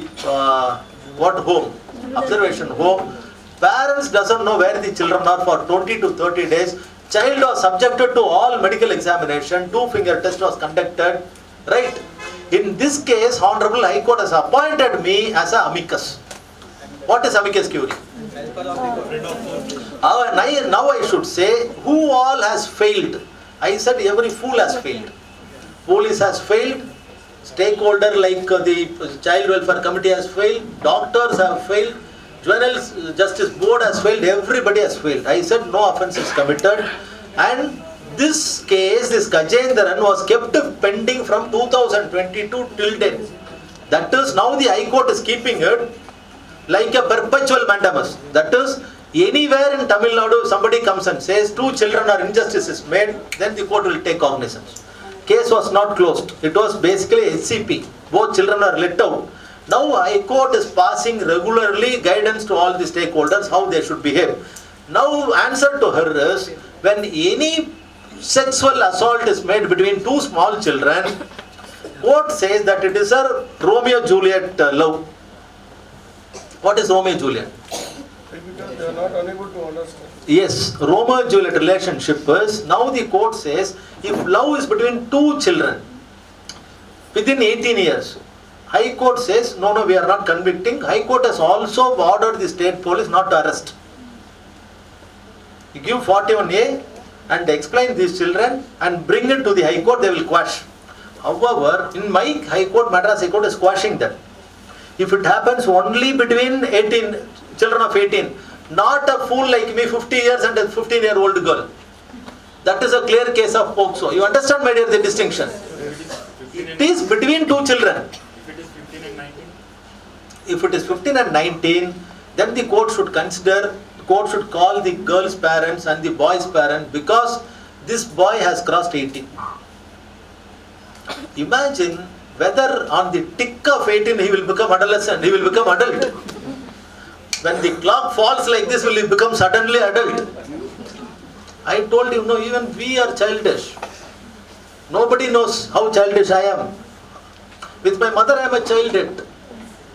home? Observation home. Parents doesn't know where the children are for 20 to 30 days. Child was subjected to all medical examination. Two-finger test was conducted. Right? In this case, Honorable High Court has appointed me as an amicus. What is amicus curiae? Now I should say, who all has failed? I said every fool has failed. Police has failed. Stakeholder like the Child Welfare Committee has failed. Doctors have failed. Juvenile Justice Board has failed. Everybody has failed. I said no offence is committed. And this case, this Gajendran was kept pending from 2022 till date. That is, now the High Court is keeping it like a perpetual mandamus. That is, anywhere in Tamil Nadu, somebody comes and says two children are injustice is made, then the court will take cognizance. Case was not closed. It was basically HCP. Both children are let out. Now High Court is passing regularly guidance to all the stakeholders how they should behave. Now answer to her is, when any sexual assault is made between two small children, court says that it is a Romeo-Juliet love. What is Romeo-Juliet?
Because they are not unable to understand.
Yes, Romeo-Juliet relationship is, now the court says, if love is between two children within 18 years, High Court says, no, we are not convicting. High Court has also ordered the state police not to arrest. You give 41A and explain these children and bring it to the High Court, they will quash. However, in my High Court, Madras High Court is quashing that. If it happens only between 18, children of 18, not a fool like me, 50 years and a 15-year-old girl. That is a clear case of POCSO. You understand, my dear, the distinction? It is between two children. If it is 15 and 19, then the court should consider, the court should call the girl's parents and the boy's parents because this boy has crossed 18. Imagine whether on the tick of 18 he will become adolescent, he will become adult. When the clock falls like this, will he become suddenly adult? I told him, no, even we are childish. Nobody knows how childish I am. With my mother I am a child yet.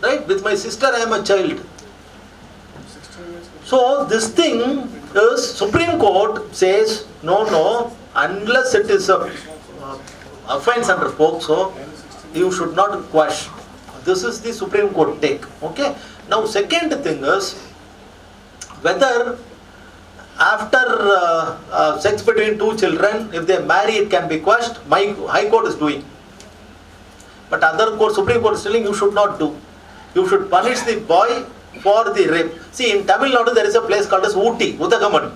Right? With my sister I am a child. So this thing is, Supreme Court says, no, unless it is a offence under POCSO, you should not quash. This is the Supreme Court take. Okay? Now second thing is, whether after sex between two children, if they marry it can be quashed, my High Court is doing. But other court, Supreme Court is telling you should not do. You should punish the boy for the rape. See, in Tamil Nadu there is a place called as Ooty, Uthagaman.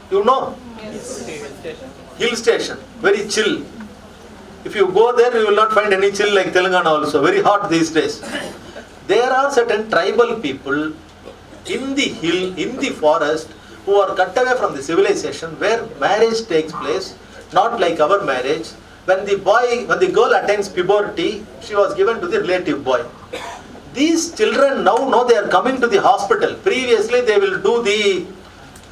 You know?
Yes.
Hill station, very chill. If you go there, you will not find any chill like Telangana also, very hot these days. There are certain tribal people in the hill, in the forest, who are cut away from the civilization where marriage takes place, not like our marriage. When the girl attains puberty, she was given to the relative boy. These children now know they are coming to the hospital. Previously they will do the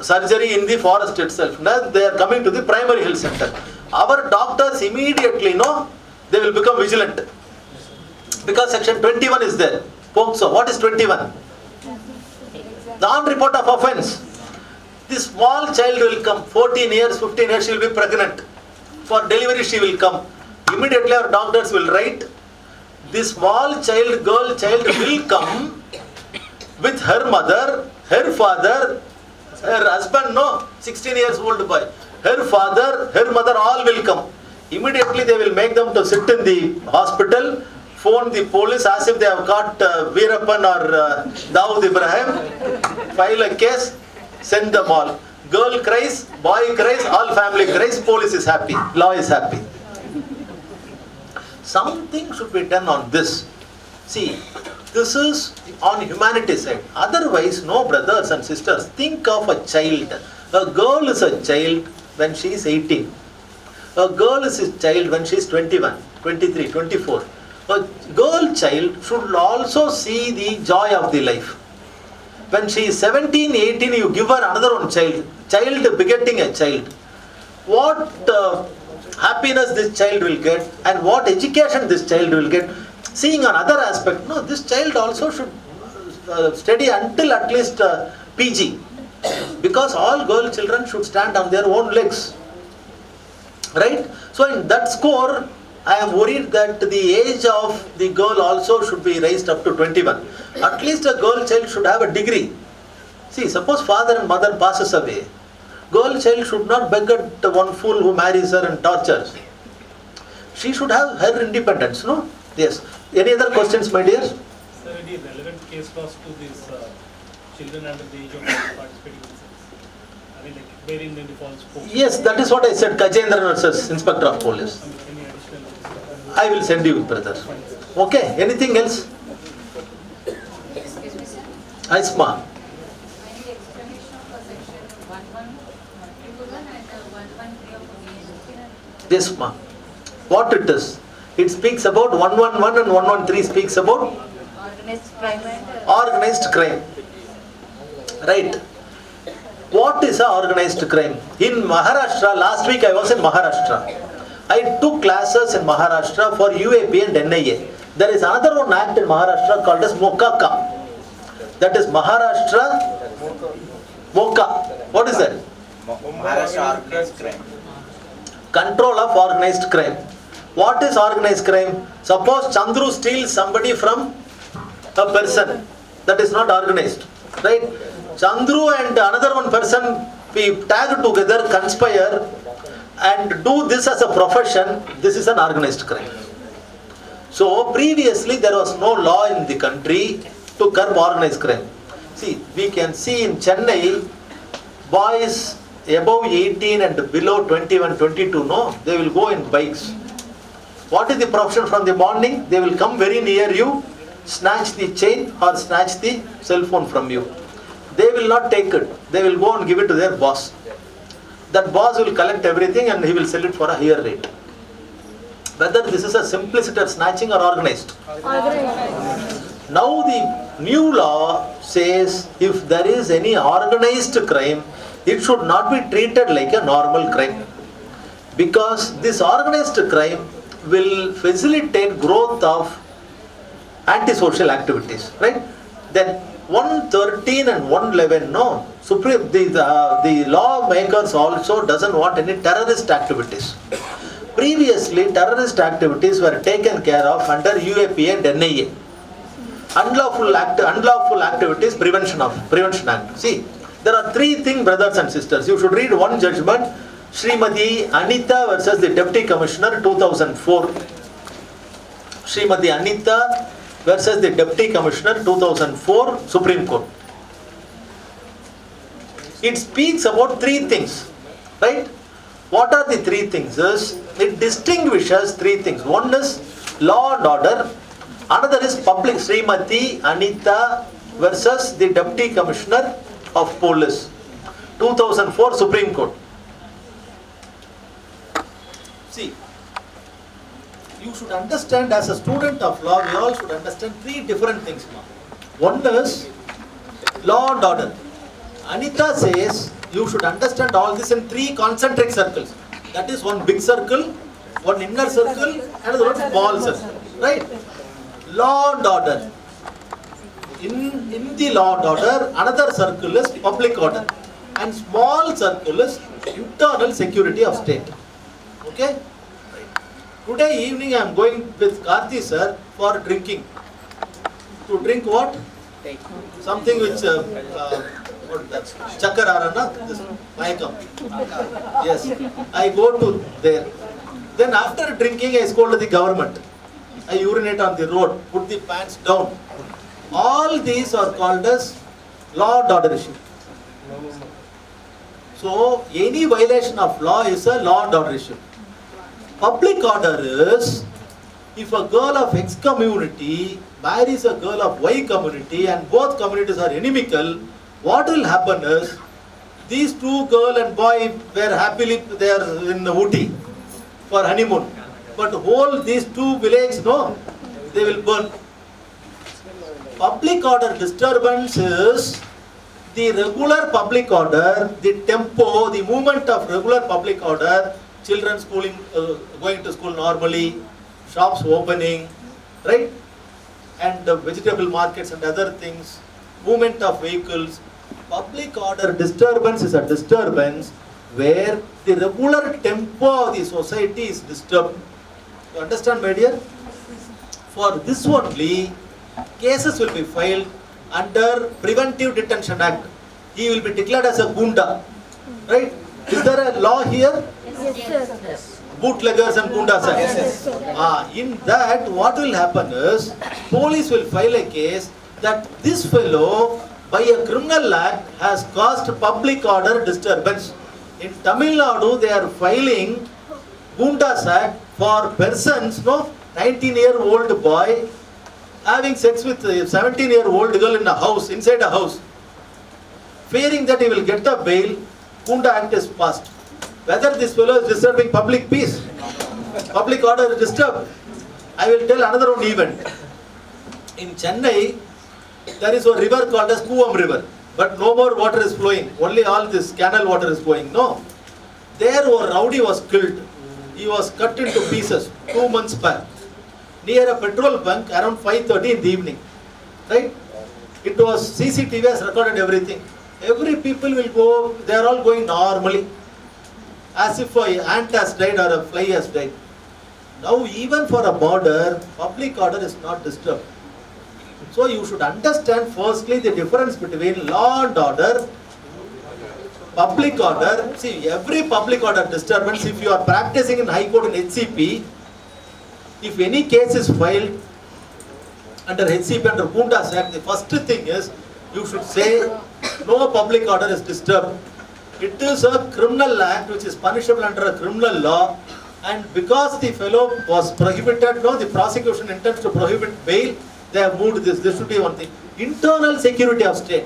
surgery in the forest itself. Now they are coming to the primary health center. Our doctors immediately know they will become vigilant. Because section 21 is there. POCSO. What is 21? Non-report of offence. This small child will come, 14 years, 15 years, she will be pregnant. For delivery she will come. Immediately our doctors will write, this small child, girl child will come with her mother, her father, her husband, no, 16 years old boy. Her father, her mother, all will come. Immediately they will make them to sit in the hospital, phone the police as if they have caught Veerappan or Dawood Ibrahim, file a case, send them all. Girl cries, boy cries, all family cries, police is happy, law is happy. Something should be done on this. See, this is on humanity side. Otherwise, no, brothers and sisters, think of a child. A girl is a child when she is 18. A girl is a child when she is 21, 23, 24. A girl child should also see the joy of the life. When she is 17, 18, you give her another one child begetting a child. What happiness this child will get and what education this child will get. Seeing another aspect, no, this child also should study until at least PG. Because all girl children should stand on their own legs. Right? So in that score, I am worried that the age of the girl also should be raised up to 21. At least a girl child should have a degree. See, suppose father and mother passes away. Girl child should not beg at one fool who marries her and tortures. She should have her independence, no? Yes. Any other questions, my dear?
Sir, any relevant case laws to these children under the age of participating in sex? I mean, like, wherein then falls post.
Yes, that is what I said, Kajendra versus Inspector of Police.
Any additional?
I will send you, brother. Okay, anything else?
Excuse me, sir.
Aisma.
Any explanation for section 1121 and 113 of the
Yes, ma. What it is? It speaks about 111 and 113 speaks about
organized crime and
organized crime. Right. What is a organized crime? In Maharashtra, last week I was in Maharashtra. I took classes in Maharashtra for UAP and NIA. There is another one act in Maharashtra called as MOKAKA. That is Maharashtra MOKA. What is that?
Maharashtra organized crime.
Control of organized crime. What is organized crime? Suppose Chandru steals somebody from a person. That is not organized. Right? Chandru and another one person, we tag together, conspire and do this as a profession. This is an organized crime. So previously there was no law in the country to curb organized crime. See, we can see in Chennai, boys above 18 and below 21, 22, no, they will go in bikes. What is the profession from the morning? They will come very near you, snatch the chain or snatch the cell phone from you. They will not take it. They will go and give it to their boss. That boss will collect everything and he will sell it for a higher rate. Whether this is a simplicity of snatching or organized. Now the new law says if there is any organized crime, it should not be treated like a normal crime. Because this organized crime will facilitate growth of antisocial activities, right? Then 113 and 111, no, the lawmakers also doesn't want any terrorist activities. Previously, terrorist activities were taken care of under UAP and NIA. Unlawful activities, Prevention Act. See, there are three things, brothers and sisters. You should read one judgment, Srimati Anita versus the Deputy Commissioner, 2004. Srimati Anita versus the Deputy Commissioner, 2004, Supreme Court. It speaks about three things, right? What are the three things? It distinguishes three things. One is law and order. Another is public. Srimati Anita versus the Deputy Commissioner of Police, 2004, Supreme Court. See, you should understand as a student of law, we all should understand three different things. One is law and order. Anita says you should understand all this in three concentric circles. That is one big circle, one inner circle, another one small circle. Right? Law and order. In the law and order, another circle is public order. And small circle is internal security of state. Okay? Today evening I am going with Karthi sir for drinking. To drink what? Something which, what that's, Chakararana, this Mayakam. Yes, I go to there. Then after drinking I scold the government. I urinate on the road, put the pants down. All these are called as law and order issue. So any violation of law is a law and order issue. Public order is if a girl of X community marries a girl of Y community and both communities are inimical, what will happen is these two girl and boy were happily there in Ooty for honeymoon. But whole these two villages, no, they will burn. Public order disturbance is the regular public order, the tempo, the movement of regular public order, children schooling, going to school normally, shops opening, right? And vegetable markets and other things, movement of vehicles. Public order disturbance is a disturbance where the regular tempo of the society is disturbed. You understand, my dear? For this only, cases will be filed under Preventive Detention Act. He will be declared as a gunda, right? Is there a law here?
Yes.
Bootleggers and gundas act.
Yes,
In that, what will happen is, police will file a case that this fellow, by a criminal act, has caused public order disturbance. In Tamil Nadu, they are filing Gundas Act for persons, no, 19-year-old boy having sex with a 17-year-old girl in a house, inside a house. Fearing that he will get the bail, Gunda Act is passed. Whether this fellow is disturbing public peace, public order is disturbed. I will tell another one event. In Chennai, there is a river called as Kuvam River, but no more water is flowing. Only all this canal water is going. No. There a rowdy was killed. He was cut into pieces 2 months back near a petrol bunk around 5:30 in the evening. Right? It was CCTV has recorded everything. Every people will go, they are all going normally, as if an ant has died or a fly has died. Now even for a border, public order is not disturbed. So you should understand firstly the difference between law and order, public order. See, every public order disturbance, if you are practicing in High Court in HCP, if any case is filed under HCP under Gundas Act, the first thing is you should say no public order is disturbed. It is a criminal act which is punishable under a criminal law, and because the fellow was prohibited, no, the prosecution intends to prohibit bail, they have moved this. This should be one thing. Internal security of state,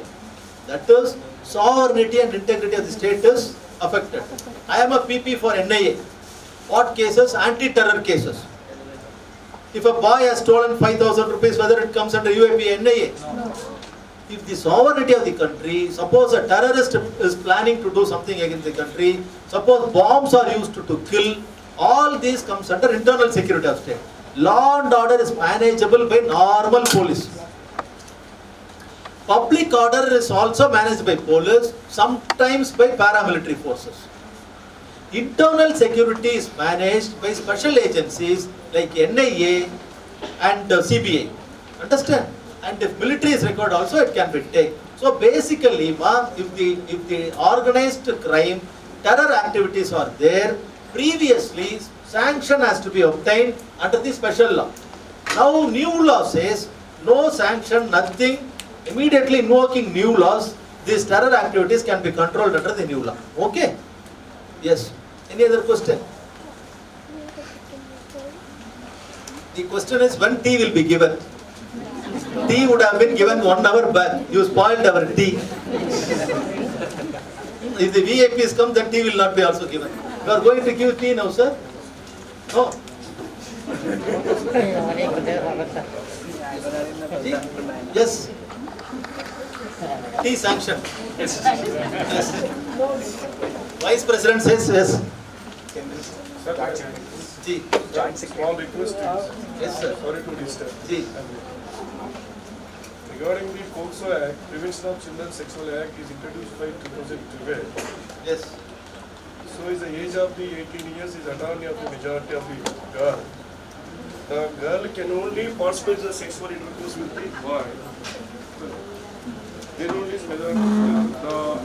that is sovereignty and integrity of the state is affected. I am a PP for NIA. What cases? Anti-terror cases. If a boy has stolen 5,000 rupees, whether it comes under UAP, NIA? No. If the sovereignty of the country, suppose a terrorist is planning to do something against the country, suppose bombs are used to kill, all these comes under internal security of state. Law and order is manageable by normal police. Public order is also managed by police, sometimes by paramilitary forces. Internal security is managed by special agencies like NIA and CBI. Understand? And if military is required also, it can be taken. So basically, if the organized crime, terror activities are there, previously sanction has to be obtained under the special law. Now new law says no sanction, nothing. Immediately invoking new laws, these terror activities can be controlled under the new law. Okay? Yes. Any other question? The question is when tea will be given. Tea would have been given 1 hour back. You spoiled our tea. If the VIPs come, then tea will not be also given. You are going to give tea now, sir? No. Yes. T sanction. Yes. Vice President says yes. Ji.
Small request is,
Yes, sir.
sorry to disturb.
Ji.
Regarding the POCSO Act, Prevention of Children Sexual Act is introduced by 2012.
Yes.
So is the age of the 18 years is autonomy of the majority of the girl. The girl can only participate in the sexual intercourse with the boy. There only is majority. The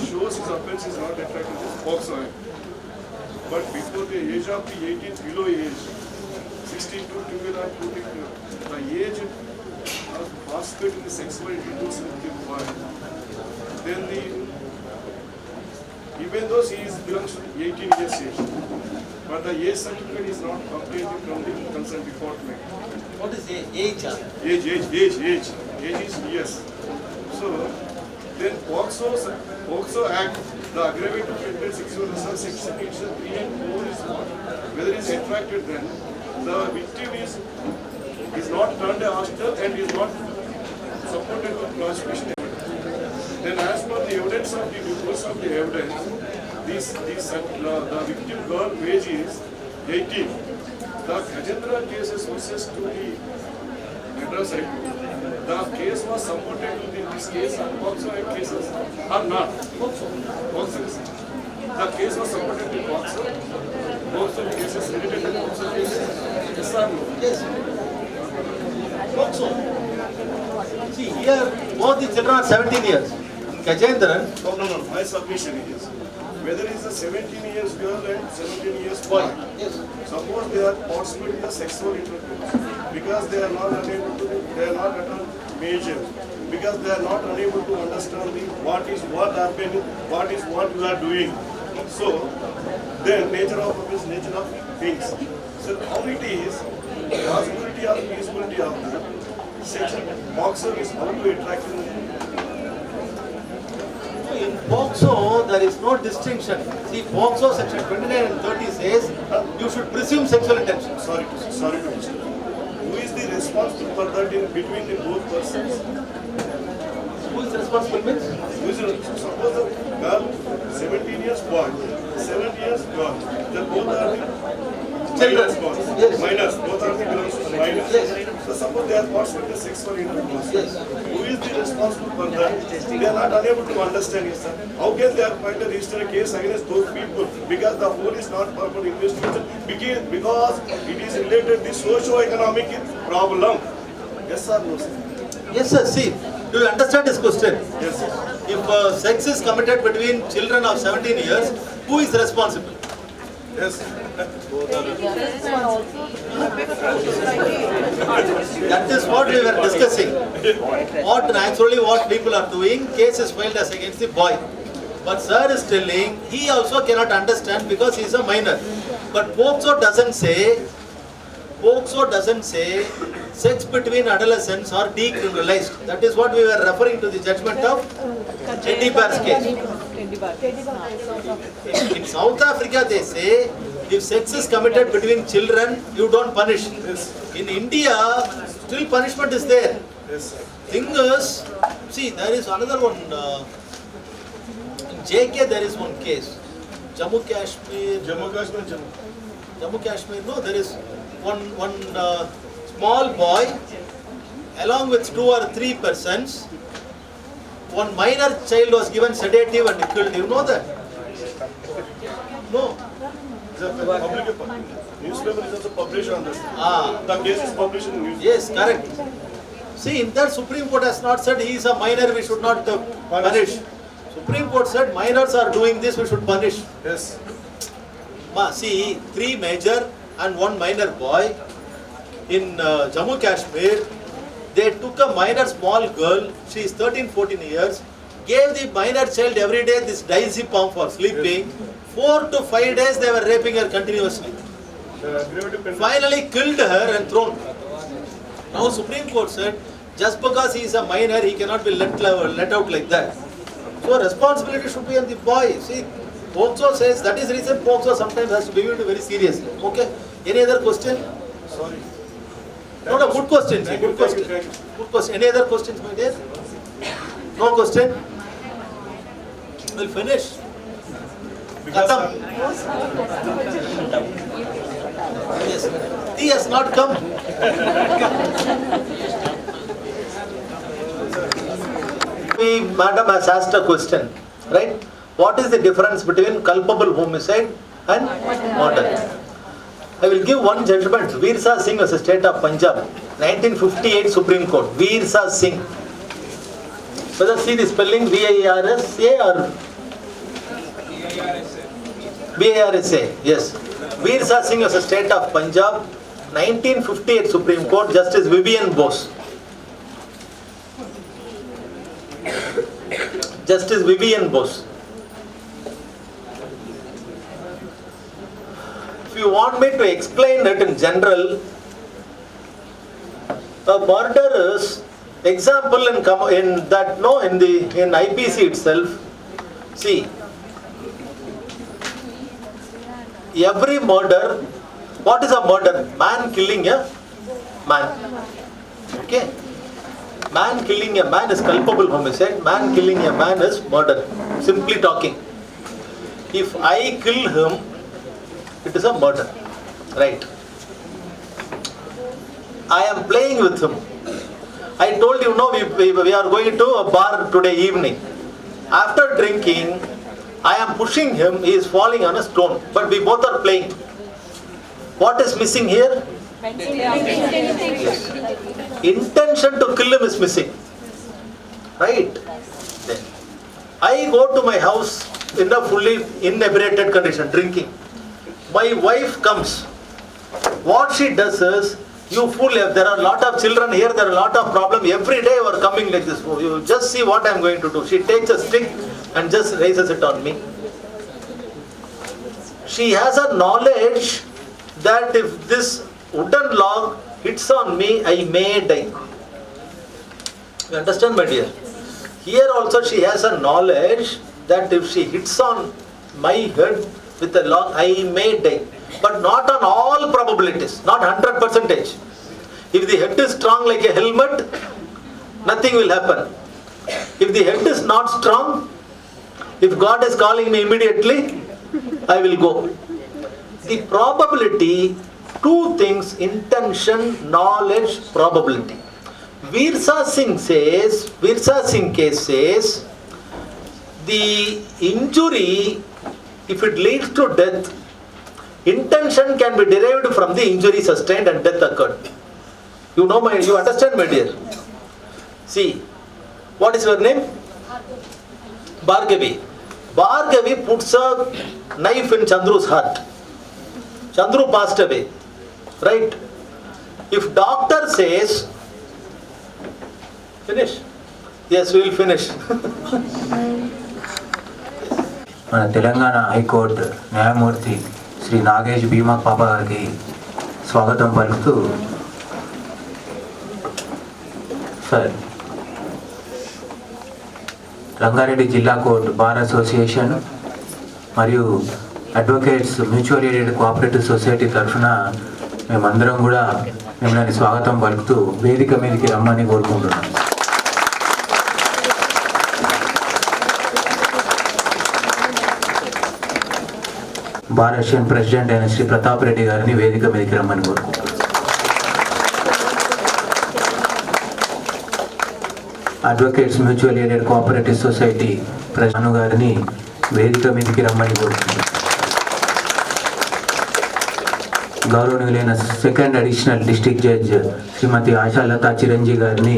shows his offense is not attractive to this POCSO Act. But before the age of the 18 below age, 16 to 12 or 14, the age of participating in the sexual intercourse with the boy, then the even though he belongs to 18 years age, but the age certificate is not completed from the concerned department.
What is age?
Age is years. So then POCSO Act, the aggravated offense sexual assault section 3 and 4 is what? Whether it is attracted, then the victim is not turned hostile and is not supported with prosecution. Then as per the evidence of the reports of the evidence, the victim girl age is 18. The Gajendra cases versus to the Madras High Court, the case was supported in this case and POCSO Act cases are not. POCSO. The case was supported in POCSO cases related to POCSO cases. Yes or no?
Yes. POCSO. See, here both the children are 17 years. Gajendran.
No. My submission is whether it's a 17 years girl and 17 years boy.
Yes.
Suppose they are participating in the sexual intercourse because they are not unable to, they are not at all major, because they are not unable to understand what is what happening, what is what you are doing. So, then nature of things. So, how it is, possibility or feasibility of the section POCSO is how to attract
In POCSO, there is no distinction. See, POCSO section 29 and 30 says you should presume sexual intention.
Sorry to disturb. Who is the responsible for that in between the both persons?
Who is responsible means?
Who is suppose the girl 17 years boy, 7 years girl. They both are the
Children.
minors.
Yes.
Minors. Both are the belongs to minors.
Yes.
So suppose they are participating in sexual intercourse.
Yes.
Who is the responsible for that? They are not unable to understand it, sir. How can they are trying to register a case against those people? Because the whole is not proper investigation. Because it is related to the socio-economic problem. Yes or no, sir?
Yes, sir. See, do you understand this question?
Yes, sir.
If sex is committed between children of 17 years, who is responsible?
Yes.
That is what we were discussing. What people are doing, case is filed as against the boy. But sir is telling he also cannot understand because he is a minor. But POCSO doesn't say sex between adolescents are decriminalized. That is what we were referring to the judgment of Teddy Bear's case. In South Africa they say if sex is committed between children, you don't punish. In India, still punishment is there.
Yes, sir.
Thing is, see, there is another one. In JK, there is one case. Jammu Kashmir. No, there is one small boy, along with 2 or 3 persons. One minor child was given sedative and killed. You know that? No.
Newspaper is also published on this.
Ah.
The case is published in the newspaper.
Yes, correct. See, in that Supreme Court has not said he is a minor, we should not punish. Supreme Court said minors are doing this, we should punish.
Yes.
See, 3 major and 1 minor boy in Jammu Kashmir. They took a minor small girl, she is 13-14 years, gave the minor child every day this diazepam for sleeping. 4 to 5 days they were raping her continuously. Finally killed her and thrown. Now Supreme Court said, just because he is a minor, he cannot be let out like that. So responsibility should be on the boy. See, POCSO says, that is the reason POCSO sometimes has to be viewed very seriously. Okay? Any other question?
Sorry.
No, good question, sir. Good question. Good question. Any other questions, my dear? No question? We'll finish. Khatam. Yes. He has not come. Madam has asked a question, right? What is the difference between culpable homicide and murder? I will give one judgment. Veersa Singh was a state of Punjab, 1958 Supreme Court. Veersa Singh. Whether see the spelling V-I-R-S-A or B-I-R-S-A? Yes. Veersa Singh was a state of Punjab, 1958 Supreme Court. Justice Vivian Bose. Justice Vivian Bose. If you want me to explain it in general, a murder is example in IPC itself. See, every murder, what is a murder? Man killing a man. Okay. Man killing a man is culpable homicide. Man killing a man is murder. Simply talking. If I kill him, it is a murder. Right. I am playing with him. I told you, no, we are going to a bar today evening. After drinking, I am pushing him, he is falling on a stone. But we both are playing. What is missing here? Intention to kill him is missing. Right? Then I go to my house in a fully inebriated condition, drinking. My wife comes. What she does is, you fool, there are a lot of children here, there are a lot of problems. Every day you are coming like this. You just see what I am going to do. She takes a stick and just raises it on me. She has a knowledge that if this wooden log hits on me, I may die. You understand, my dear? Here also she has a knowledge that if she hits on my head with a log, I may die. But not on all probabilities, not 100%. If the head is strong like a helmet, nothing will happen. If the head is not strong, if God is calling me immediately, I will go. The probability, two things, intention, knowledge, probability. Veersa Singh case says, the injury, if it leads to death, intention can be derived from the injury sustained and death occurred. You understand, my dear? See, what is your name? Barrdc. Barrdc puts a knife in Chandru's heart. Chandru passed away. Right? If doctor says, finish. Yes, we will finish.
మన Telangana high court న్యాయమూర్తి శ్రీ నాగేష్ భీమా పాప గారికి స్వాగతం పలుకుతూ, sir, Rangareddy జిల్లా court bar association మరియు advocates mutual aided cooperative society తరఫున మేమందరం కూడా మిమ్మల్ని స్వాగతం పలుకుతూ వేదిక మీదకి రమ్మని కోరుకుంటున్నాం. భారత ప్రెసిడెంట్ అయిన శ్రీ ప్రతాప్ రెడ్డి గారిని వేదిక మీదకి రమ్మని కోరుకుంటున్నాం. Advocates mutual aided cooperative society president గారిని వేదిక మీదకి రమ్మని కోరుకుంటున్నాం. గౌరవనీయులైన second additional district judge Shrimati Ashalatha Chiranjeevi గారిని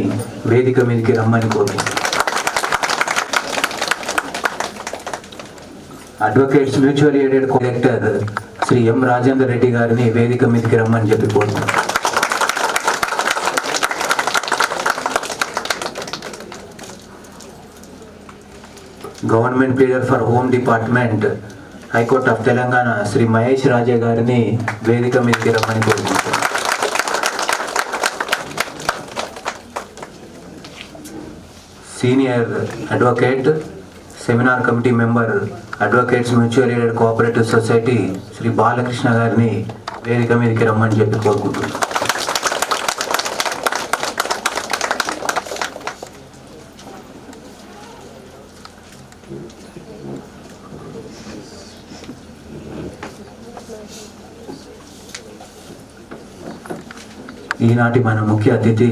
వేదిక మీదకి రమ్మని కోరుకుంటున్నాం. Advocates mutual aided collector Shri M Rajender Reddy గారిని వేదిక మీదకి రమ్మని చెప్పి కోరుతున్నాం. Government pleader for home department high court of Telangana Shri Mahesh Raje గారిని వేదిక మీదకి రమ్మని కోరుతున్నాం. Senior advocate seminar committee member advocates mutual aided cooperative society Shri Balakrishna గారిని వేదిక మీదకి రమ్మని చెప్పి కోరుకుంటున్నాం. ఈనాటి మన ముఖ్య అతిథి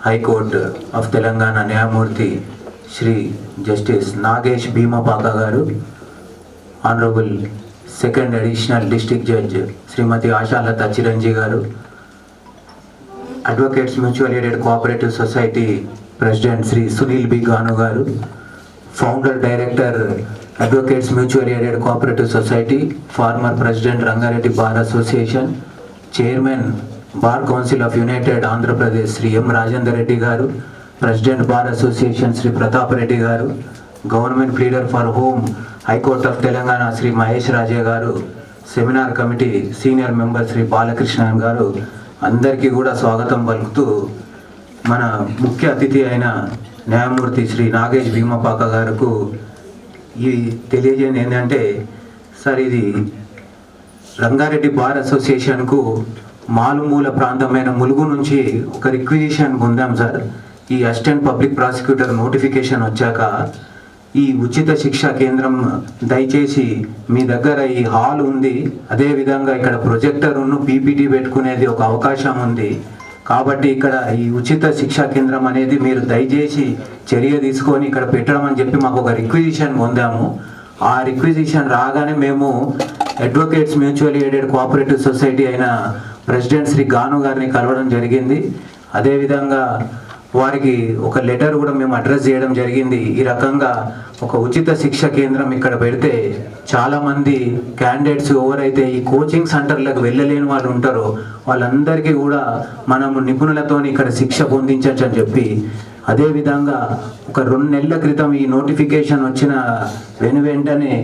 హైకోర్టు ఆఫ్ తెలంగాణ న్యాయమూర్తి శ్రీ జస్టిస్ నాగేష్ భీమపాక గారు, honourable second additional district judge Shrimati Ashalatha Chiranjeevi గారు, advocates mutual aided cooperative society president Shri Sunil B Ganu గారు, founder director advocates mutual aided cooperative society, former president Rangareddy bar association, chairman bar council of united Andhra Pradesh Shri M Rajender Reddy గారు, president bar association Shri Pratap Reddy గారు, government pleader for home high court of Telangana Shri Mahesh Raje గారు, seminar committee senior member Shri Balakrishnan గారు, అందరికీ కూడా స్వాగతం పలుకుతూ మన ముఖ్య అతిథి అయిన న్యాయమూర్తి శ్రీ నాగేష్ భీమపాక గారికి ఈ తెలియజేయండి ఏంటంటే, సార్ ఇది రంగారెడ్డి బార్ అసోసియేషన్కు మాలుమూల ప్రాంతమైన ములుగు నుంచి ఒక రిక్విజిషన్ పొందాం సార్. ఈ అసిస్టెంట్ పబ్లిక్ ప్రాసిక్యూటర్ నోటిఫికేషన్ వచ్చాక ఈ ఉచిత శిక్షా కేంద్రం దయచేసి మీ దగ్గర ఈ హాల్ ఉంది, అదేవిధంగా ఇక్కడ ప్రొజెక్టర్ను పీపీటీ పెట్టుకునేది ఒక అవకాశం ఉంది కాబట్టి ఇక్కడ ఈ ఉచిత శిక్షా కేంద్రం అనేది మీరు దయచేసి చర్య తీసుకొని ఇక్కడ పెట్టడం అని చెప్పి మాకు ఒక రిక్విజిషన్ పొందాము. ఆ రిక్విజిషన్ రాగానే మేము advocates mutual aided cooperative society అయిన ప్రెసిడెంట్ శ్రీ గాను గారిని కలవడం జరిగింది. అదేవిధంగా వారికి ఒక లెటర్ కూడా మేము అడ్రస్ చేయడం జరిగింది. ఈ రకంగా ఒక ఉచిత శిక్ష కేంద్రం ఇక్కడ పెడితే చాలామంది క్యాండిడేట్స్ ఎవరైతే ఈ కోచింగ్ సెంటర్లకు వెళ్ళలేని వాళ్ళు ఉంటారో వాళ్ళందరికీ కూడా మనము నిపుణులతో ఇక్కడ శిక్ష పొందించవచ్చు అని చెప్పి, అదేవిధంగా ఒక 2 నెలల క్రితం ఈ నోటిఫికేషన్ వచ్చిన వెంటనే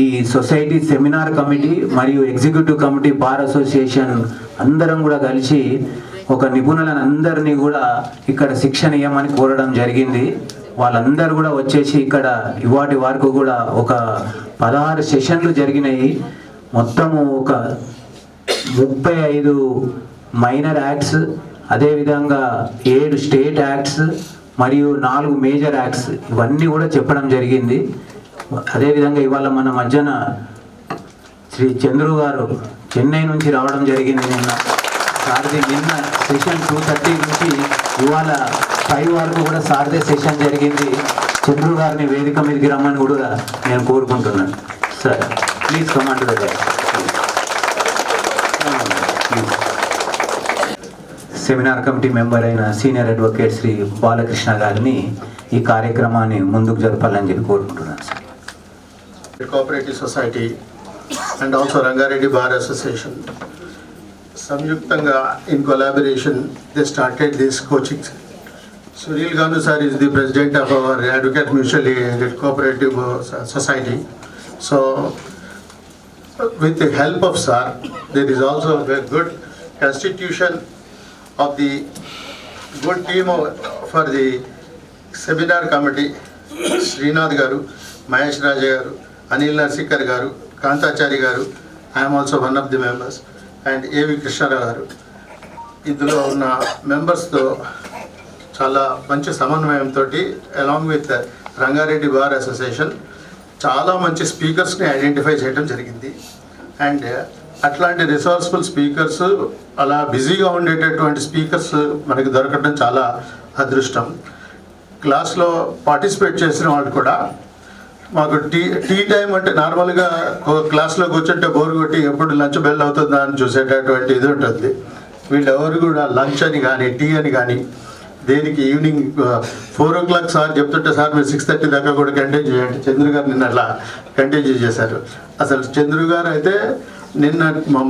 ఈ సొసైటీ సెమినార్ కమిటీ మరియు ఎగ్జిక్యూటివ్ కమిటీ బార్ అసోసియేషన్ అందరం కూడా కలిసి ఒక నిపుణులను అందరినీ కూడా ఇక్కడ శిక్షణ ఇవ్వమని కోరడం జరిగింది. వాళ్ళందరూ కూడా వచ్చేసి ఇక్కడ ఇవాటి వరకు కూడా ఒక 16 సెషన్లు జరిగినాయి. మొత్తము ఒక 35 మైనర్ యాక్ట్స్, అదేవిధంగా 7 స్టేట్ యాక్ట్స్ మరియు 4 మేజర్ యాక్ట్స్ ఇవన్నీ కూడా చెప్పడం జరిగింది. అదేవిధంగా ఇవాళ మన మధ్యన శ్రీ చంద్రు గారు చెన్నై నుంచి రావడం జరిగింది. నిన్న సెషన్ 2:30 నుంచి ఇవాళ 5 వరకు కూడా సార్దే సెషన్ జరిగింది. చంద్రు గారిని వేదిక మీదకి రమ్మని కూడా నేను కోరుకుంటున్నాను. సార్ ప్లీజ్ కమాండ్ దగ్గర. సెమినార్ కమిటీ మెంబర్ అయిన సీనియర్ అడ్వకేట్ శ్రీ బాలకృష్ణ గారిని ఈ కార్యక్రమాన్ని ముందుకు జరపాలని చెప్పి కోరుకుంటున్నాను sir.
Cooperative Society and also Rangareddy Bar Association, Samyuktanga in collaboration, they started this coaching. Sunil Ganu sir is the president of our Advocate Mutually Aided Cooperative Society. So, with the help of sir, there is also a good constitution of the good team for the seminar committee. Srinath Garu, Mahesh Raja Garu, Anil Narsikar Garu, Kantachari Garu, I am also one of the members, and A.V. Krishnara Garu. ఇందులో ఉన్న మెంబర్స్తో చాలా మంచి సమన్వయంతో along with Rangareddy bar association చాలా మంచి స్పీకర్స్ని identify చేయడం జరిగింది. అండ్ అట్లాంటి రిసోర్స్ఫుల్ స్పీకర్స్, అలా బిజీగా ఉండేటటువంటి స్పీకర్స్ మనకి దొరకడం చాలా అదృష్టం. క్లాస్లో పార్టిసిపేట్ చేసిన వాళ్ళు కూడా మాకు టీ టైం అంటే నార్మల్గా క్లాస్లో కూర్చుంటే బోర్ కొట్టి ఎప్పుడు లంచ్ బెల్ అవుతుందా అని చూసేటటువంటి ఇది ఉంటుంది. వీళ్ళెవరు కూడా లంచ్ అని కానీ టీ అని కానీ దేనికి ఈవినింగ్ 4 o'clock సార్ చెప్తుంటే సార్ మీరు 6:30 దాకా కూడా కంటిన్యూ చేయండి. చంద్రు గారు నిన్న అలా కంటిన్యూ చేశారు. అసలు చంద్రు గారు అయితే నిన్న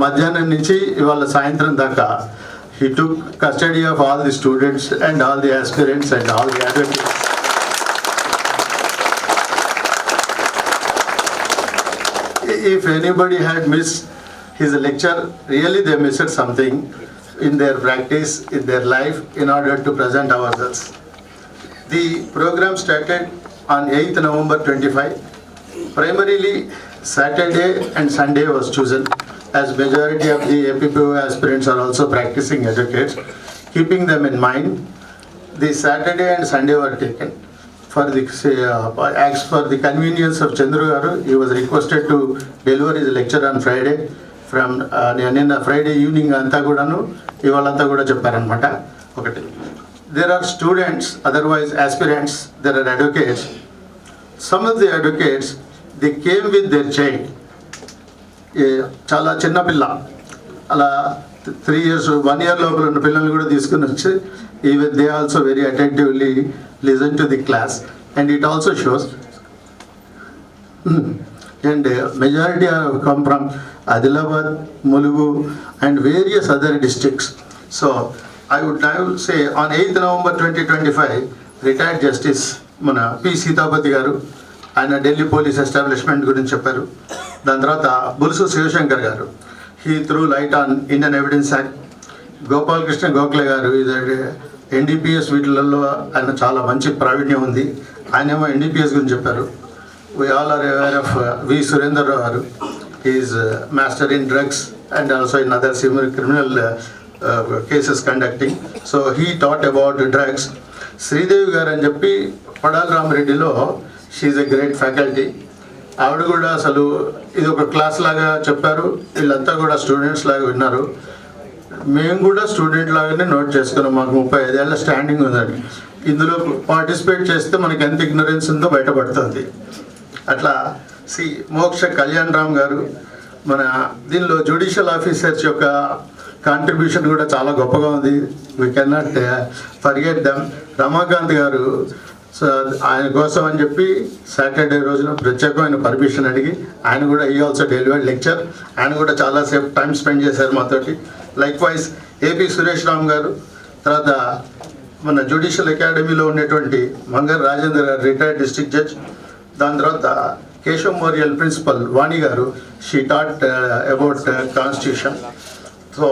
మధ్యాహ్నం నుంచి ఇవాళ సాయంత్రం దాకా he took custody of all the students and all the aspirants and all the advocates. If anybody had missed his lecture, really they missed something in their practice, in their life, in order to present ourselves. The program started on 8th November 25. Primarily Saturday and Sunday was chosen, as majority of the APPO aspirants are also practicing advocates. Keeping them in mind, the Saturday and Sunday were taken. For the convenience of Chandru Garu, he was requested to deliver his lecture on Friday. From నిన్న Friday evening అంతా కూడాను ఇవాళంతా కూడా చెప్పారనమాట. ఒకటి, there are students, otherwise aspirants, there are advocates. Some of the advocates, they came with their child. చాలా చిన్న పిల్ల, అలా 3 years 1 year లోపల ఉన్న పిల్లల్ని కూడా తీసుకుని వచ్చి even they also very attentively listen to the class, and it also shows and majority have come from Adilabad, Mulugu and various other districts. So I would now say on 8th November 2025 retired justice మన P Sitapati గారు ఆయన Delhi police establishment గురించి చెప్పారు. దాని తర్వాత బులుసు శివశంకర్ గారు, he through light on Indian evidence act. Gopalakrishna Gokhale గారు ఇది ఎన్డీపీఎస్ వీటిలలో ఆయన చాలా మంచి ప్రావీణ్యం ఉంది, ఆయనేమో ఎన్డీపీఎస్ గురించి చెప్పారు. We all are aware of V. Surendra Rao. He is master in drugs and also in other similar criminal cases conducting. So he taught about drugs. Sridevi garu అని చెప్పి పడాల రామరెడ్డిలో she is a great faculty. ఆవిడ కూడా అసలు ఇది ఒక class లాగా చెప్పారు, వీళ్ళంతా కూడా స్టూడెంట్స్ లాగా విన్నారు. మేము కూడా స్టూడెంట్ లాగానే నోట్ చేసుకున్నాం, మాకు 35 ఏళ్ళ స్టాండింగ్ ఉందండి. ఇందులో పార్టిసిపేట్ చేస్తే మనకి ఎంత ఇగ్నరెన్స్ ఉందో బయటపడుతుంది. అట్లా మోక్ష కళ్యాణ్ రామ్ గారు, మన దీనిలో జ్యుడిషియల్ ఆఫీసర్స్ యొక్క కాంట్రిబ్యూషన్ కూడా చాలా గొప్పగా ఉంది. We cannot forget them. Ramakant గారు, సో ఆయన కోసం అని చెప్పి సాటర్డే రోజున ప్రత్యేకమైన పర్మిషన్ అడిగి ఆయన కూడా ఈ ఆల్సో డెలివర్డ్ లెక్చర్, ఆయన కూడా చాలాసేపు టైం స్పెండ్ చేశారు మాతోటి. Like wise AP Suresh Ram గారు, తర్వాత మన జ్యుడిషియల్ అకాడమీలో ఉన్నటువంటి మంగర్ రాజేందర్ గారు రిటైర్డ్ డిస్ట్రిక్ట్ జడ్జ్. దాని తర్వాత Keshav మోరియల్ principal Vani garu, she taught about constitution. So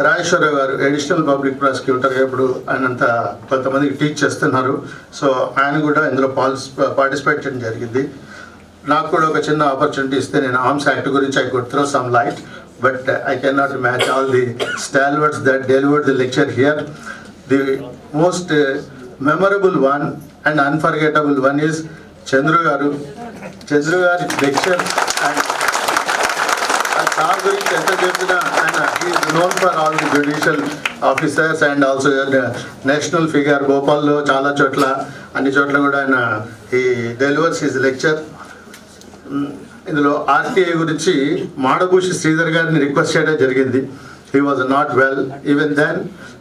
Rajeshwara Rao garu additional public prosecutor, ఇప్పుడు ఆయనంతా కొంతమందికి టీచ్ చేస్తున్నారు. సో ఆయన కూడా ఇందులో పార్టిసిపేట్ చేయడం జరిగింది. నాకు కూడా ఒక చిన్న ఆపర్చునిటీ ఇస్తే నేను ఆర్మ్స్ యాక్ట్ గురించి I could throw some light, but I cannot match all the stalwarts that delivered the lecture here. The most memorable one and unforgettable one is Chandru గారు. చంద్రు గారి లెక్చర్ అండ్ సార్ గురించి ఎంత చెప్పినా ఆయన he's known for all the judicial officers and also national figure. భోపాల్లో చాలా చోట్ల, అన్ని చోట్ల కూడా ఆయన ఈ డెలివర్స్ హిజ్ లెక్చర్. ఇందులో ఆర్టీఐ గురించి మాడభూషి శ్రీధర్ గారిని రిక్వెస్ట్ చేయడం జరిగింది. He was not well. Even then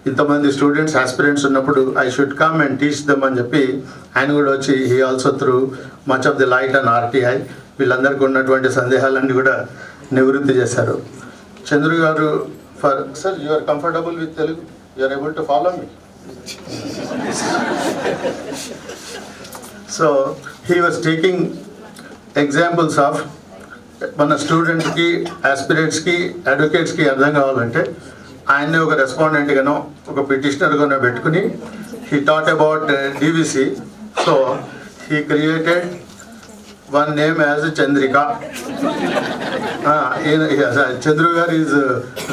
ఇంతమంది స్టూడెంట్స్ ఆస్పిరెంట్స్ ఉన్నప్పుడు I should come and teach them అని చెప్పి ఆయన కూడా వచ్చి he also threw much of the light and RTI వీళ్ళందరికీ ఉన్నటువంటి సందేహాలన్నీ కూడా నివృత్తి చేశారు. చంద్రు గారు for sir you are comfortable with Telugu, you are able to follow me. So he was taking examples of మన స్టూడెంట్స్కి, ఆస్పిరెంట్స్కి, అడ్వకేట్స్కి అర్థం కావాలంటే ఆయన్ని ఒక రెస్పాండెంట్గానో ఒక పిటిషనర్గానో పెట్టుకుని he taught about DVC. So he created one name as Chandrika. Chandru గారు ఈజ్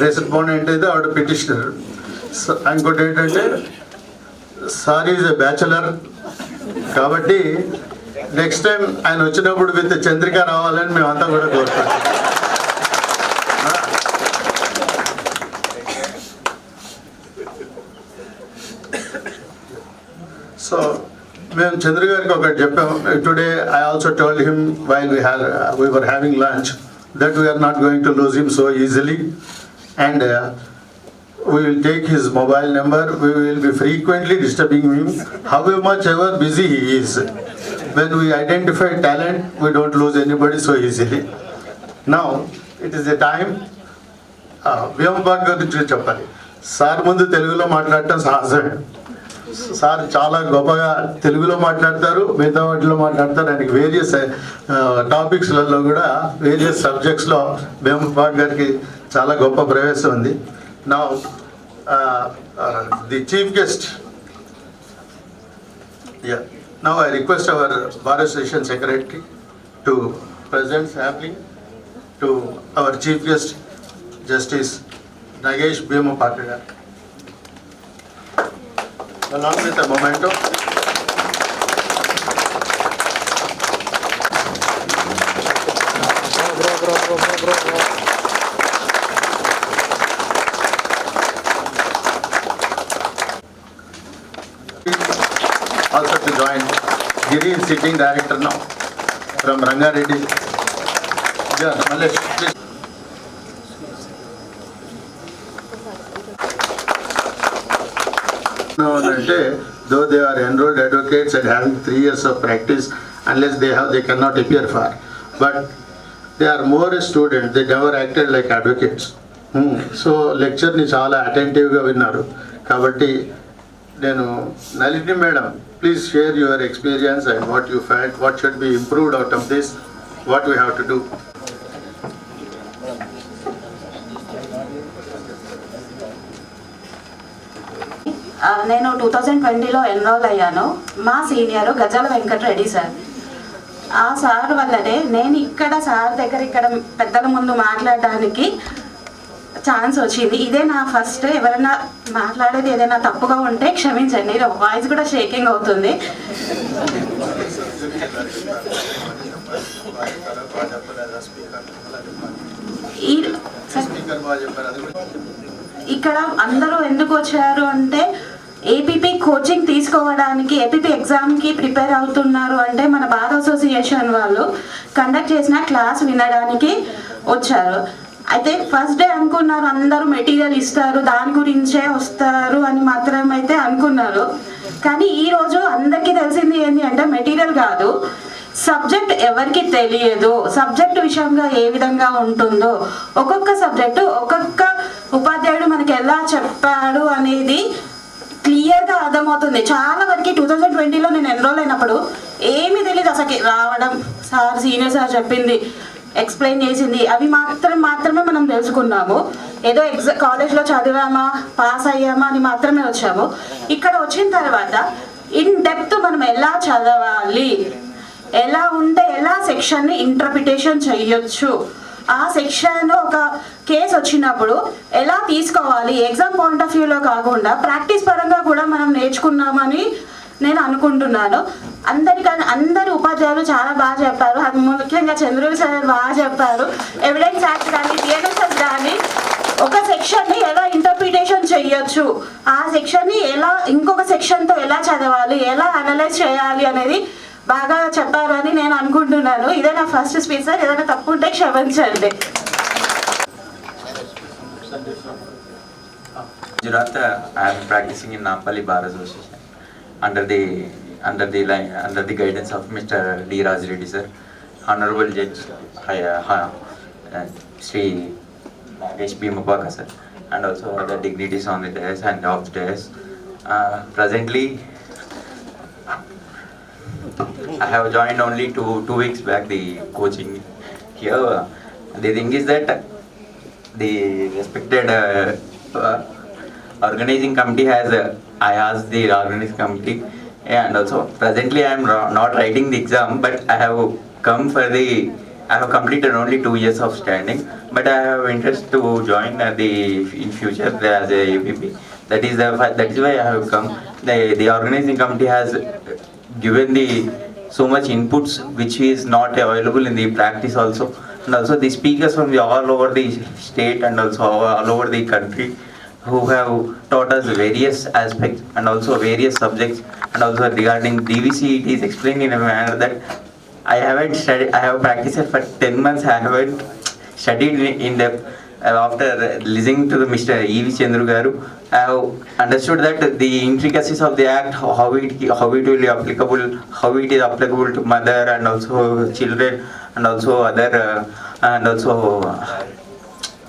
రెస్పాండెంట్ అయితే ఆవిడ పిటిషనర్. ఇంకోటి ఏంటంటే సార్ ఈజ్ ఎ బ్యాచులర్ కాబట్టి నెక్స్ట్ టైం ఆయన వచ్చినప్పుడు విత్ చంద్రిక రావాలని మేమంతా కూడా కోరుకుంటాం. సో మేము చంద్ర గారికి ఒకటి చెప్పాము. Today I also told him while we were having lunch that we are not going to lose him so easily and we will take his mobile number, we will be frequently disturbing him, however much ever busy he is. When we identify talent, we don't lose anybody so easily. Now, it is the time, Vyamabag guరించి చెప్పాలి. Sir ముందు తెలుగులో మాట్లాడటం సహజం. Sir చాలా గొప్పగా తెలుగులో మాట్లాడతారు, మిగతా వాటిలో మాట్లాడతారు. ఆయనకి వేరియస్ టాపిక్స్లలో కూడా వేరియస్ సబ్జెక్ట్స్లో Vyamabag గారికి చాలా గొప్ప ప్రవేశం ఉంది. Now, the chief guest. Yeah. Now I request our Bar Association Secretary to present sampling to our chief guest, Justice Nagesh Bhimapatra, along with a memento. also to join. Giri is sitting director now from Rangareddy. Yeah, Malesh, please. No, though they are enrolled advocates and having 3 years of practice, unless they cannot appear for. But they are more a student, they never acted like advocates. So lecture ni chaala attentive ga vinnaru. Kabatti nenu Nalini madam, please share your experience and what you felt, what should be improved out of this, what we have to do.
నేను 2020లో enrol అయ్యాను. మా senior గజాల Venkatareddy sir. ఆ sir వల్లనే నేను ఇక్కడ sir దగ్గర ఇక్కడ పెద్దల ముందు మాట్లాడడానికి ఛాన్స్ వచ్చింది. ఇదే నా ఫస్ట్. ఎవరైనా మాట్లాడేది ఏదైనా తప్పుగా ఉంటే క్షమించండి, వాయిస్ కూడా షేకింగ్ అవుతుంది. ఇక్కడ అందరూ ఎందుకు వచ్చారు అంటే ఏపీపీ కోచింగ్ తీసుకోవడానికి, ఏపీపీ ఎగ్జామ్కి ప్రిపేర్ అవుతున్నారు అంటే మన బార్ అసోసియేషన్ వాళ్ళు కండక్ట్ చేసిన క్లాస్ వినడానికి వచ్చారు. అయితే ఫస్ట్ డే అనుకున్నారు అందరూ మెటీరియల్ ఇస్తారు, దాని గురించే వస్తారు అని మాత్రమైతే అనుకున్నారు. కానీ ఈరోజు అందరికీ తెలిసింది ఏంటి అంటే మెటీరియల్ కాదు, సబ్జెక్ట్ ఎవరికి తెలియదు, సబ్జెక్ట్ విషయంగా ఏ విధంగా ఉంటుందో, ఒక్కొక్క సబ్జెక్టు ఒక్కొక్క ఉపాధ్యాయుడు మనకి ఎలా చెప్పాడు అనేది క్లియర్గా అర్థమవుతుంది. చాలా వరకు 2020లో నేను ఎన్రోల్ అయినప్పుడు ఏమీ తెలియదు అసలు. రావడం సార్ సీనియర్ సార్ చెప్పింది, ఎక్స్ప్లెయిన్ చేసింది, అవి మాత్రమే మనం తెలుసుకున్నాము. ఏదో కాలేజ్లో చదివామా పాస్ అయ్యామా అని మాత్రమే వచ్చాము. ఇక్కడ వచ్చిన తర్వాత ఇన్ డెప్త్ మనం ఎలా చదవాలి, ఎలా ఉంటే ఎలా సెక్షన్ని ఇంటర్ప్రిటేషన్ చెయ్యొచ్చు, ఆ సెక్షన్లో ఒక కేసు వచ్చినప్పుడు ఎలా తీసుకోవాలి, ఎగ్జామ్ పాయింట్ ఆఫ్ వ్యూలో కాకుండా ప్రాక్టీస్ పరంగా కూడా మనం నేర్చుకున్నామని నేను అనుకుంటున్నాను. అందరు ఉపాధ్యాయులు చాలా బాగా చెప్పారు. అది ముఖ్యంగా చంద్రుడు సార్ బాగా చెప్పారు. ఎవిడెన్స్ యాక్ట్ కానీ డిఎన్ఎస్ఎస్ కానీ ఒక సెక్షన్ని ఎలా ఇంటర్ప్రిటేషన్ చెయ్యొచ్చు, ఆ సెక్షన్ని ఎలా ఇంకొక సెక్షన్తో ఎలా చదవాలి, ఎలా అనలైజ్ చేయాలి అనేది బాగా చెప్పారు అని నేను అనుకుంటున్నాను. ఇదే నా ఫస్ట్ స్పీచ్ సార్. ఏదైనా తప్పు ఉంటే క్షమించండి.
Gujarat, I am practicing in Nampally Bar Association under the guidance of Mr. D. Reddy sir, Honorable Judge Sri Nagesh B. Mubaka sir, and also other dignitaries on the dais and off the dais. Presently, I have joined only two weeks back the coaching here. The thing is that the respected organizing committee has I asked the organizing committee, and also presently I am not writing the exam, but I have completed only 2 years of standing, but I have interest to join in future as a APP. That is why I have come. The organizing committee has given so much inputs which is not available in the practice also, and also the speakers from all over the state and also all over the country who have taught us various aspects and also various subjects, and also regarding DVC it is explained in a manner that I haven't studied. I have practiced for 10 months. I haven't studied in depth. After listening to the Mr. E.V. Chandru Garu, I have understood that the intricacies of the act, how it will be applicable, how it is applicable to mother and also children and also other and also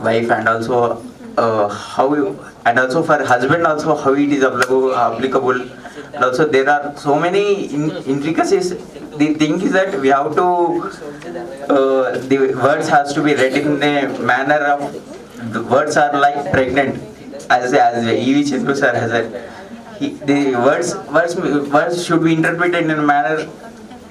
wife, and also and also for husband also how it is applicable, and also there are so many intricacies. The thing is that we have to the words has to be read in a manner of the words are like pregnant, as E.V. Chandru sir has said. The words should be interpreted in a manner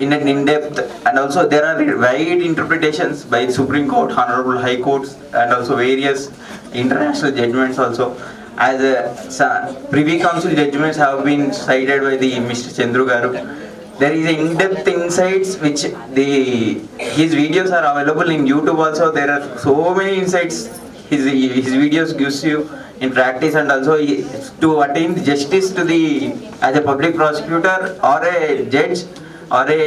in an in-depth, and also there are wide interpretations by Supreme Court, Honorable High Courts, and also various international judgments also. As Privy Council judgments have been cited by the Mr. Chandru Garu. There is in-depth insights which his videos are available in YouTube also. There are so many insights his videos gives you in practice, and also to attain justice to the as a public prosecutor or a judge or a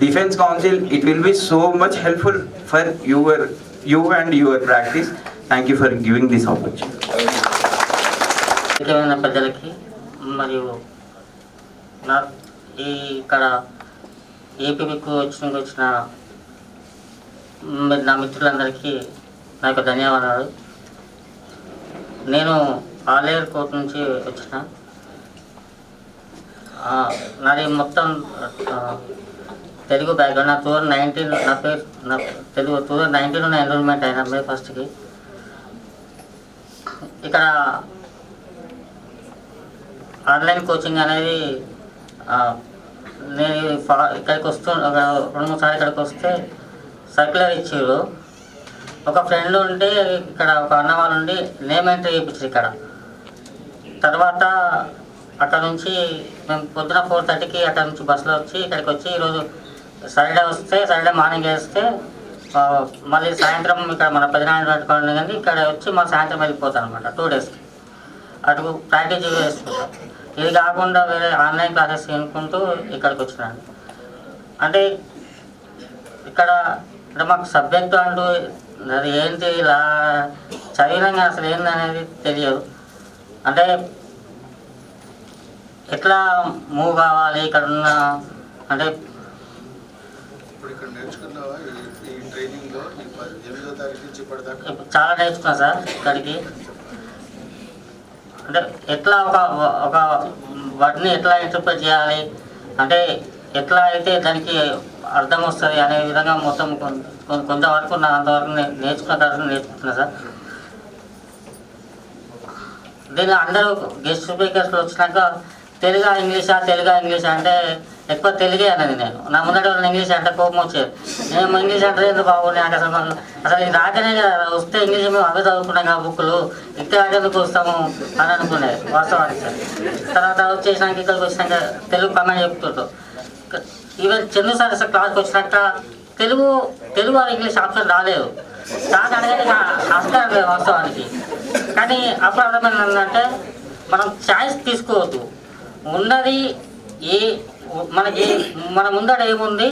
defense counsel, it will be so much helpful for you and your practice. Thank you for giving this opportunity.
ప్రజలకి మరియు ఇక్కడ ఏపీకి వచ్చిన నా మిత్రులందరికీ నా యొక్క ధన్యవాదాలు. నేను ఆలేరు కోర్టు నుంచి వచ్చిన. నాది మొత్తం తెలుగు బ్యాక్గ్రౌండ్. నా 2019 నా పేరు తెలుగు 2019 ఎన్రోల్మెంట్ అయినా మే 1st. ఇక్కడ ఆన్లైన్ కోచింగ్ అనేది నేను ఇక్కడికి వస్తూ 2-3 సార్లు ఇక్కడికి వస్తే సర్క్యులర్ ఇచ్చారు. ఒక ఫ్రెండ్ ఉండి ఇక్కడ ఒక అన్న వాళ్ళు ఉండి నేమ్ ఎంట్రీ చేయించారు ఇక్కడ. తర్వాత అక్కడ నుంచి మేము పొద్దున 4:30కి అక్కడ నుంచి బస్సులో వచ్చి ఇక్కడికి వచ్చి ఈరోజు సాటర్డే మార్నింగ్ వేస్తే మళ్ళీ సాయంత్రం ఇక్కడ మన పెదనాయన పెట్టుకోండి, కానీ ఇక్కడ వచ్చి మా సాయంత్రం వెళ్ళిపోతాను అనమాట 2 డేస్కి. అటు ప్రాక్టీస్ చేసుకుంటాం. ఇది కాకుండా వేరే ఆన్లైన్ క్లాసెస్ వినుకుంటూ ఇక్కడికి వచ్చినాను. అంటే ఇక్కడ మాకు సబ్జెక్టు అంటూ అది ఏంటి ఇలా చదివినాక అసలు ఏంది అనేది తెలియదు. అంటే ఎట్లా మూవ్ కావాలి ఇక్కడ ఉన్న అంటే చాలా నేర్చుకున్నా సార్ ఇక్కడికి. అంటే ఎట్లా ఒక వాటిని ఎట్లా ఇంటర్ప్రిట్ చేయాలి, అంటే ఎట్లా అయితే దానికి అర్థం వస్తుంది అనే విధంగా మొత్తం కొంతవరకు నా అంతవరకు నేర్చుకున్నా సార్. దీనిలో అందరూ గెస్ట్ స్పీకర్స్లో వచ్చినాక తెలుగు ఇంగ్లీషా అంటే ఎక్కువ తెలుగే అన్నది. నేను నా ముందట ఇంగ్లీష్ అంటే కోపం వచ్చేది. నేను ఇంగ్లీష్ అంటే ఎందుకు బాగున్నాయి అంటే అసలు ఇది రాకనే కదా, వస్తే ఇంగ్లీష్ మేము అవే చదువుకున్నాం కదా బుక్కులు, ఇక్కడ ఎందుకు వస్తాము అని అనుకునేది వాస్తవానికి సార్. తర్వాత వచ్చేసినాక ఇక్కడికి వచ్చినాక తెలుగు కమెంట్ చెప్తుంటాం. ఈవెన్ చంద్ర సార్ అసలు క్లాస్కి వచ్చినాక తెలుగు అని ఇంగ్లీష్ ఆప్షన్ రాలేదు. నాకు అనేది అర్థం లేదు వాస్తవానికి. కానీ అప్పుడు అర్థమైందంటే మనం ఛాయిస్ తీసుకోవద్దు. ఉన్నది మనకి మన ముందర ఏముంది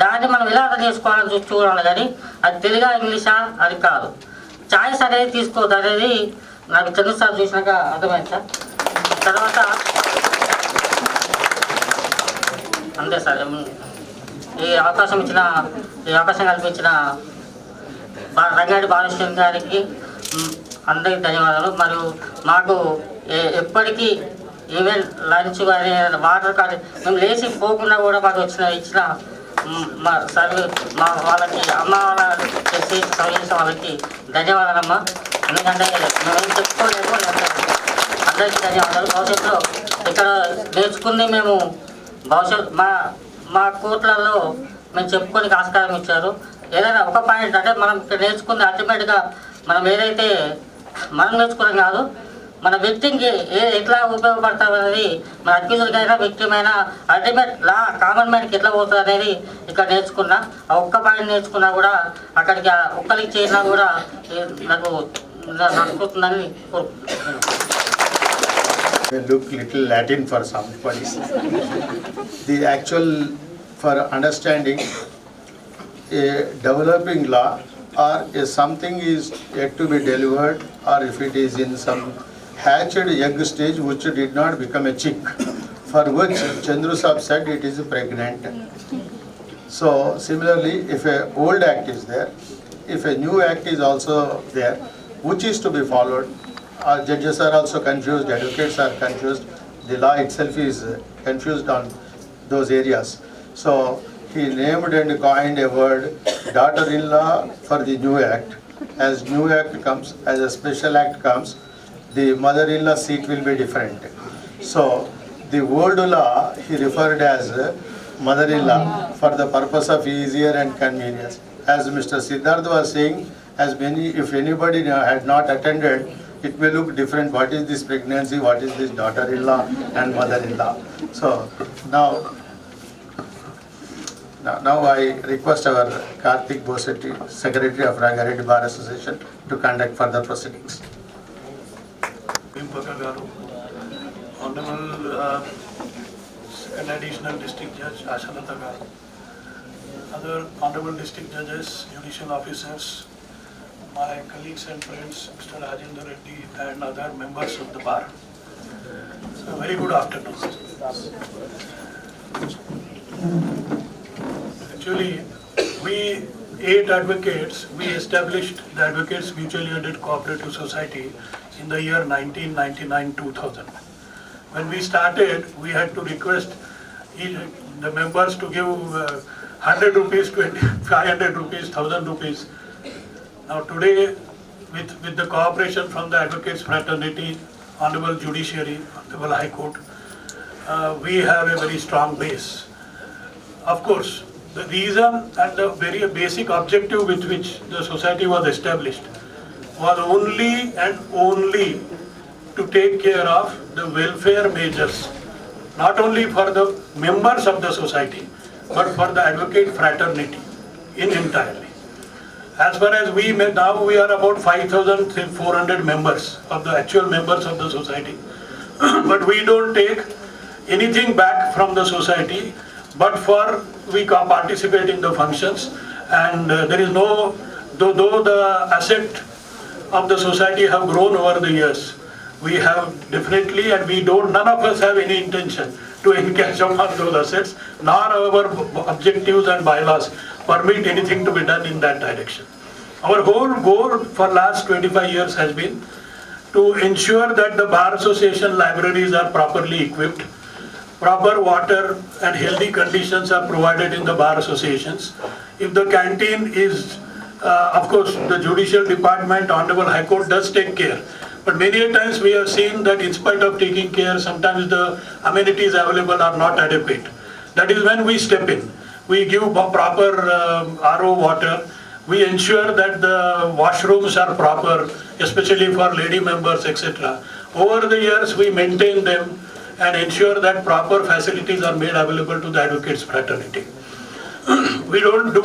దాన్ని మనం ఎలా అర్థం చేసుకోవాలని చూడాలి, కానీ అది తెలుగా ఇంగ్లీషా అది కాదు. ఛాయిస్ అనేది తీసుకోవద్దు అనేది నాకు చంద్ర సార్ చూసినాక అర్థమైంది సార్. తర్వాత అంతే సార్. ఈ అవకాశం కల్పించిన రంగారెడ్డి బాలకృష్ణ గారికి అందరికీ ధన్యవాదాలు. మరియు మాకు ఎప్పటికీ ఈవెన్ లంచ్ కానీ వాటర్ కానీ మేము లేచి పోకుండా కూడా మాకు ఇచ్చిన మా వాళ్ళకి అమ్మ వాళ్ళ సర్వీస్ వాళ్ళకి ధన్యవాదాలమ్మా. ఎందుకంటే మేము చెప్పుకోలేము. అందరికీ ధన్యవాదాలు. భవిష్యత్తులో ఇక్కడ నేర్చుకుని మేము మా కోర్టులలో మేము చెప్పుకొని ఆస్కారం ఇచ్చారు. ఏదైనా ఒక పాయింట్ అంటే మనం ఇక్కడ నేర్చుకుంది అల్టిమేట్గా మనం ఏదైతే మనం నేర్చుకోవడం కాదు, మన వ్యక్తికి ఎట్లా ఉపయోగపడతాం అనేది మన అక్యూజ్కి అయినా విక్టిమ్ అయినా అల్టిమేట్ కామన్ మ్యాన్కి ఎట్లా పోతుంది అనేది ఇక్కడ నేర్చుకున్నా. ఆ ఒక్క పాయింట్ నేర్చుకున్నా కూడా అక్కడికి ఒక్కరికి చేసినా కూడా నాకు నడుపుతుందని కోరుకుంటున్నాను.
Look little Latin for some points. The actual for understanding a developing law or if something is yet to be delivered or if it is in some hatched egg stage which did not become a chick, for which Chandru Saab said it is pregnant. So similarly, if a old act is there, if a new act is also there, which is to be followed, judges are also confused, advocates are confused, the law itself is confused on those areas. So he named and coined a word, daughter-in-law for the new act. As new act comes, as a special act comes, the mother-in-law seat will be different. So the old law he referred as mother-in-law for the purpose of easier and convenience. As Mr. Siddharth was saying, if anybody had not attended, it may look different. What is this pregnancy? What is this daughter-in-law and mother-in-law? So now Now I request our Karthik Bosetti, Secretary of Rangareddy Bar Association, to conduct further proceedings.
Honorable Second Additional District Judge Ashalata Garu, other Honorable District Judges, Judicial Officers, my colleagues and friends, Mr. Rajendra Reddy and other members of the bar. So very good afternoon. Actually, we 8 advocates, we established the Advocates Mutually Aided Cooperative Society in the year 1999-2000. When we started, we had to request the members to give 100 rupees, 500 rupees, 1000 rupees. Now today, with the cooperation from the Advocates Fraternity, Honorable Judiciary, Honorable High Court, we have a very strong base. Of course, the reason and the very basic objective with which the society was established was only and only to take care of the welfare measures, not only for the members of the society, but for the advocate fraternity in entirely. As far as now we are about 5,400 members of the actual members of the society, but we don't take anything back from the society, but we participate in the functions, and there is no, though the asset of the society have grown over the years, we have definitely, and none of us have any intention to encash upon those assets, nor our objectives and bylaws permit anything to be done in that direction. Our whole goal for last 25 years has been to ensure that the Bar Association libraries are properly equipped, proper water and healthy conditions are provided in the Bar Associations. If the canteen is, of course, the Judicial Department, Honorable High Court does take care. But many a times we have seen that in spite of taking care, sometimes the amenities available are not adequate. That is when we step in. We give proper RO water. We ensure that the washrooms are proper, especially for lady members, etc. Over the years, we maintain them and ensure that proper facilities are made available to the advocates fraternity. We don't do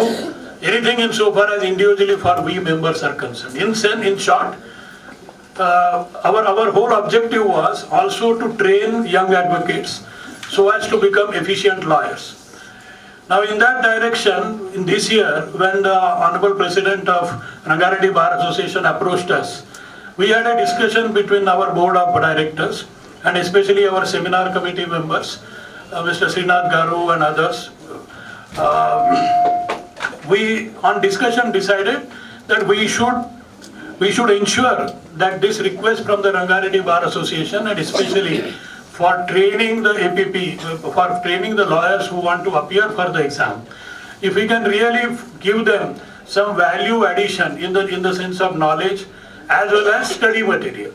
anything insofar as individually for we members are concerned. In short, our whole objective was also to train young advocates so as to become efficient lawyers. Now in that direction, in this year, when the Honorable President of Rangareddy Bar Association approached us, we had a discussion between our board of directors and especially our seminar committee members, Mr. Srinath Garu and others. We on discussion decided that we should ensure that this request from the Rangareddy Bar Association, and especially for training the APP, for training the lawyers who want to appear for the exam, if we can really give them some value addition in the sense of knowledge as well as study material.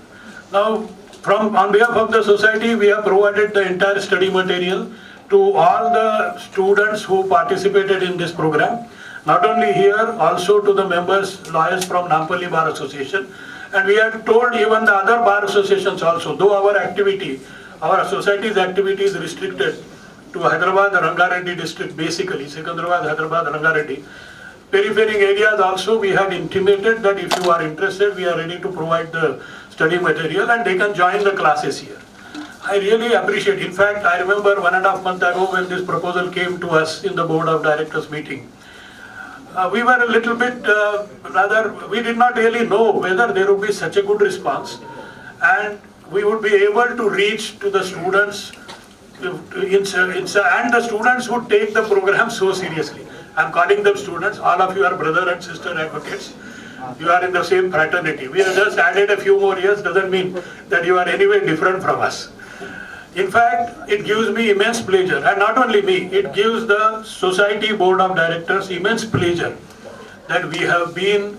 Now, on behalf of the society, we have provided the entire study material to all the students who participated in this program. Not only here, also to the members, lawyers from Nampally Bar Association. And we had told even the other bar associations also, though our society's activity is restricted to Hyderabad, Rangareddy district, basically, Secunderabad, Hyderabad, Rangareddy. Peripheral areas also, we had intimated that if you are interested, we are ready to provide the study material and they can join the classes here. I really appreciate. In fact, I remember 1.5 months ago when this proposal came to us in the board of directors meeting. We were a little bit, we did not really know whether there would be such a good response and we would be able to reach to the students and the students would take the program so seriously. I'm calling them students, all of you are brother and sister advocates. You are in the same fraternity. We have just added a few more years, doesn't mean that you are anyway different from us. In fact, it gives me immense pleasure, and not only me, it gives the Society Board of Directors immense pleasure that we have been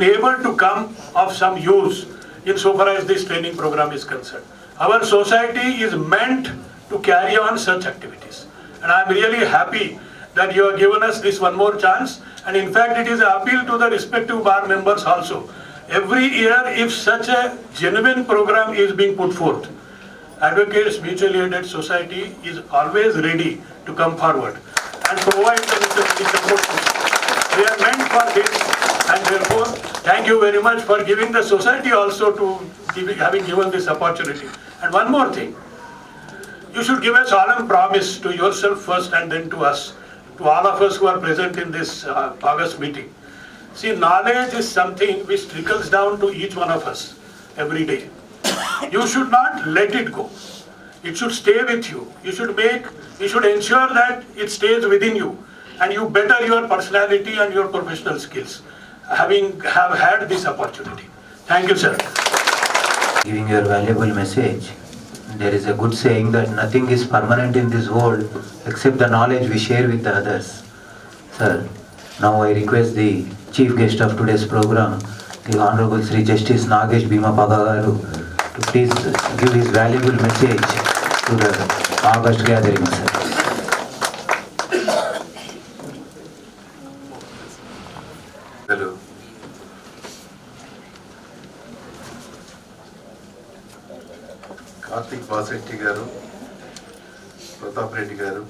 able to come of some use insofar as this training program is concerned. Our society is meant to carry on such activities. And I am really happy that you have given us this one more chance, and in fact it is an appeal to the respective bar members also. Every year, if such a genuine program is being put forth, Advocates Mutually Aided Society is always ready to come forward. and provide the necessary support. We are meant for this, and therefore, thank you very much for giving the society also to having given this opportunity. And one more thing, you should give a solemn promise to yourself first and then to us, to all of us who are present in this August meeting. See, knowledge is something which trickles down to each one of us every day. You should not let it go. It should stay with you. You should ensure that it stays within you and you better your personality and your professional skills, have had this opportunity. Thank you, sir.
Giving your valuable message. There is a good saying that nothing is permanent in this world except the knowledge we share with the others. Sir, now I request the chief guest of today's program, the Honorable Sri Justice Nagesh Bhimapaga Garu, to please give his valuable message to the August gathering, sir.
Hello. Karthik Basetti గారు, ప్రతాప్ రెడ్డి గారు,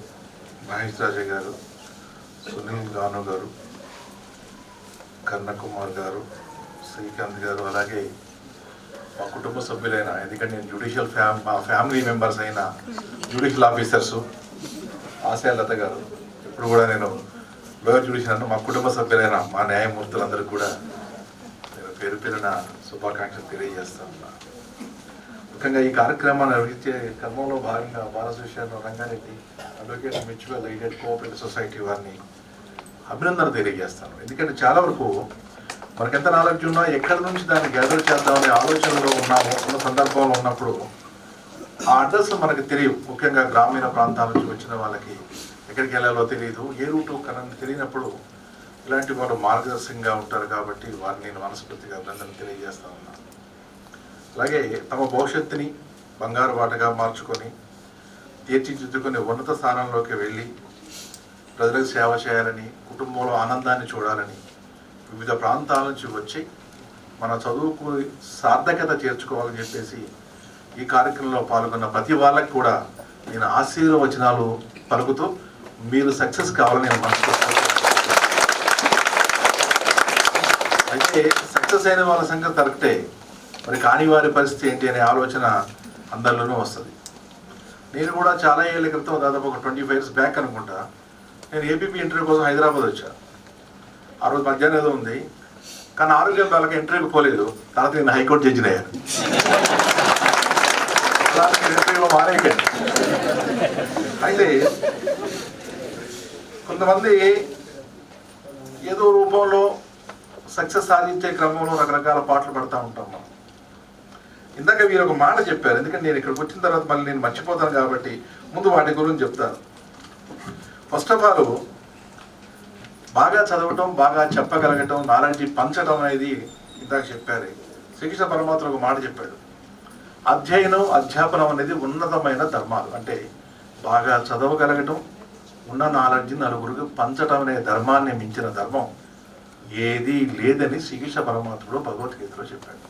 మహేష్ రాజా గారు, సునీల్ గాను గారు, కర్ణకుమార్ గారు, శ్రీకాంత్ గారు, అలాగే మా కుటుంబ సభ్యులైన, ఎందుకంటే నేను మా ఫ్యామిలీ మెంబర్స్ అయిన జ్యుడిషియల్ ఆఫీసర్సు ఆశయాలత గారు, ఇప్పుడు కూడా నేను లోయర్ జ్యుడిషియల్ మా కుటుంబ సభ్యులైన మా న్యాయమూర్తులందరికీ కూడా నేను పేరు పేరున శుభాకాంక్షలు తెలియజేస్తా ఉన్నా. ముఖ్యంగా ఈ కార్యక్రమాన్ని నిర్వహించే క్రమంలో భాగంగా bar association Rangareddy advocate mutual aided cooperative society వారిని అభినందనలు తెలియజేస్తాను. ఎందుకంటే చాలా వరకు మనకి ఎంత నాలెడ్జ్ ఉన్నా ఎక్కడి నుంచి దాన్ని గ్యాదర్ చేద్దామనే ఆలోచనలో ఉన్న సందర్భంలో ఉన్నప్పుడు ఆ అడ్రస్ మనకు తెలియవు. ముఖ్యంగా గ్రామీణ ప్రాంతాల నుంచి వచ్చిన వాళ్ళకి ఎక్కడికి వెళ్ళాలో తెలియదు, ఏ రూటు కనని తెలియనప్పుడు ఇలాంటి వారు మార్గదర్శకంగా ఉంటారు. కాబట్టి వారిని నేను మనస్ఫూర్తిగా అభినందనలు తెలియజేస్తా ఉన్నాను. అలాగే తమ భవిష్యత్తుని బంగారు బాటగా మార్చుకొని తీర్చిదిద్దుకొని ఉన్నత స్థానంలోకి వెళ్ళి ప్రజలకు సేవ చేయాలని, కుటుంబంలో ఆనందాన్ని చూడాలని వివిధ ప్రాంతాల నుంచి వచ్చి మన చదువుకు సార్థకత చేర్చుకోవాలని చెప్పేసి ఈ కార్యక్రమంలో పాల్గొన్న ప్రతి వాళ్ళకి కూడా నేను ఆశీర్వచనాలు పలుకుతూ మీరు సక్సెస్ కావాలని నేను మనస్ఫూర్తిగా. అయితే సక్సెస్ అయిన వాళ్ళ సంగతి కరెక్టే, మరి కాని వారి పరిస్థితి ఏంటి అనే ఆలోచన అందరిలోనూ వస్తుంది. నేను కూడా చాలా ఏళ్ళ క్రితం, దాదాపు ఒక 25 years బ్యాక్ అనుకుంటా, నేను ఏపీపీ ఇంటర్వ్యూ కోసం హైదరాబాద్ వచ్చా. ఆ రోజు మధ్యాహ్నం ఏదో ఉంది, కానీ ఆరోగ్యం వాళ్ళకి ఇంటర్వ్యూకి పోలేదు. తర్వాత నేను హైకోర్టు జడ్జిని అయ్యాను. ఇంటర్వ్యూలో మానేయకండి. అయితే కొంతమంది ఏదో రూపంలో సక్సెస్ సాధించే క్రమంలో రకరకాల పాటలు పడుతూ ఉంటాం మనం. ఇందాక మీరు ఒక మాట చెప్పారు, ఎందుకంటే నేను ఇక్కడికి వచ్చిన తర్వాత మళ్ళీ నేను మర్చిపోతాను కాబట్టి ముందు వాటి గురించి చెప్తాను. ఫస్ట్ ఆఫ్ ఆల్, బాగా చదవటం, బాగా చెప్పగలగటం, నాలెడ్జ్ పంచడం అనేది ఇందాక చెప్పారు. శ్రీకృష్ణ పరమాత్మ ఒక మాట చెప్పాడు, అధ్యయనం అధ్యాపనం అనేది ఉన్నతమైన ధర్మాలు. అంటే బాగా చదవగలగటం, ఉన్న నాలెడ్జ్ నలుగురికి పంచడం అనే ధర్మాన్ని మించిన ధర్మం ఏది లేదని శ్రీకృష్ణ పరమాత్ముడు భగవద్గీతలో చెప్పాడు.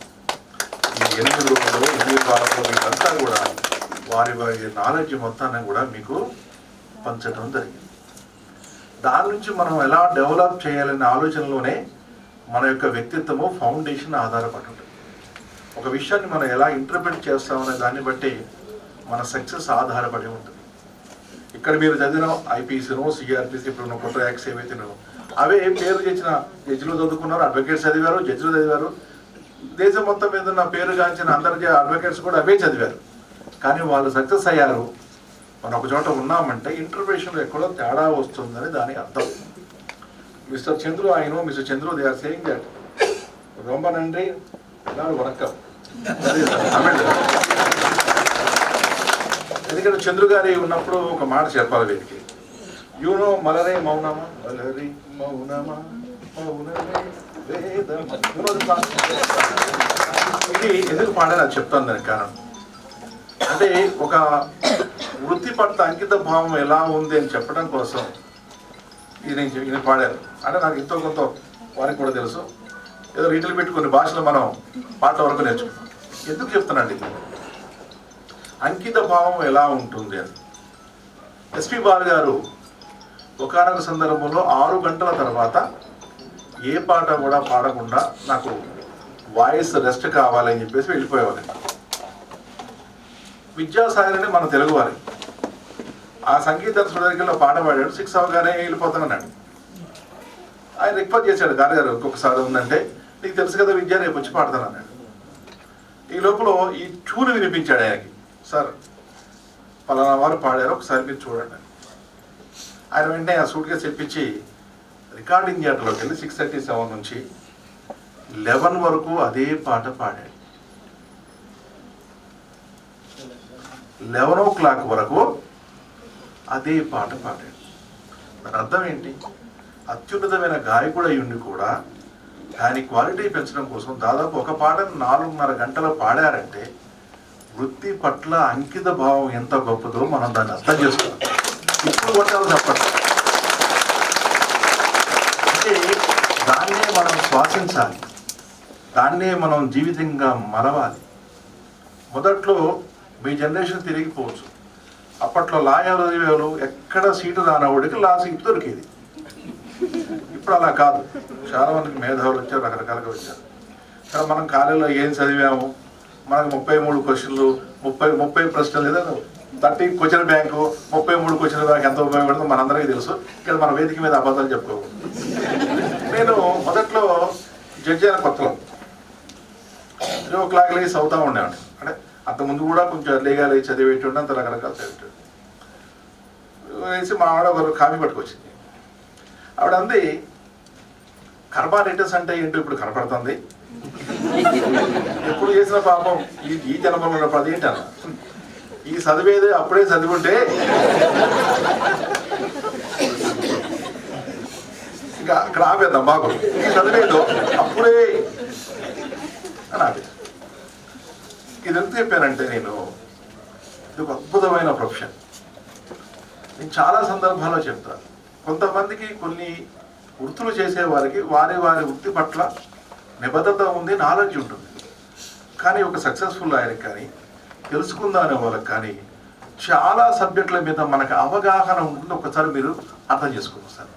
ఈ 8 రోజుల్లో 8 వారాల్లో మీకంతా కూడా వారి నాలెడ్జ్ మొత్తాన్ని కూడా మీకు పంచడం జరిగింది. దాని నుంచి మనం ఎలా డెవలప్ చేయాలనే ఆలోచనలోనే మన యొక్క వ్యక్తిత్వము ఫౌండేషన్ ఆధారపడి ఉంటుంది. ఒక విషయాన్ని మనం ఎలా ఇంటర్ప్రిట్ చేస్తామనే దాన్ని బట్టి మన సక్సెస్ ఆధారపడి ఉంటుంది. ఇక్కడ మీరు చదివిన ఐపీసీనో, సిఆర్పిసి, ఇప్పుడు కొత్త యాక్ట్స్ ఏవైతేనో అవే పేరు చేసిన జడ్జిలు చదువుకున్నారు, అడ్వకేట్స్ చదివారు, జడ్జిలు చదివారు. దేశం మొత్తం మీద ఉన్న పేరు గాంచిన అంతర్జాతీయ అడ్వకేట్స్ కూడా అవే చదివారు. కానీ వాళ్ళు సక్సెస్ అయ్యారు. మనం ఒక చోట ఉన్నామంటే ఇంటర్ప్రిటేషన్లో ఎక్కడో తేడా వస్తుందని దాని అర్థం. Mister Chandru, mister Chandru, they are saying that రొంబ నండి எல்லாரும் వణక్కం. ఎందుకంటే చంద్రు గారి ఉన్నప్పుడు ఒక మాట చెప్పాలి వీరికి. యూనో మలరే మౌనమా, మలరి మౌనమా, మౌనమే వేదం. ఇది ఎందుకు పాడాలి అది చెప్తాను దానికి కారణం. అంటే ఒక వృత్తి పట్ల అంకిత భావం ఎలా ఉంది అని చెప్పడం కోసం ఇది పాడారు. అంటే నాకు ఎంతో కొంత వారికి కూడా తెలుసు. ఏదో రీటలు పెట్టి కొన్ని భాషలు మనం పాటల వరకు నేర్చుకుంటాం. ఎందుకు చెప్తానండి ఇది? అంకిత భావం ఎలా ఉంటుంది అని. ఎస్పి బాల్ గారు ఒకానొక సందర్భంలో 6 గంటల తర్వాత ఏ పాట కూడా పాడకుండా నాకు వాయిస్ రెస్ట్ కావాలని చెప్పేసి వెళ్ళిపోయేవాళ్ళు. విద్యాసాగర్ అని మన తెలుగువారి ఆ సంగీత దర్శకుడిలో పాట పాడాడు. 6 అవగానే వెళ్ళిపోతానన్నాడు. ఆయన రిక్వెస్ట్ చేశాడు, గారు ఇంకొకసారి ఉందంటే నీకు తెలుసు కదా విద్య, రేపు వచ్చి పాడతానన్నాడు. ఈ లోపల ఈ ట్యూన్ వినిపించాడు ఆయనకి. సార్ పలానా వారు పాడారు, ఒకసారి మీరు చూడండి. ఆయన వెంటనే ఆ సూట్ కేసు తెప్పించి రికార్డింగ్ థియేటర్లోకి వెళ్ళి 6:37 నుంచి 11 వరకు అదే పాట పాడాడు. 11 o'clock వరకు అదే పాట పాడాడు. దాని అర్థం ఏంటి? అత్యున్నతమైన గాయకుడు అయి ఉండి కూడా దాని క్వాలిటీ పెంచడం కోసం దాదాపు ఒక పాటను 4.5 గంటలు పాడారంటే వృత్తి పట్ల అంకిత భావం ఎంత గొప్పదో మనం దాన్ని అర్థం చేసుకోవాలి. ఇప్పుడు కొట్టాలి చెప్పండి. అంటే దాన్నే మనం శ్వాసించాలి, దాన్నే మనం జీవితంగా మరవాలి. మొదట్లో మీ జనరేషన్ తిరిగిపోవచ్చు. అప్పట్లో లాయర్లు ఎక్కడ సీటు రానవాడికి లా సీటు దొరికేది. ఇప్పుడు అలా కాదు. చాలా మందికి మేధావులు వచ్చారు, రకరకాలుగా వచ్చారు. కానీ మనం కాలేజీలో ఏం చదివాము, మనకు 33 క్వశ్చన్లు, 30 ప్రశ్నలు, లేదా 30 క్వశ్చన్ బ్యాంకు, 33 క్వశ్చన్ బ్యాంక్ ఎంత ఉపయోగపడుతుందో మనందరికీ తెలుసు. ఇక్కడ మన వేదిక మీద అబద్ధాలు చెప్పుకోకూడదు. నేను మొదట్లో జడ్జి అయిన కొత్తలో 3 o'clock లేచి చదువుతూ ఉండేవాడిని. అంటే అంతకుముందు కూడా కొంచెం ఎర్లీగా లేచి చదివేటుండే, అంత రకరకాల చదివేటండి. వేసి మా ఆవిడ ఒకరు కాఫీ పట్టుకొచ్చింది. ఆవిడ అంది, కార్బోహైడ్రేట్స్ అంటే ఏంటో ఇప్పుడు కనపడుతుంది, ఎప్పుడు చేసిన పాపం ఈ జన్మలో ఉన్నప్పుడు అదేంటి అన్న, ఈ చదివేది అప్పుడే చదివుంటే ఇంకా అక్కడ ఆపేద్దాం బాగు, ఈ చదివేదో అప్పుడే అని ఆపేది. ఇది ఎంత చెప్పానంటే నేను ఇది ఒక అద్భుతమైన ప్రొఫెషన్. నేను చాలా సందర్భాల్లో చెప్తాను. కొంతమందికి కొన్ని వృత్తులు చేసేవారికి వారి వృత్తి పట్ల నిబద్ధత ఉంది, నాలెడ్జ్ ఉంటుంది. కానీ ఒక సక్సెస్ఫుల్ ఆయనకి కానీ తెలుసుకుందా అనే వాళ్ళకి కానీ చాలా సబ్జెక్టుల మీద మనకు అవగాహన ఉంటుంది. ఒకసారి మీరు అర్థం చేసుకోండి సార్,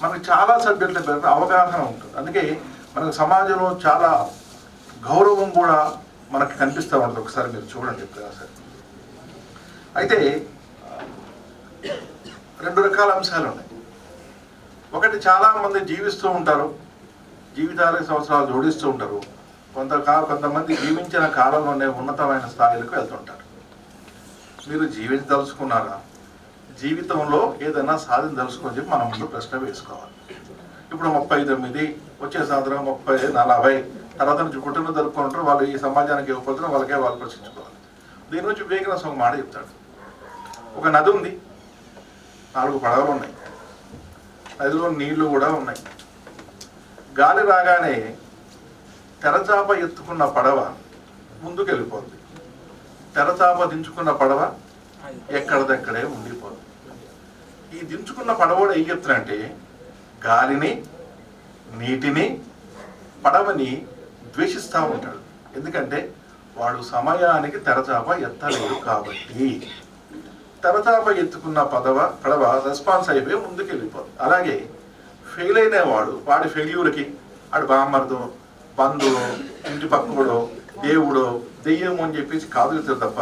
మనకు చాలా సబ్జెక్టుల మీద అవగాహన ఉంటుంది. అందుకే మనకు సమాజంలో చాలా గౌరవం కూడా మనకు కనిపిస్తూ ఉంటుంది. ఒకసారి మీరు చూడండి చెప్తారా సార్. అయితే 2 రకాల అంశాలు ఉన్నాయి. ఒకటి, చాలామంది జీవిస్తూ ఉంటారు, జీవితాలకు సంవత్సరాలు జోడిస్తూ ఉంటారు. కొంతమంది జీవించిన కాలంలోనే ఉన్నతమైన స్థాయిలకు వెళ్తుంటారు. మీరు జీవించదలుచుకున్నారా? జీవితంలో ఏదైనా సాధించదలుచుకొని చెప్పి మనం ముందు ప్రశ్న వేసుకోవాలి. ఇప్పుడు 39, వచ్చే సంవత్సరం 30, 40 తర్వాత నుంచి కుటుంబం జరుపుకుంటారు. వాళ్ళు ఈ సమాజానికి ఇవ్వకపోతున్నా వాళ్ళకే వాళ్ళు ప్రశ్నించుకోవాలి. దీని నుంచి వివేకానంద ఒక మాట చెప్తాడు. ఒక నది ఉంది, 4 పడవలు ఉన్నాయి, నదిలో నీళ్లు కూడా ఉన్నాయి. గాలి రాగానే తెరచాప ఎత్తుకున్న పడవ ముందుకు వెళ్ళిపోతుంది, తెరచాప దించుకున్న పడవ ఎక్కడిదక్కడే ఉండిపోతుంది. ఈ దించుకున్న పడవడు ఏం చెప్తున్నాడంటే గాలిని, నీటిని, పడవని ద్వేషిస్తూ ఉంటాడు. ఎందుకంటే వాడు సమయానికి తెరచాప ఎత్తలేడు కాబట్టి. తెరచాప ఎత్తుకున్న పడవ రెస్పాన్స్ అయిపోయి ముందుకు వెళ్ళిపోతుంది. అలాగే ఫెయిల్ అయిన వాడి ఫెయిల్యూర్కి వాడు బామ్మర్దో, బంధువో, ఇంటి పక్కడో, దేవుడో, దెయ్యం అని చెప్పేసి కాదులుతారు తప్ప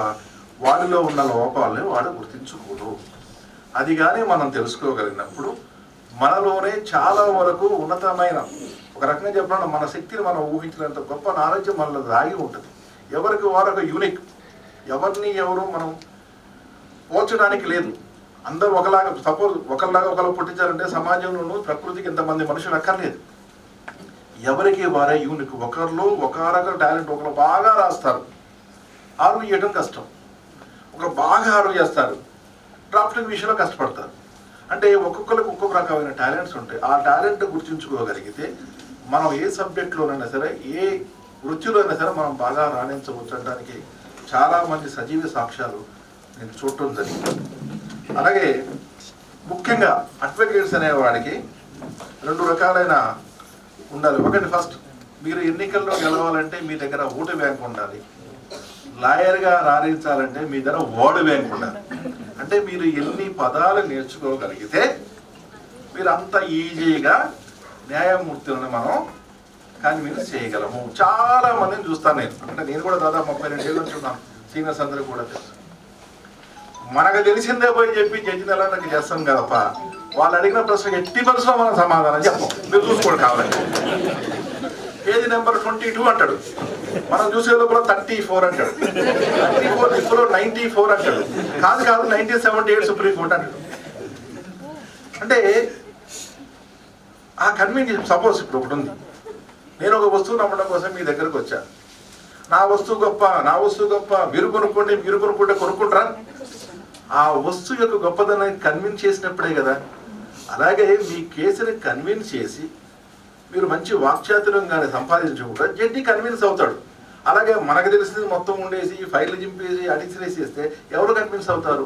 వాడిలో ఉన్న లోపాలని వాడు గుర్తించుకోడు. అది కానీ మనం తెలుసుకోగలిగినప్పుడు మనలోనే చాలా వరకు ఉన్నతమైన, ఒక రకంగా చెప్పాలంటే మన శక్తిని మనం ఊహించినంత గొప్ప నాలెడ్జ్ మనలో దాగి ఉంటుంది. ఎవరికి వారు ఒక యూనిక్, ఎవరిని ఎవరు మనం పోల్చడానికి లేదు. అందరూ ఒకలాగా, సపోజ్ ఒకరు పుట్టించాలంటే సమాజంలోనూ ప్రకృతికి ఇంతమంది మనుషులు అక్కర్లేదు. ఎవరికి వారే యూనిక్. ఒకరిలో ఒక రకం టాలెంట్, ఒకరు బాగా రాస్తారు, ఆర్వ్ చేయడం కష్టం. ఒకరు బాగా ఆర్వ్ చేస్తారు, డ్రాఫ్టింగ్ విషయంలో కష్టపడతారు. అంటే ఒక్కొక్కరికి ఒక్కొక్క రకమైన టాలెంట్స్ ఉంటాయి. ఆ టాలెంట్ గుర్తించుకోగలిగితే మనం ఏ సబ్జెక్టులోనైనా సరే, ఏ వృత్తిలో అయినా సరే మనం బాగా రాణించవచ్చు అనడానికి చాలామంది సజీవ సాక్ష్యాలు నేను చూడటం జరిగింది. అలాగే ముఖ్యంగా అడ్వకేట్స్ అనేవాడికి 2 రకాలైన ఉండాలి. ఒకటి, ఫస్ట్ మీరు ఎన్నికల్లో గెలవాలంటే మీ దగ్గర ఓటు బ్యాంక్ ఉండాలి. లాయర్గా రాణించాలంటే మీ దగ్గర వర్డ్ బ్యాంక్ ఉండాలి. అంటే మీరు ఎన్ని పదాలు నేర్చుకోగలిగితే మీరు అంత ఈజీగా న్యాయమూర్తులను మనం కన్విన్స్ చేయగలము. చాలా మందిని చూస్తాను నేను, అంటే నేను కూడా దాదాపు 32 ఏళ్ళ నుంచి ఉన్నాను, సీనియర్స్ అందరూ కూడా తెలుసు. మనకు తెలిసిందే పోయి చెప్పి జడ్జిని ఎలా నాకు చేస్తాం కదప్ప, వాళ్ళు అడిగిన ప్రశ్న ఎట్టి పరిస్థితుల్లో మనం సమాధానం చెప్పం. మీరు చూసుకోండి కావాలంటే. పేజీ నెంబర్ 22 అంటాడు, మనం చూసే లోపల 34 అంటాడు, 34 ఇప్పుడు 94 అంటాడు, కాదు 1978 సుప్రీంకోర్టు అంటాడు. అంటే ఆ కన్వీనియన్స్. సపోజ్ ఇప్పుడు ఒకటి ఉంది, నేను ఒక వస్తువుని అమ్మడం కోసం మీ దగ్గరకు వచ్చా, నా వస్తువు గొప్ప, మీరు కొనుక్కుంటే కొనుక్కుంటారా? ఆ వస్తువు యొక్క గొప్పదనాన్ని కన్విన్స్ చేసినప్పుడే కదా. అలాగే మీ కేసుని కన్విన్స్ చేసి మీరు మంచి వాక్చాతుర్యంగానే సంపాదించకుండా జడ్జి కన్విన్స్ అవుతాడు. అలాగే మనకు తెలిసింది మొత్తం ఉండేసి ఫైర్లు చింపేసి అడిసిరేసేస్తే ఎవరు కన్విన్స్ అవుతారు?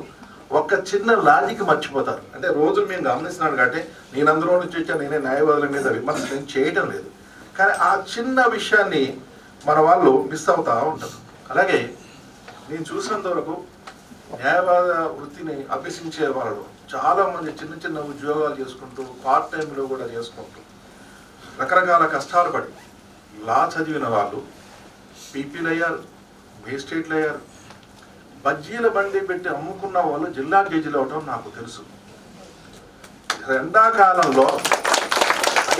ఒక్క చిన్న లాజిక్ మర్చిపోతారు. అంటే రోజులు మేము గమనిస్తున్నాను కాబట్టి నేను అందులో నుంచి వచ్చాను, నేనే న్యాయవాదుల మీద విమర్శ నేను చేయటం లేదు, కానీ ఆ చిన్న విషయాన్ని మన వాళ్ళు మిస్ అవుతూ ఉంటారు. అలాగే నేను చూసినంత వరకు న్యాయవాద వృత్తిని అభ్యసించే వాళ్ళు చాలామంది చిన్న చిన్న ఉద్యోగాలు చేసుకుంటూ పార్ట్ టైంలో కూడా చేసుకుంటూ రకరకాల కష్టాలు పడి లా చదివిన వాళ్ళు పీపీలు అయ్యారు, మేజిస్ట్రేట్లు అయ్యారు, బజ్జీల బండి పెట్టి అమ్ముకున్న వాళ్ళు జిల్లా జడ్జిలు అవటం నాకు తెలుసు. ఎండాకాలంలో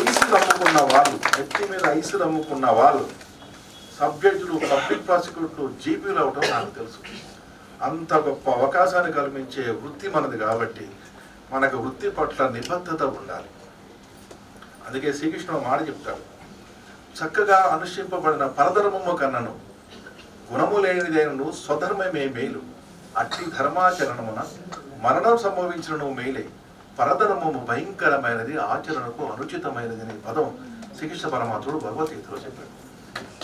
ఐసులు అమ్ముకున్న వాళ్ళు, నెత్తి మీద ఐసులు అమ్ముకున్న వాళ్ళు సబ్ జడ్జిలు, పబ్లిక్ ప్రాసిక్యూటర్లు, జీపీలు అవటం నాకు తెలుసు. అంత గొప్ప అవకాశాన్ని కల్పించే వృత్తి మనది కాబట్టి మనకు వృత్తి పట్ల నిబద్ధత ఉండాలి. అందుకే శ్రీకృష్ణుడు మాట చెప్తాడు, చక్కగా అనుష్ఠింపబడిన పరధర్మము కన్నను గుణము లేనిదైనను స్వధర్మమే మేలు, అట్టి ధర్మాచరణమున మరణం సంభవించను మేలే, పరధర్మము భయంకరమైనది, ఆచరణకు అనుచితమైనది అనే పదం శ్రీకృష్ణ పరమాత్ముడు భగవద్గీతలో చెప్పాడు.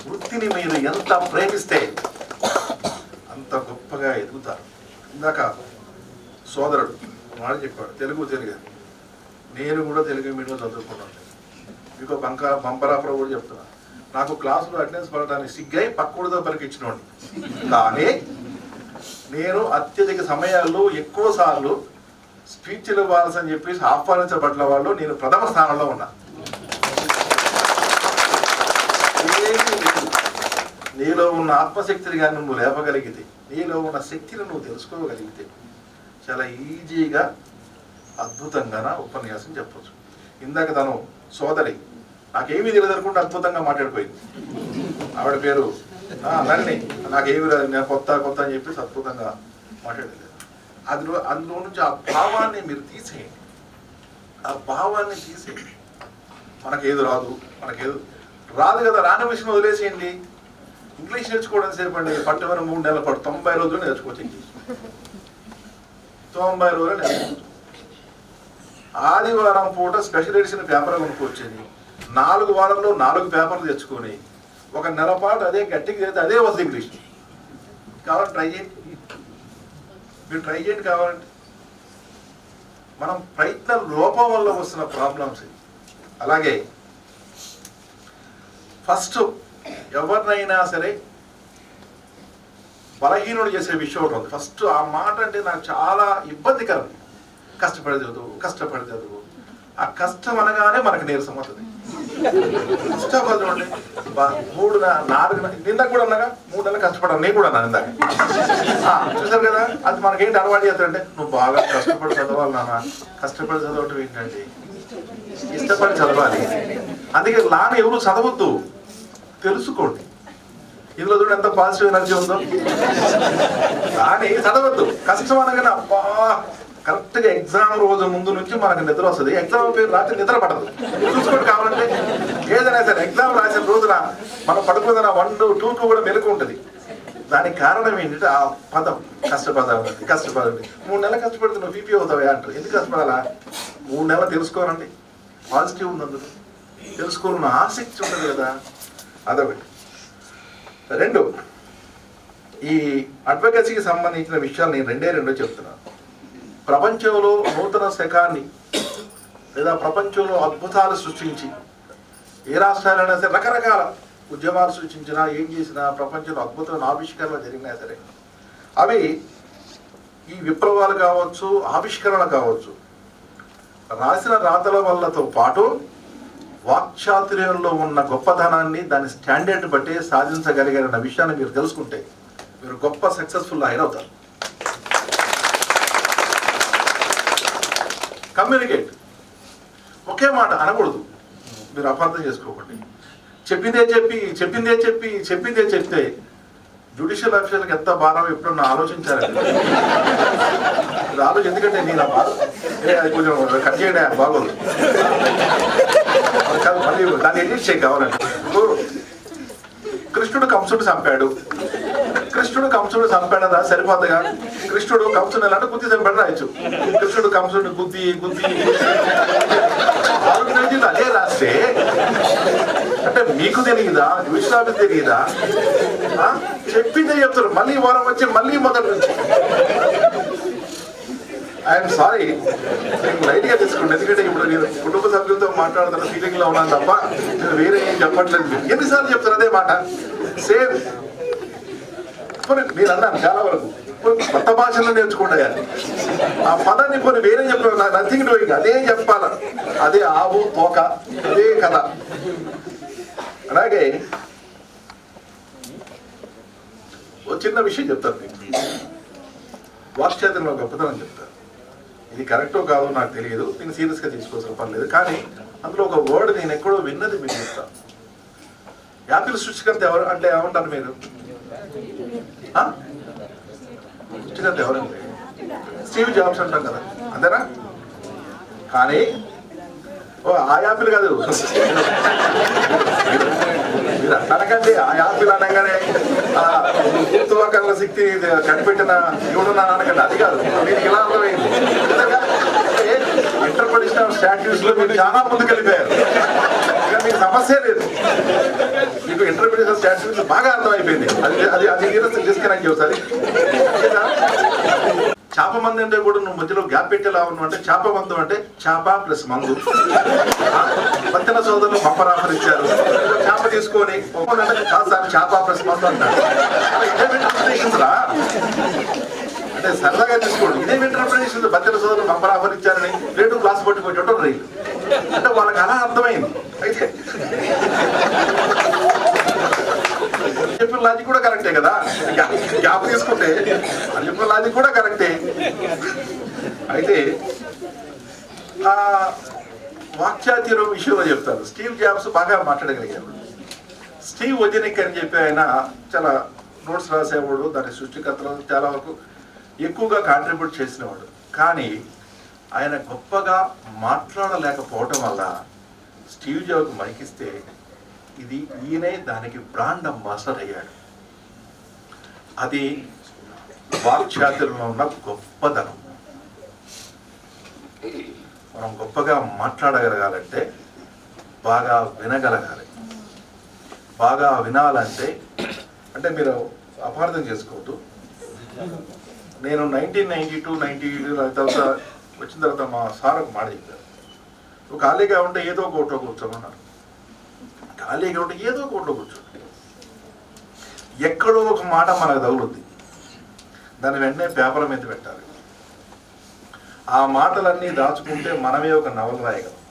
వృత్తిని మీరు ఎంత ప్రేమిస్తే అంత గొప్పగా ఎదుగుతారు. ఇందాక సోదరుడు మాట చెప్పాడు, తెలుగు నేను కూడా తెలుగు మీడియం చదువుకున్నాను. మీకు బంపరాపురం కూడా చెప్తున్నా, నాకు క్లాసులో అటెండెన్స్ పడడానికి సిగ్గై పక్కూడతో పలికిచ్చినోండి, కానీ నేను అత్యధిక సమయాల్లో ఎక్కువ సార్లు స్పీచ్లు ఇవ్వాల్సని చెప్పేసి ఆహ్వానించబడ్డ వాళ్ళు నేను ప్రథమ స్థానంలో ఉన్నా. నీలో ఉన్న ఆత్మశక్తిని కానీ నువ్వు లేపగలిగితే, నీలో ఉన్న శక్తిని నువ్వు తెలుసుకోగలిగితే చాలా ఈజీగా అద్భుతంగా ఉపన్యాసం చెప్పచ్చు. ఇందాక తను సోదరి నాకేమీ తెలియదు అనుకుంటే అద్భుతంగా మాట్లాడిపోయింది. ఆవిడ పేరు నల్ని, నాకేమీ లేదు, నేను కొత్త అని చెప్పేసి అద్భుతంగా మాట్లాడలేదు. అందులో నుంచి ఆ భావాన్ని మీరు తీసేయండి, ఆ భావాన్ని తీసేయండి. మనకేది రాదు కదా, రాని విషయం వదిలేసేయండి. ఇంగ్లీష్ నేర్చుకోవడం సేపండి, పట్టమని 3 నెలలు పట్టు, 90 రోజులు నేర్చుకోవచ్చు. ఇంగ్లీష్ 90 రోజులు నేర్చుకోవచ్చు. ఆదివారం పూట స్పెషల్ ఎడిషన్ పేపర్ కొనుక్కొచ్చేది, 4 వారాల్లో 4 పేపర్లు తెచ్చుకొని 1 నెల పాటు అదే గట్టిగా చేస్తే అదే వస్తుంది ఇంగ్లీష్. కావాలంటే ట్రై చేయండి, మీరు ట్రై చేయండి. కావాలంటే మనం ప్రయత్న లోపం వల్ల వస్తున్న ప్రాబ్లమ్స్. అలాగే ఫస్ట్ ఎవరినైనా సరే బలహీనుడు చేసే విషయం ఒకటి ఉంది. ఫస్ట్ ఆ మాట అంటే నాకు చాలా ఇబ్బందికరం. కష్టపడి చదువు. ఆ కష్టం అనగానే మనకు నీరసం అవుతుంది. కష్టపడి చూడండి, 3-4 నిందాక కూడా అన్నాగా 3 నెలలు కష్టపడాను, నేను కూడా అన్నాను ఇందాక. చూసారు కదా, అది మనకేంటి అలవాటు చేస్తారంటే, నువ్వు బాగా కష్టపడి చదవాలి నాన్న. కష్టపడి చదవటం ఏంటండి, ఇష్టపడి చదవాలి. అందుకే లాని ఎవరు చదవద్దు, తెలుసుకోండి. ఇందులో చూడండి ఎంత పాజిటివ్ ఎనర్జీ ఉందో. కానీ చదవద్దు. కష్టం అనగానే అబ్బా, కరెక్ట్గా ఎగ్జామ్ రోజు ముందు నుంచి మనకు నిద్ర వస్తుంది. ఎగ్జామ్ పేరు రాత్రి నిద్ర పడదు. చూసుకోండి కావాలంటే ఏదైనా సరే ఎగ్జామ్ రాసిన రోజున మనం పడుకున్న 1-2 కూడా మెలకు ఉంటుంది. దానికి కారణం ఏంటంటే ఆ పదం కష్టపడాలి. 3 నెలలు కష్టపడితే నువ్వు పీపీ అవుతావా అంటారు. ఎందుకు కష్టపడాలా? 3 నెలలు తెలుసుకోవాలండి. పాజిటివ్ ఉంది అందులో, తెలుసుకోవాలన్న ఆసక్తి ఉంటుంది కదా, అదొకటి. 2, ఈ అడ్వకసీకి సంబంధించిన విషయాలు నేను 2 చెప్తున్నాను. ప్రపంచంలో నూతన శకాన్ని లేదా ప్రపంచంలో అద్భుతాలు సృష్టించి ఏ రాష్ట్రాలైనా సరే రకరకాల ఉద్యమాలు సృష్టించినా ఏం చేసినా ప్రపంచంలో అద్భుతమైన ఆవిష్కరణలు జరిగినా సరే అవి ఈ విప్లవాలు కావచ్చు, ఆవిష్కరణలు కావచ్చు, రాసిన రాతల వల్లతో పాటు వాక్చాతుర్యంలో ఉన్న గొప్పతనాన్ని దాని స్టాండర్డ్ బట్టి సాధించగలిగిన విషయాన్ని మీరు తెలుసుకుంటే మీరు గొప్ప సక్సెస్ఫుల్ హైర్ అవుతారు. కమ్యూనికేట్, ఒకే మాట అనకూడదు, మీరు అపార్థం చేసుకోకండి. చెప్పిందే చెప్తే జ్యుడిషియల్ ఆఫీసర్లకు ఎంత భారం ఎప్పుడన్నా ఆలోచించారండి. ఎందుకంటే నేను ఆ బాధ అది కొంచెం కట్ చేయడా బాగోదు, మళ్ళీ దాన్ని ఎడిట్ చేయ కావాలండి. కృష్ణుడు కంసుడు చంపాడదా సరిపోతుందిగా. కృష్ణుడు కంసుడు ఎలాంటి గుద్ది చంపాడు రాయొచ్చు. కృష్ణుడు కంసుడు గుద్ది అదే రాస్తే అంటే మీకు తెలియదా, విశ్వాసం తెలియదా? చెప్పిందే చెప్తారు, మళ్ళీ వారం వచ్చి మళ్ళీ మొదటి నుంచి. ఐఎమ్ సారీ, నేను లైట్గా తీసుకోండి. ఎందుకంటే ఇప్పుడు నేను కుటుంబ సభ్యులతో మాట్లాడుతున్న ఫీలింగ్లో ఉన్నాను తప్ప నేను వేరే ఏం చెప్పట్లేదు. ఎన్నిసార్లు చెప్తారు అదే మాట, సేమ్. మీరు అన్నాను చాలా వరకు కొత్త భాషలో నేర్చుకుంటా ఆ పదాన్ని కొన్ని వేరే చెప్పారు, నథింగ్ డూయింగ్, అదే చెప్పాల, అదే ఆవు తోక, అదే కథ. అలాగే ఒక చిన్న విషయం చెప్తారు మీకు, వాక్చాతుర్యంలో గొప్పతనం చెప్తారు. ఇది కరెక్టో కాదో నాకు తెలియదు, నేను సీరియస్గా తీసుకోవాల్సిన పర్లేదు. కానీ అందులో ఒక వర్డ్ నేను ఎక్కడో విన్నది మీకు చెప్తాను. యాపిల్ సృష్టికర్త ఎవరు అంటే ఏమంటారు మీరు? సృష్టికర్త ఎవరంటే స్టీవ్ జాబ్స్ అంటాం కదా, అంతేనా? కానీ ఆ యాపిల్ కాదు, మీరు అనకండి. ఆ యాపిల్ అనగానే గుర్తువాకరణ శక్తి కనిపెట్టిన ఎవడున్నాను అనకండి, అది కాదు. మీరు ఇలా అర్థమైంది. ఇంటర్ప్రిటేషన్ ఆఫ్ స్టాట్యూస్ లో మీరు చాలా ముందుకు వెళ్ళిపోయారు. ఇక మీకు సమస్య లేదు, మీకు ఇంటర్ప్రిటేషన్ స్టాట్యూస్ బాగా అర్థమైపోయింది. అది డిస్కనెక్ట్ చేస్తారు. చేప మంది అంటే కూడా నువ్వు మధ్యలో గ్యాప్ పెట్టేలా ఉన్నావు అంటే చేప మందు అంటే చేప ప్లస్ మందు. పత్తిన సోదరులు బంపర్ ఆఫర్ ఇచ్చారు, చేప తీసుకొని కాదు సార్ చేప ప్లస్ మందు అంటారు. ఇదే ఇంటర్ప్రిటేషన్స్ రా అంటే సరదాగా తీసుకోండి. ఇదే ఇంటర్ప్రిటేషన్స్. పత్తిన సోదరులు బంపర్ ఆఫర్ ఇచ్చారని రేటు గ్లాస్ పట్టుకొచ్చేటం రైలు అంటే వాళ్ళకి అలా అర్థమైంది. అయితే చెప్పిన లాజిక్ కూడా కరెక్టే కదా, గ్యాప్ తీసుకుంటే చెప్పిన లాజిక్ కూడా కరెక్టే. అయితే వాక్చాతుర్యం విషయంలో చెప్తారు. స్టీవ్ జాబ్స్ బాగా మాట్లాడగలిగారు. స్టీవ్ వజనిక్ అని చెప్పి ఆయన చాలా నోట్స్ రాసేవాడు, దాని సృష్టికర్తలు చాలా వరకు ఎక్కువగా కాంట్రిబ్యూట్ చేసినవాడు. కానీ ఆయన గొప్పగా మాట్లాడలేకపోవటం వల్ల స్టీవ్ జాబ్స్ మైకిస్తే ఈయనే దానికి బ్రాండ్ అంబాసిడర్ అయ్యాడు. అది వాక్చాతుర్యంలో ఉన్న గొప్పదనం. మనం గొప్పగా మాట్లాడగలగాలంటే బాగా వినగలగాలి. బాగా వినాలంటే అంటే మీరు అపార్థం చేసుకోవద్దు. నేను 1992 తర్వాత వచ్చిన తర్వాత మా సార్ ఒక మాట చెప్పారు, నువ్వు ఖాళీగా ఉంటే ఏదో ఒక కోట్లో కూర్చోమన్నారు. ఖాళీగా ఉంటే ఏదో ఒక కోట్లో కూర్చోండి, ఎక్కడో ఒక మాట మనకు తగులుద్ది, దాన్ని వెంటనే పేపర్ మీద పెట్టాలి. ఆ మాటలన్నీ దాచుకుంటే మనమే ఒక నవల రాయగలం.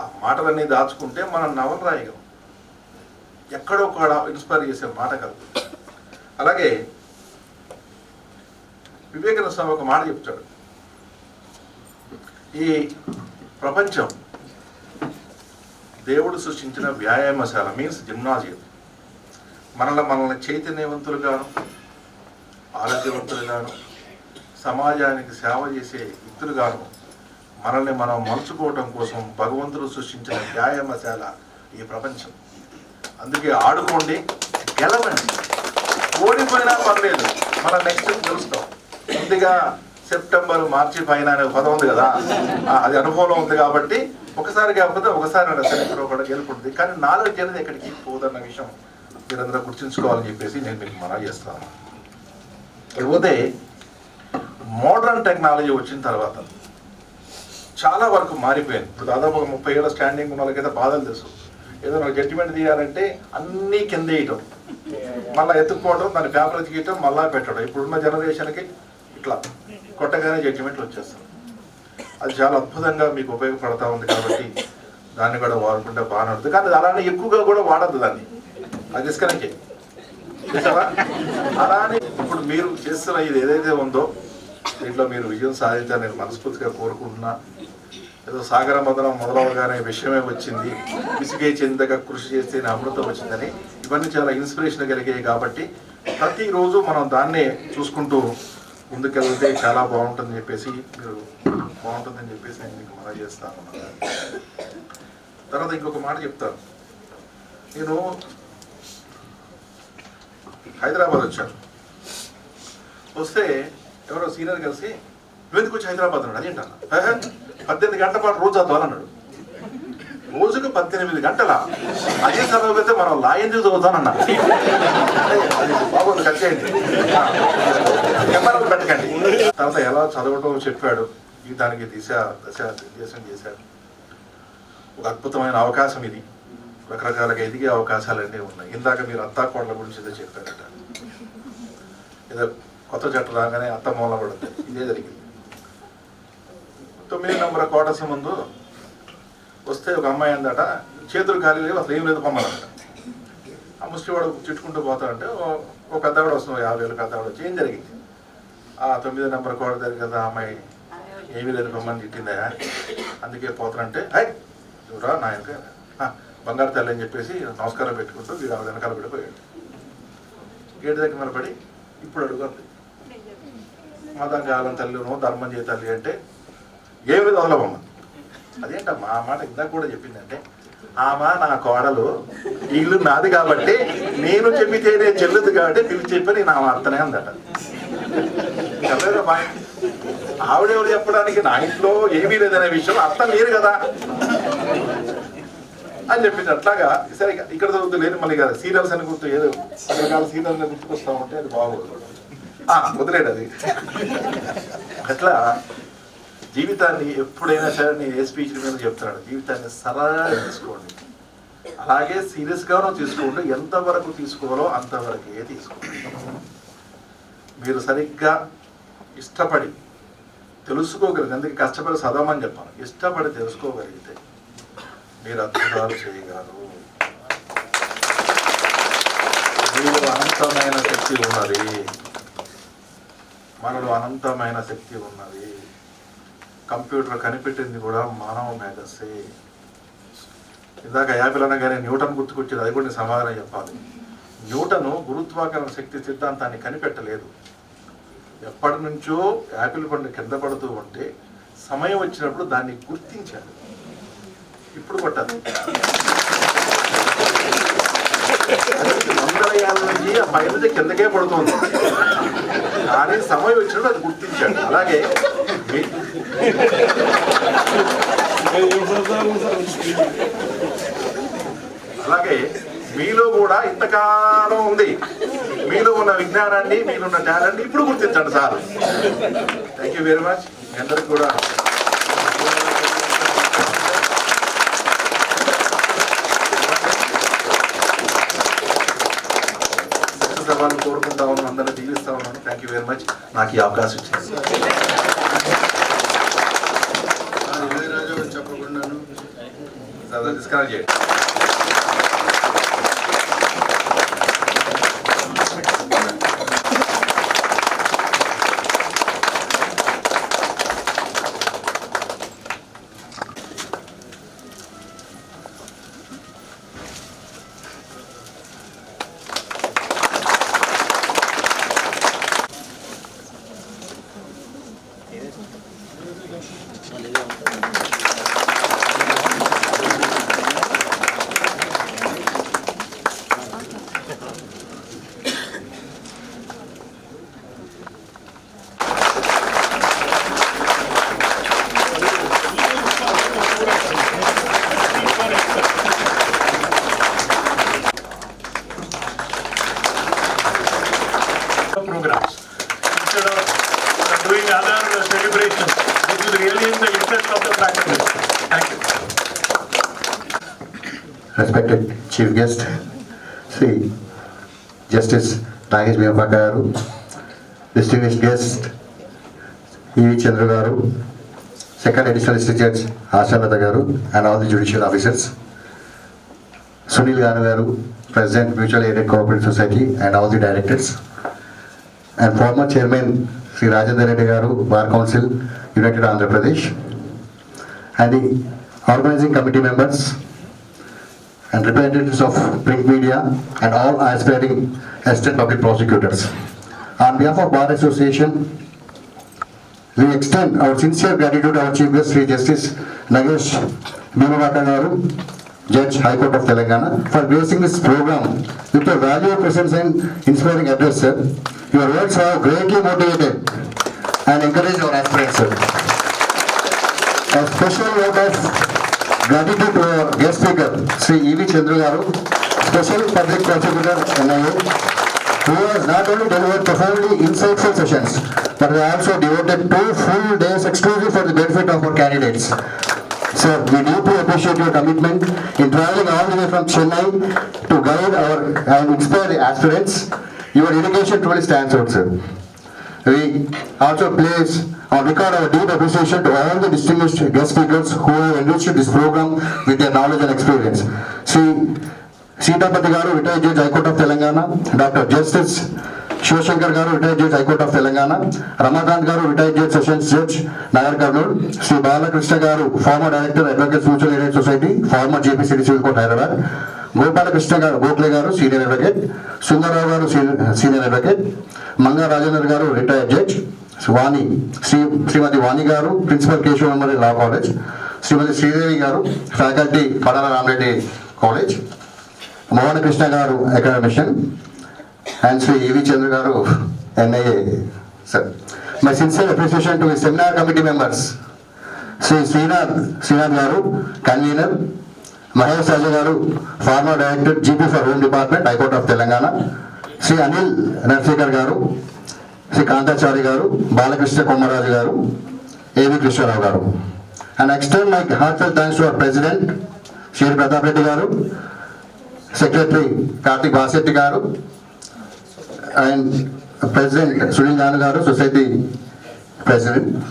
ఆ మాటలన్నీ దాచుకుంటే మనం నవల రాయగలం. ఎక్కడో ఒక ఇన్స్పైర్ చేసే మాట కలుగుతుంది. అలాగే వివేకానంద స్వామి ఒక మాట చెప్తాడు, ఈ ప్రపంచం దేవుడు సృష్టించిన వ్యాయామశాల, మీన్స్ జిమ్నాజియం. మనల్ని చైతన్యవంతులుగాను, ఆరోగ్యవంతులుగాను, సమాజానికి సేవ చేసే వ్యక్తులుగాను మనల్ని మనం మలుచుకోవటం కోసం భగవంతుడు సృష్టించిన వ్యాయామశాల ఈ ప్రపంచం. అందుకే ఆడుకోండి, గెలవండి. ఓడిపోయినా పర్లేదు, మనం నెక్స్ట్ గెలుస్తాం. ముందుగా సెప్టెంబర్ మార్చి పైన అనే పదం ఉంది కదా, అది అనుభవంలో ఉంది కాబట్టి ఒకసారి కాకపోతే ఒకసారి సెలెక్టర్ ఒకటి గెలుపుంటుంది. కానీ నాలెడ్జ్ అనేది ఎక్కడికి పోదన్న విషయం మీరందరూ గుర్తుంచుకోవాలని చెప్పేసి నేను మీకు మనవి చేస్తాను. ఇకపోతే మోడర్న్ టెక్నాలజీ వచ్చిన తర్వాత చాలా వరకు మారిపోయింది. ఇప్పుడు దాదాపు ఒక 30 ఏళ్ళ స్టాండింగ్ ఉన్న వాళ్ళకైతే బాధలు తెలుసు. ఏదో ఒక జడ్జిమెంట్ తీయాలంటే అన్నీ కింద వేయటం, మళ్ళీ ఎత్తుక్కోవడం, దాన్ని పేపర్ తీయటం, మళ్ళా పెట్టడం. ఇప్పుడున్న జనరేషన్కి ఇట్లా కొట్టగానే జడ్జిమెంట్లు వచ్చేస్తాయి. అది చాలా అద్భుతంగా మీకు ఉపయోగపడతా ఉంది కాబట్టి దాన్ని కూడా వాడుకుంటే బాగానే ఉంటుంది. కానీ అలానే ఎక్కువగా కూడా వాడద్దు దాన్ని, అది డిస్కనెక్ట్ చేయి. అలానే ఇప్పుడు మీరు చేస్తున్న ఇది ఏదైతే ఉందో దీంట్లో మీరు విజయం సాధించాలని నేను మనస్ఫూర్తిగా కోరుకుంటున్నా. ఏదో సాగర మదనం మొదలవగానే విషయమే వచ్చింది, విసిగే చెందగా కృషి చేస్తే అమృతం వచ్చిందని, ఇవన్నీ చాలా ఇన్స్పిరేషన్ కలిగాయి. కాబట్టి ప్రతిరోజు మనం దాన్నే చూసుకుంటూ ముందుకెళ్తే చాలా బాగుంటుందని చెప్పేసి నేను మీకు మనవి చేస్తాను. తర్వాత ఇంకొక మాట చెప్తాను. నేను హైదరాబాద్ వచ్చాను. వస్తే ఎవరో సీనియర్ కలిసి నువ్వెందుకు వచ్చి హైదరాబాద్ అన్నాడు. అదేంటన్నా 18 గంటల పాటు రోజు చదవాలన్నాడు. రోజుకు 18 గంటల అదే చదవకపోతే మనం లా ఎందుకు చదువుతానన్నా. అది బాగోదు, కట్టేయండి, కెమెరాలు పెట్టకండి. తర్వాత ఎలా చదవటం చెప్పాడు, దానికి దిశానిర్దేశం చేశాడు. ఒక అద్భుతమైన అవకాశం ఇది. రకరకాలుగా ఎదిగే అవకాశాలన్నీ ఉన్నాయి. ఇందాక మీరు అత్తాకోడల గురించి ఏదో చెప్పారట. ఏదో కొత్త చట్టం రాగానే అత్త మూల పడుతుంది, ఇదే జరిగింది. 9 నంబర్ క్వార్టర్స్ ముందు వస్తే ఒక అమ్మాయి అందట, చేతులు ఖాళీ లేవు, అసలు ఏం లేదు పొమ్మన్నట. ఆ ముష్టివాడు చుట్టుకుంటూ పోతాడంటే ఒక పెద్దవాడు వస్తుంది, 50,000 పెద్దవాడు వచ్చి ఏం జరిగింది. ఆ 9 నంబర్ క్వార్టర్ దగ్గర కదా అమ్మాయి ఏమీ లేదు పొమ్మని తిట్టిందా, అందుకే పోతానంటే చూడరా నా వెనక బంగారు తల్లి అని చెప్పేసి నమస్కారం పెట్టుకుంటూ వీడు ఆ వెనకాల పడిపోయాడు. గేటు దగ్గర నిలబడి ఇప్పుడు అడుగుతుంది, మతం కాలం తల్లిను ధర్మం చేయ తల్లి అంటే ఏమి లేదు వదలబొమ్మ. అదేంటమ్మా ఆ మాట ఇందాక కూడా చెప్పిందంటే, ఆమె నా కోడలు, ఇల్లు నాది కాబట్టి నేను చెప్పితే నేను చెల్లుదు కాబట్టి పిలిచి చెప్పి నేను ఆమె అర్థనే అందట. ఆవిడెవరు చెప్పడానికి, నా ఇంట్లో ఏమీ లేదనే విషయం అర్థం లేదు కదా అని చెప్పింది. అట్లాగా సరే ఇక్కడ చదువుతూ లేదు, మళ్ళీ కదా సీరియల్స్ అని గుర్తు, ఏదో రకరకాల సీరియల్స్ అని గుర్తుకొస్తా ఉంటే అది బాగోదు, వదిలేడు అది. అట్లా జీవితాన్ని ఎప్పుడైనా సరే నేను ఏ స్పీచ్ మీద చెప్తున్నాడు, జీవితాన్ని సరళంగా తీసుకోండి, అలాగే సీరియస్గానూ తీసుకోండి, ఎంతవరకు తీసుకోవాలో అంతవరకే తీసుకోండి. మీరు సరిగ్గా ఇష్టపడి తెలుసుకోగలిగితే, అందుకే కష్టపడి చదవమని చెప్పాను, ఇష్టపడి తెలుసుకోగలిగితే మీరు అద్భుతాలు చేయగలరు. మీలో అనంతమైన శక్తి ఉన్నది, మనలో అనంతమైన శక్తి ఉన్నది. కంప్యూటర్ కనిపెట్టింది కూడా మానవ మేధస్సే. ఇందాక యాపిల్ అనగానే న్యూటన్ గుర్తుకొచ్చేది, అది కూడా నేను సమాధానం చెప్పాలి. న్యూటను గురుత్వాకర్షణ శక్తి సిద్ధాంతాన్ని కనిపెట్టలేదు. ఎప్పటి నుంచో యాపిల్ పండు కింద పడుతూ ఉంటే సమయం వచ్చినప్పుడు దాన్ని గుర్తించాడు. ఇప్పుడు కొట్టాలి 100 ఏళ్ళ నుంచి ఆ పై నుంచి కిందకే పడుతుంది, కానీ సమయం వచ్చినప్పుడు అది గుర్తించాడు. అలాగే అలాగే మీలో కూడా ఇంతకాలం ఉంది, మీలో ఉన్న విజ్ఞానాన్ని, మీలో ఉన్న టాలెంట్ ఇప్పుడు గుర్తించండి sir. Thank you very much. మీ అందరికి కూడా సవాళ్ళు కోరుకుంటా ఉన్నాను, అందరినీ దీవిస్తా ఉన్నాను. థ్యాంక్ యూ వెరీ మచ్ నాకు ఈ అవకాశం ఇచ్చింది.
చెప్పకుండాను
డిస్కనెక్ట్ చేయండి.
Programs instead of doing other celebrations, which is really in the interest of the prime minister. Thank you.
Respected Chief Guest, Sri Justice Nagesh Bhimappa garu, distinguished guest E.V. Chandra garu, Second Additional District Judge Ashanata Garu and all the judicial officers, Sunil Ganu Garu, President Mutual Aided Cooperative Society and all the directors, and former Chairman Sri Rajendra Reddy Garu, Bar Council, United Andhra Pradesh, and the organizing committee members and representatives of print media and all aspiring assistant public prosecutors. On behalf of Bar Association, we extend our sincere gratitude to our Chief Guest, Sri Justice Nagesh Bhimavata Garu, Judge, High Court of Telangana, for gracing this program with your valuable presence and inspiring address, sir. Your words have greatly motivated and encouraged our aspirants, sir. A special vote of gratitude to our guest speaker, Sri E.V. Chandra Garu, Special Public Prosecutor, NIA, who has not only delivered profoundly insightful sessions, but has also devoted 2 full days exclusively for the benefit of our candidates. Sir, we deeply appreciate your commitment in traveling all the way from Chennai to guide and inspire the aspirants. Your dedication truly stands out, sir. We also place on record our deep appreciation to all the distinguished guest speakers who have enriched this program with their knowledge and experience. Sitapati Garu, retired Judge, High Court of Telangana, Dr. Justice Shivashankar Garu, retired Judge, High Court of Telangana, Ramakant Garu, retired Judge, Sessions Judge, Nagar Karnool, Sri Balakrishna Garu, former Director, Advocates Mutual Aided Society, former JPCD Civil Court, Hyderabad, Gopala Krishna Garu, Gokhale Garu, Senior Advocate, Sundarrao Garu, Senior Advocate, Manga Rajendra Garu, retired Judge, Srimati Vani Garu, Principal Keshav Memorial Law College, Srimati Sridevi Garu, Faculty, Padana Ramreddy College, Mohan Krishna Garu, Academician, and Sri E.V. Chandra Garu, NIA. Sir, my sincere appreciation to the seminar committee members, Sri Srinath Garu, Convener, Mahesh Raja Garu, former Director, GP for Home Department, High Court of Telangana, Sri Anil Narsekar Garu, Sri Kantachari Garu, Balakrishna Komaraju Garu, A.V. Krishna Rao Garu. And I extend my heartfelt thanks to our President, Shri Pratap Reddy Garu, Secretary Kartik Vasetti Garu, and President Sunil Ganu Garu, Society President,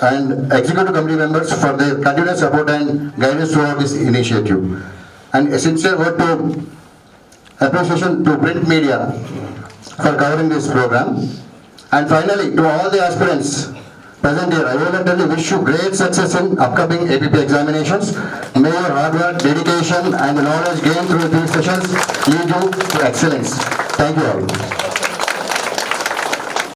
and Executive Committee members for their continuous support and guidance throughout this initiative. And a sincere word to appreciation to print media for covering this program. And finally, to all the aspirants present here, I voluntarily wish you great success in upcoming APP examinations. May your hard work, dedication, and the knowledge gained through these sessions lead you to excellence. Thank you all.